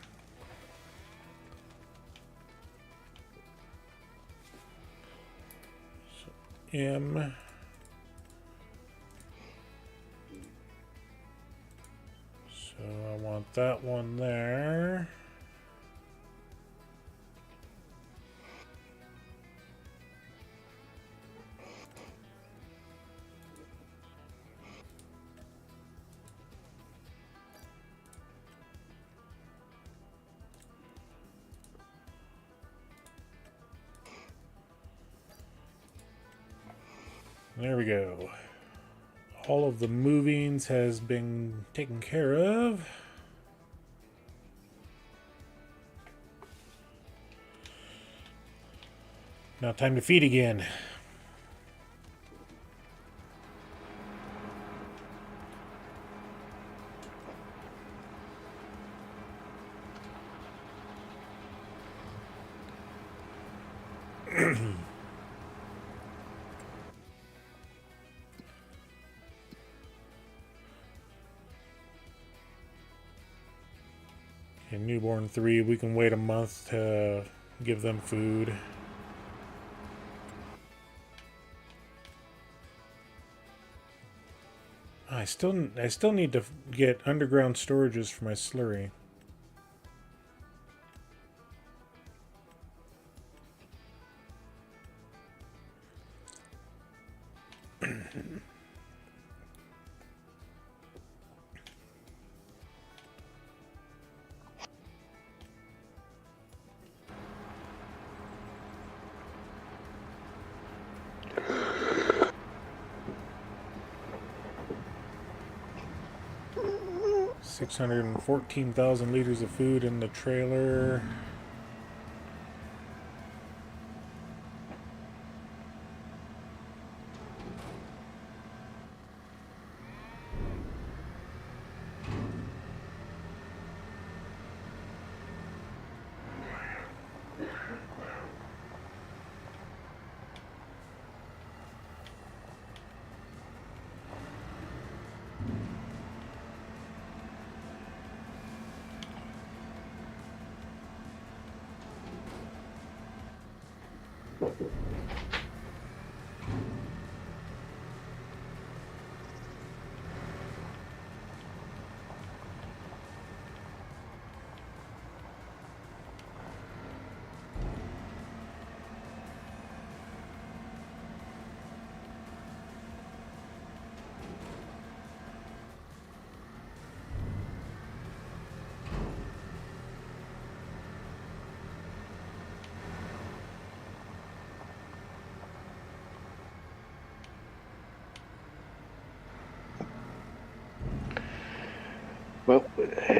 So M. So I want that one there. There we go. All of the movings has been taken care of. Now time to feed again. And newborn 3, we can wait a month to give them food. I still need to get underground storages for my slurry. $614,000 liters of food in the trailer.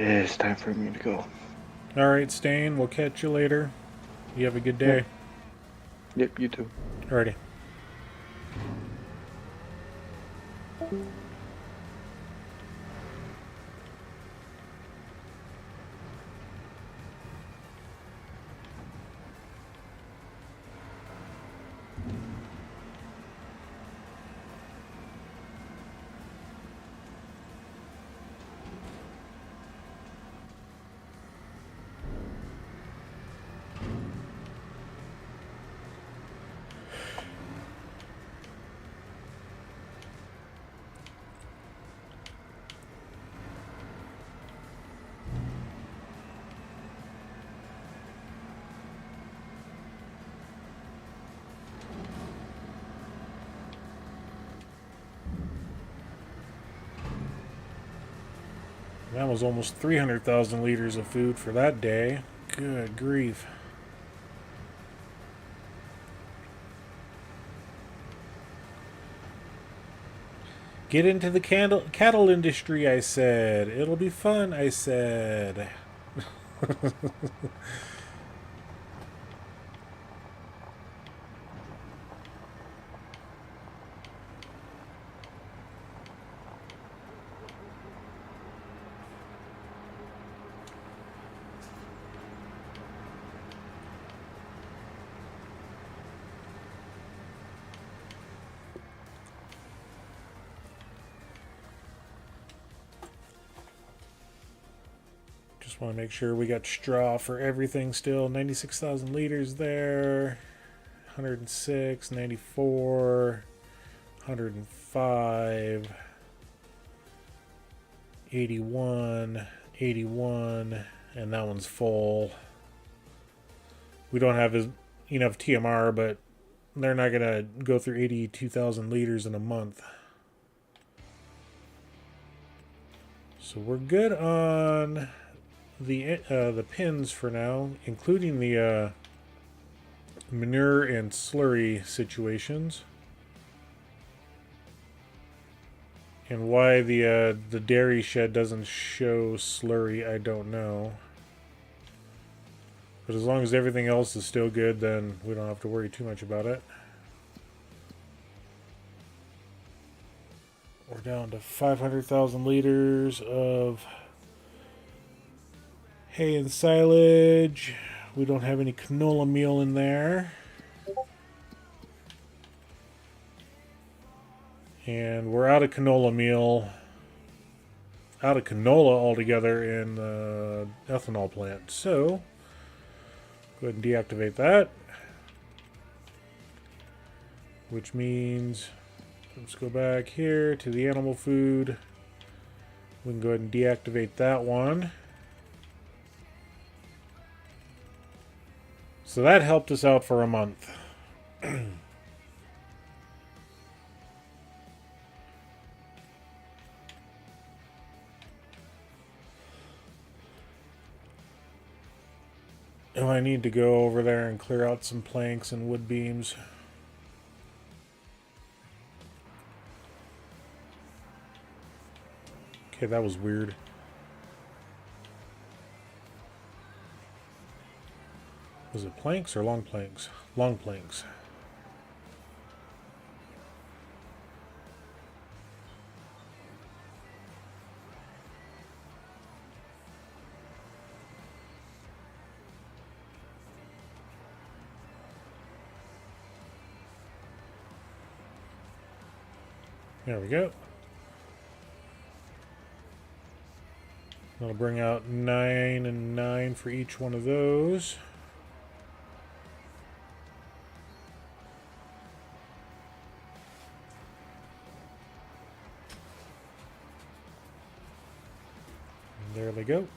it's time for me to go. All right, Stain, we'll catch you later. You have a good day. Yep, you too. Alrighty. That was almost 300,000 liters of food for that day. Good grief. Get into the cattle industry, I said. It'll be fun, I said. Just want to make sure we got straw for everything still. 96,000 liters there. 106, 94, 105, 81, 81, and that one's full. We don't have enough TMR, but they're not going to go through 82,000 liters in a month. So we're good on the pins for now, including the manure and slurry situations. And why the dairy shed doesn't show slurry, I don't know. But as long as everything else is still good, then we don't have to worry too much about it. We're down to 500,000 liters of hay and silage. We don't have any canola meal in there. And we're out of canola meal. Out of canola altogether in the ethanol plant. So, go ahead and deactivate that. Which means, let's go back here to the animal food. We can go ahead and deactivate that one. So that helped us out for a month. Oh, I need to go over there and clear out some planks and wood beams. Okay, that was weird. Was it planks or long planks? Long planks. There we go. That'll bring out 9 and 9 for each one of those. And there they go.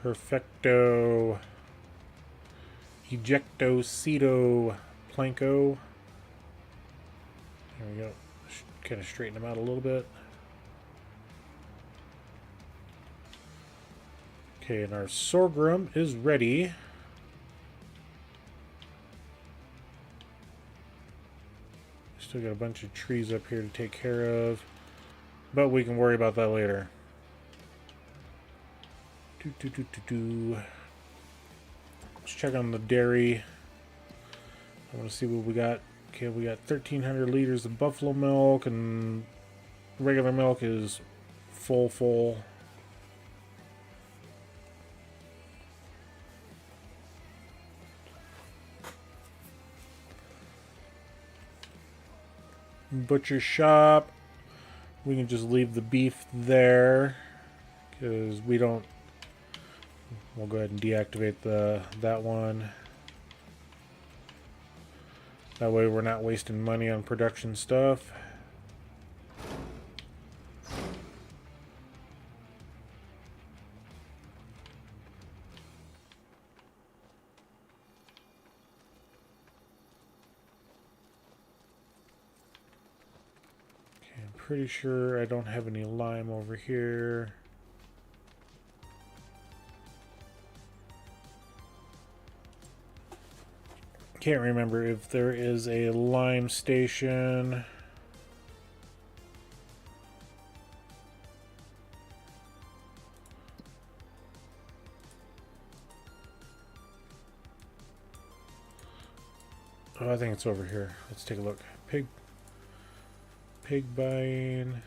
Perfecto. Ejecto Cedo Planko. There we go. kind of straighten them out a little bit. Okay, and our sorghum is ready. Still got a bunch of trees up here to take care of, but we can worry about that later. Let's check on the dairy. I want to see what we got. Okay, we got 1,300 liters of buffalo milk, and regular milk is full. Butcher shop, we can just leave the beef there because we don't. We'll go ahead and deactivate that one. That way we're not wasting money on production stuff. Okay, I'm pretty sure I don't have any lime over here. Can't remember if there is a lime station. Oh, I think it's over here. Let's take a look. Pig buying.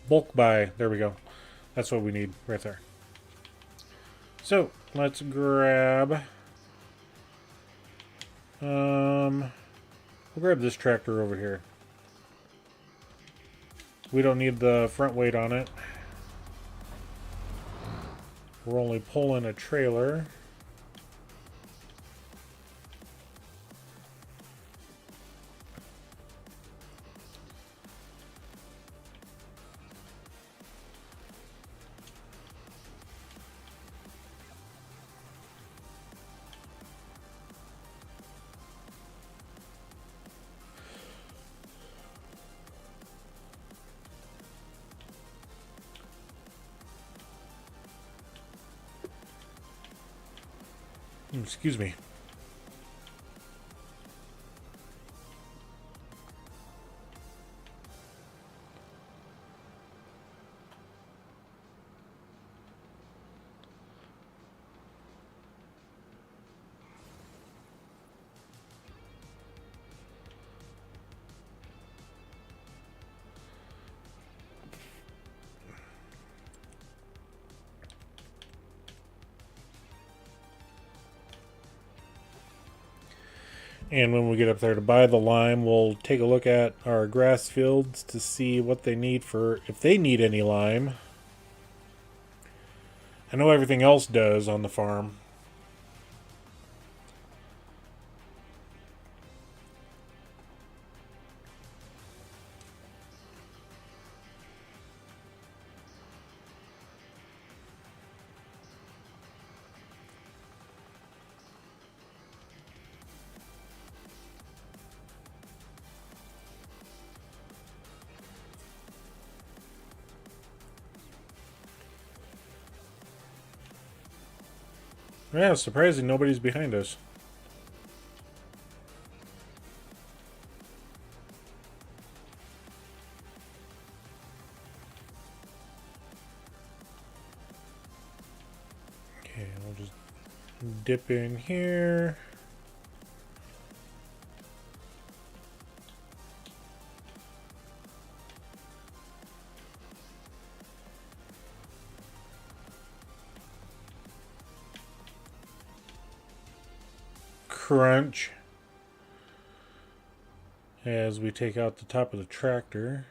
Bulk buy. There we go. That's what we need right there. So let's grab. We'll grab this tractor over here. We don't need the front weight on it. We're only pulling a trailer. Excuse me. And when we get up there to buy the lime, we'll take a look at our grass fields to see what they need for, if they need any lime. I know everything else does on the farm. Yeah, surprising nobody's behind us. Okay, we'll just dip in here. Crunch as we take out the top of the tractor.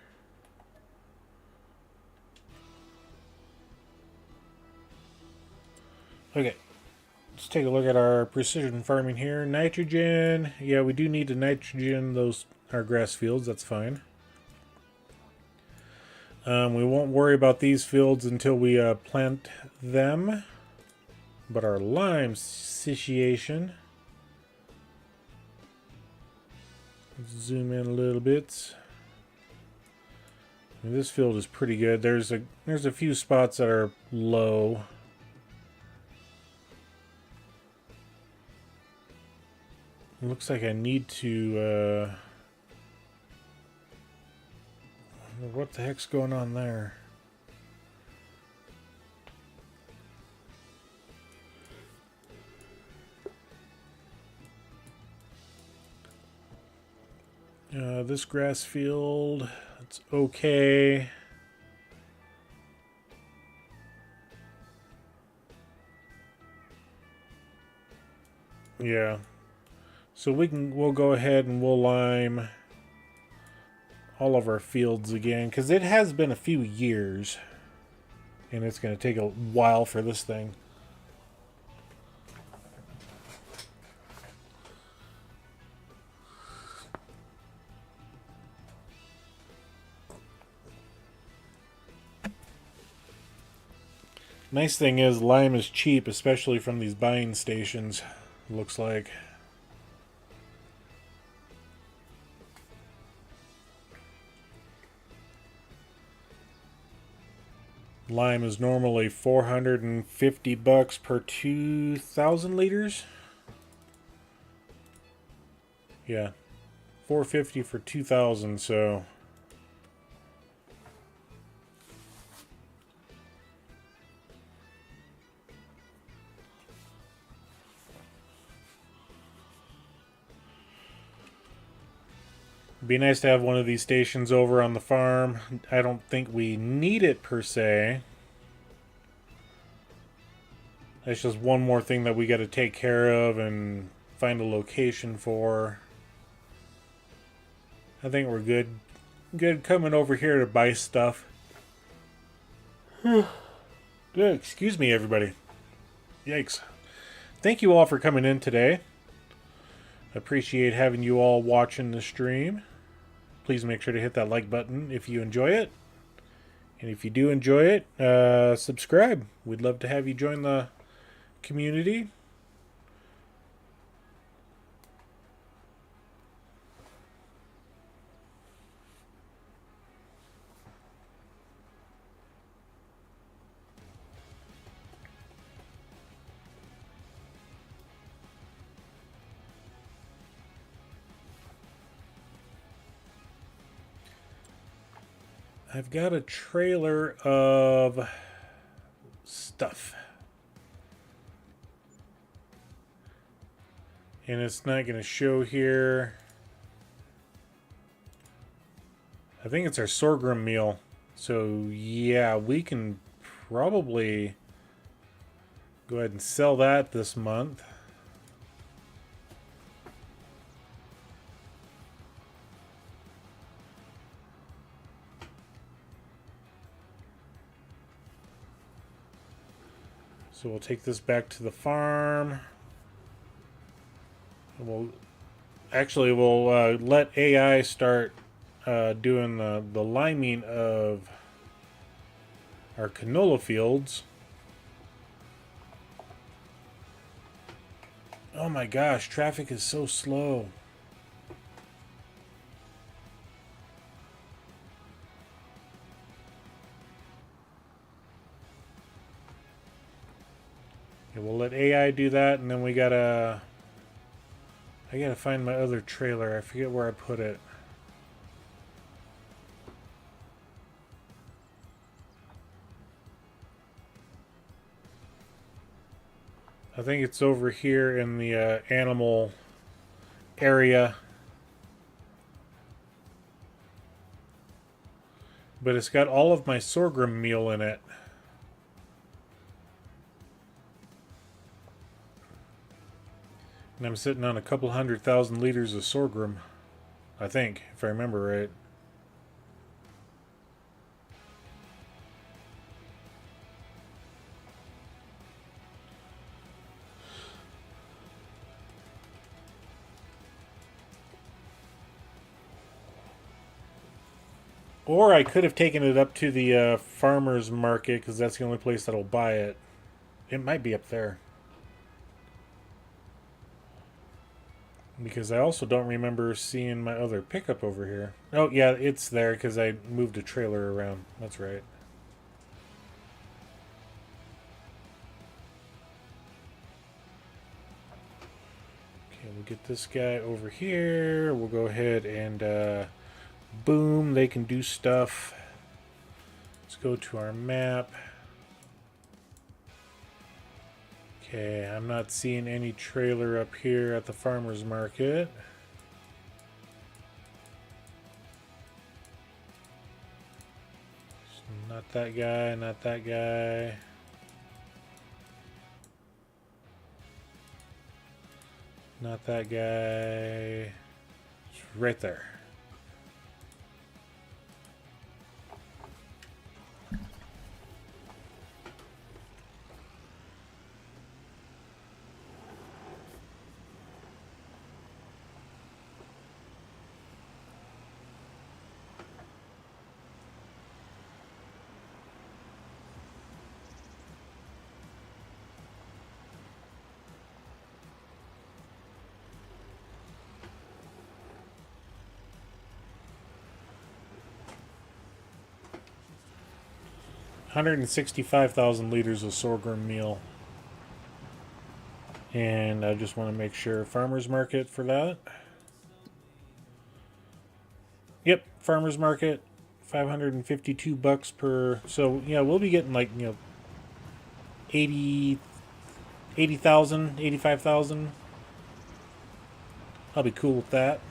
Okay, let's take a look at our precision farming here. Nitrogen, yeah, we do need to nitrogen our grass fields. That's fine. We won't worry about these fields until we plant them. But our lime situation. Zoom in a little bit. I mean, this field is pretty good. There's a few spots that are low. It looks like I need to what the heck's going on there? This grass field, it's okay. Yeah. So we'll go ahead and we'll lime all of our fields again, because it has been a few years and it's going to take a while for this thing. Nice thing is lime is cheap, especially from these buying stations, looks like. Lime is normally $450 per 2,000 liters. Yeah, $450 for 2,000, so be nice to have one of these stations over on the farm. I don't think we need it per se. That's just one more thing that we got to take care of and find a location for. I think we're good. Good coming over here to buy stuff. Excuse me, everybody. Yikes. Thank you all for coming in today. Appreciate having you all watching the stream. Please make sure to hit that like button if you enjoy it. And if you do enjoy it, subscribe. We'd love to have you join the community. I've got a trailer of stuff. And it's not going to show here. I think it's our sorghum meal. So yeah, we can probably go ahead and sell that this month. So we'll take this back to the farm. We'll let AI start doing the liming of our canola fields. Oh my gosh, traffic is so slow. Okay, we'll let AI do that, and then I gotta find my other trailer. I forget where I put it. I think it's over here in the animal area. But it's got all of my sorghum meal in it. And I'm sitting on a couple 100,000 liters of sorghum, I think, if I remember right. Or I could have taken it up to the farmer's market, because that's the only place that'll buy it. It might be up there. Because I also don't remember seeing my other pickup over here. Oh, yeah, it's there because I moved a trailer around. That's right. Okay, we'll get this guy over here. We'll go ahead and boom, they can do stuff. Let's go to our map. Okay, I'm not seeing any trailer up here at the farmer's market. So not that guy, not that guy. Not that guy. It's right there. $165,000 of sorghum meal. And I just want to make sure farmer's market for that. Yep, farmer's market, $552 per. So yeah, we'll be getting like 80,000, 85,000. I'll be cool with that.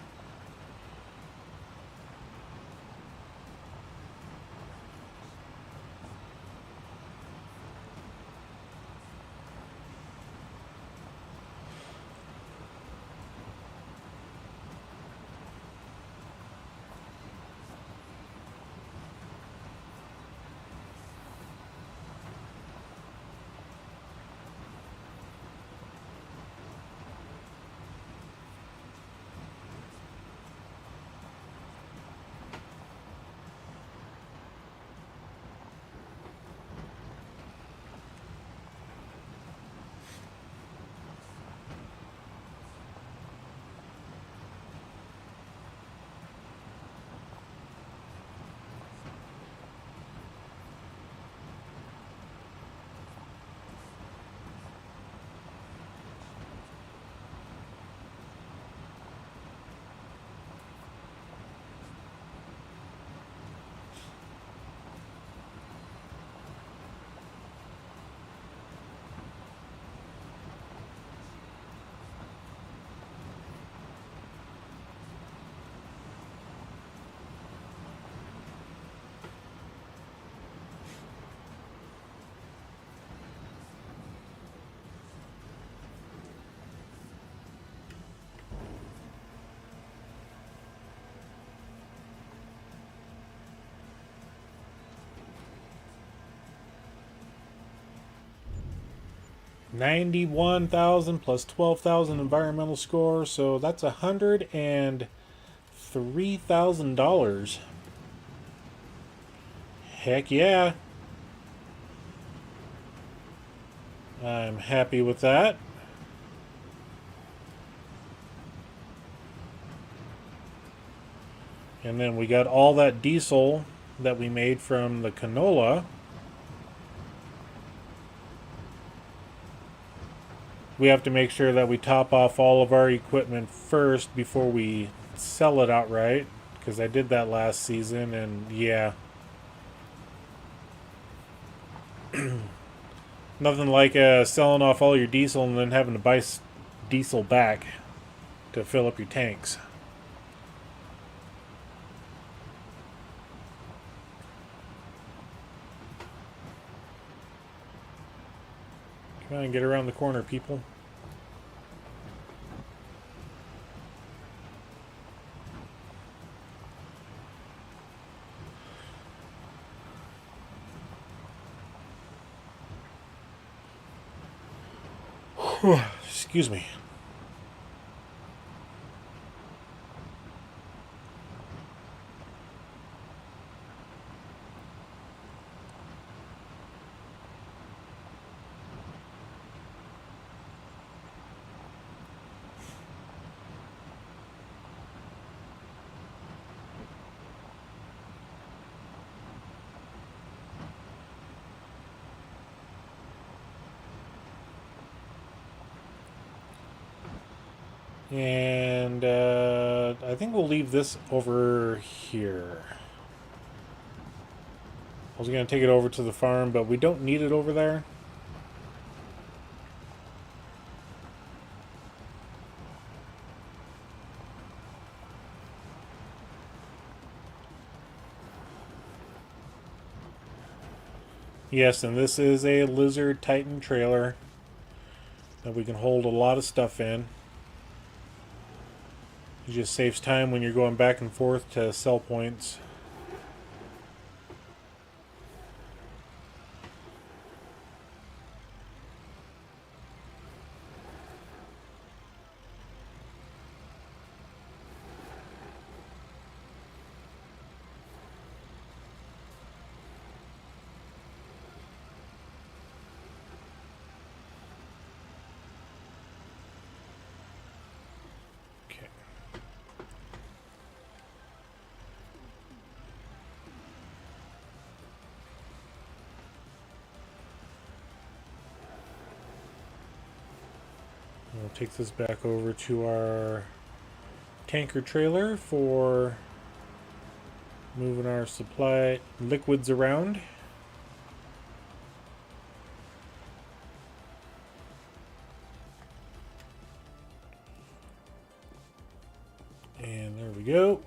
$91,000 plus 12,000 environmental score, so that's $103,000. Heck yeah. I'm happy with that. And then we got all that diesel that we made from the canola. We have to make sure that we top off all of our equipment first before we sell it outright, because I did that last season, and yeah. Nothing like selling off all your diesel and then having to buy diesel back to fill up your tanks. Come on, get around the corner, people. Excuse me. And I think we'll leave this over here. I was going to take it over to the farm, but we don't need it over there. Yes, and this is a Lizard Titan trailer that we can hold a lot of stuff in. It just saves time when you're going back and forth to sell points. We'll take this back over to our tanker trailer for moving our supply liquids around. And there we go.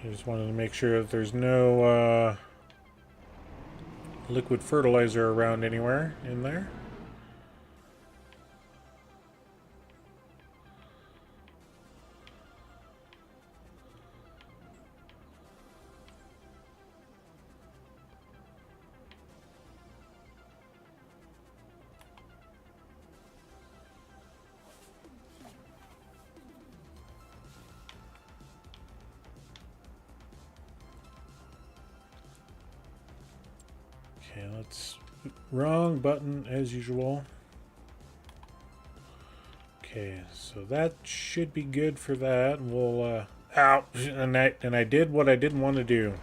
I just wanted to make sure that there's no liquid fertilizer around anywhere in there. Okay, let's... Wrong button as usual. Okay, so that should be good for that. We'll, ow! And I did what I didn't want to do.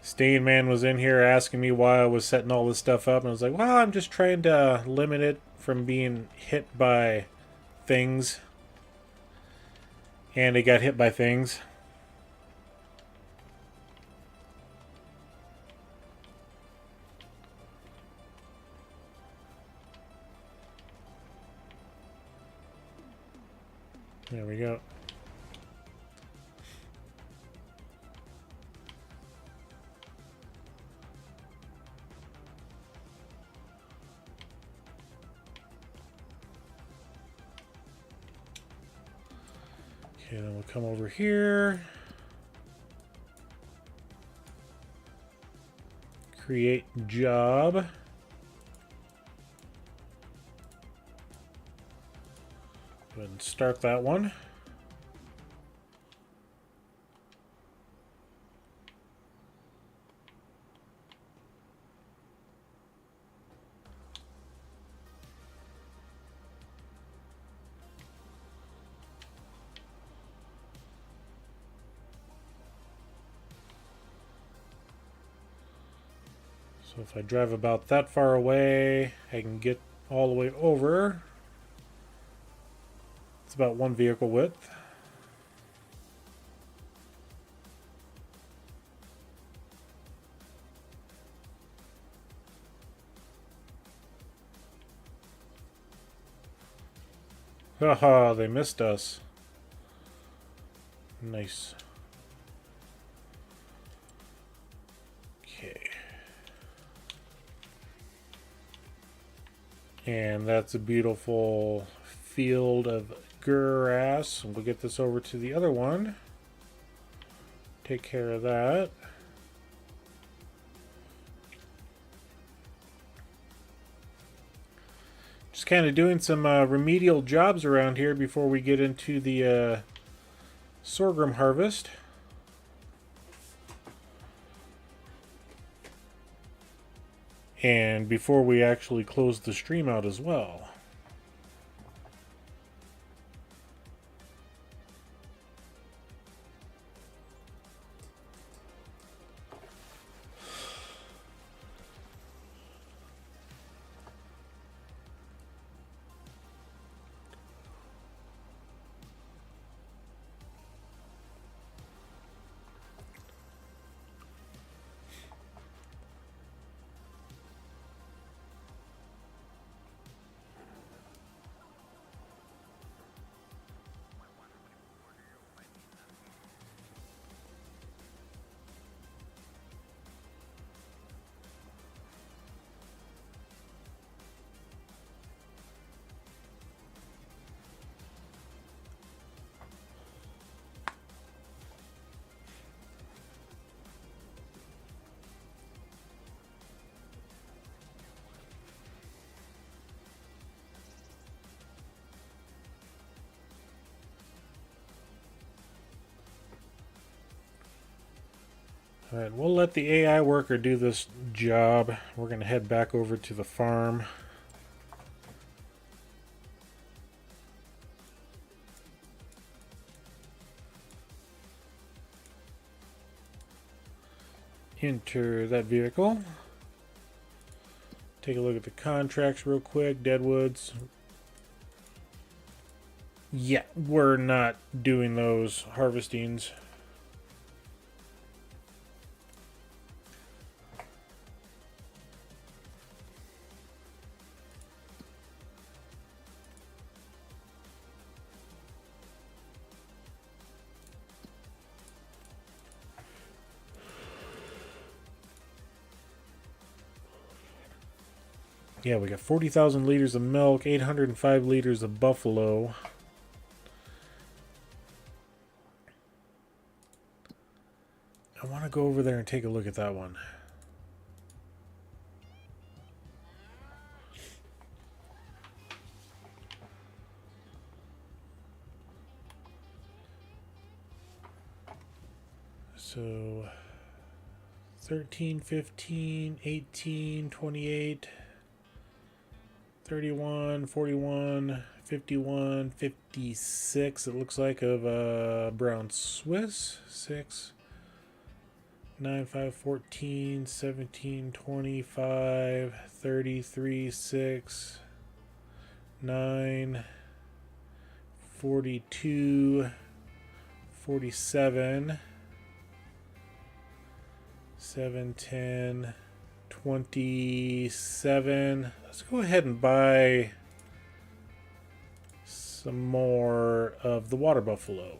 Stain Man was in here asking me why I was setting all this stuff up, and I was like, well, I'm just trying to limit it from being hit by things. And it got hit by things. There we go. Okay, then we'll come over here. Create job. Go ahead and start that one. So if I drive about that far away, I can get all the way over. It's about one vehicle width. Haha, they missed us. Nice. Okay. And that's a beautiful field of grass. We'll get this over to the other one. Take care of that. Just kind of doing some remedial jobs around here before we get into the sorghum harvest. and before we actually close the stream out as well. Alright, we'll let the AI worker do this job. We're going to head back over to the farm. Enter that vehicle. Take a look at the contracts real quick. Deadwoods. Yeah, we're not doing those harvestings. Yeah, we got 40,000 liters of milk, 805 liters of buffalo. I want to go over there and take a look at that one. So 13, 15, 18, 28, 31, 41, 51, 56, it looks like, of brown Swiss. 6, 9, 5, 14, 17, 25, 33, 6, 9, 42, 47, 7, 10, 27. Let's go ahead and buy some more of the water buffalo.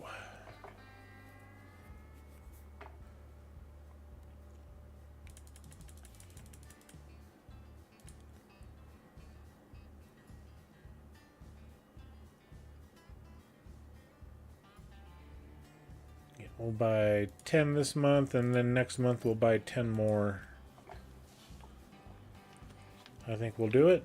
Yeah, we'll buy 10 this month, and then next month we'll buy 10 more. I think we'll do it.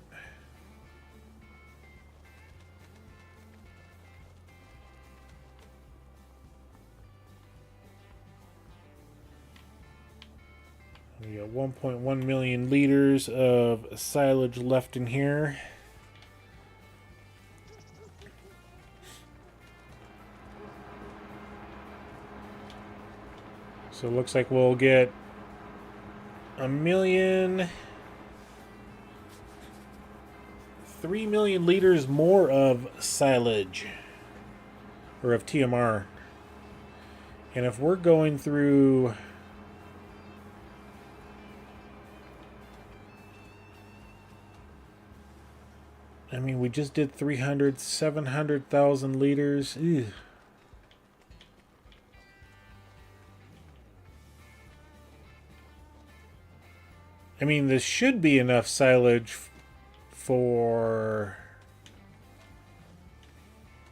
We got 1.1 million liters of silage left in here. So it looks like we'll get 3 million liters more of silage, or of TMR. And if we're going through, I mean, we just did 700,000 liters. Ew. I mean, this should be enough silage for...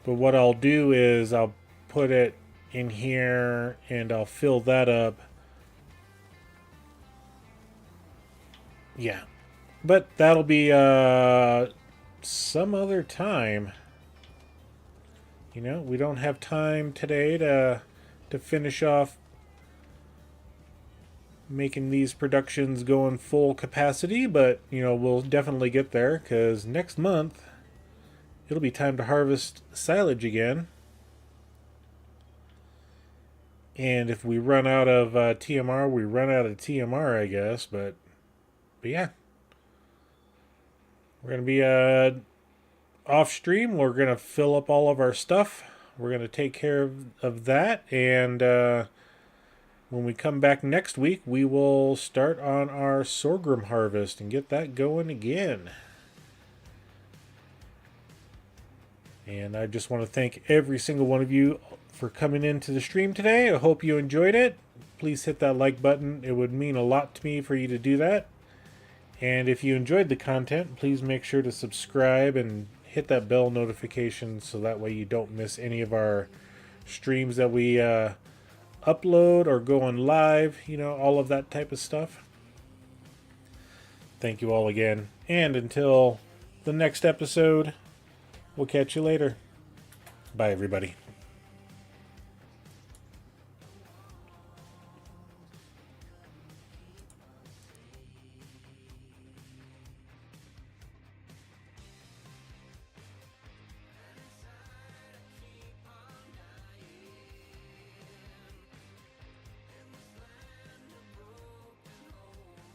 But what I'll do is I'll put it in here and I'll fill that up. Yeah. But that'll be some other time. You know, we don't have time today to finish off making these productions going full capacity, but you know, we'll definitely get there because next month it'll be time to harvest silage again. And if we run out of TMR, we run out of TMR, I guess. But yeah, we're gonna be off stream. We're gonna fill up all of our stuff. We're gonna take care of that, and when we come back next week, we will start on our sorghum harvest and get that going again. And I just want to thank every single one of you for coming into the stream today. I hope you enjoyed it. Please hit that like button. It would mean a lot to me for you to do that. And if you enjoyed the content, please make sure to subscribe and hit that bell notification so that way you don't miss any of our streams that we upload or go on live, you know, all of that type of stuff. Thank you all again. And until the next episode, we'll catch you later. Bye, everybody.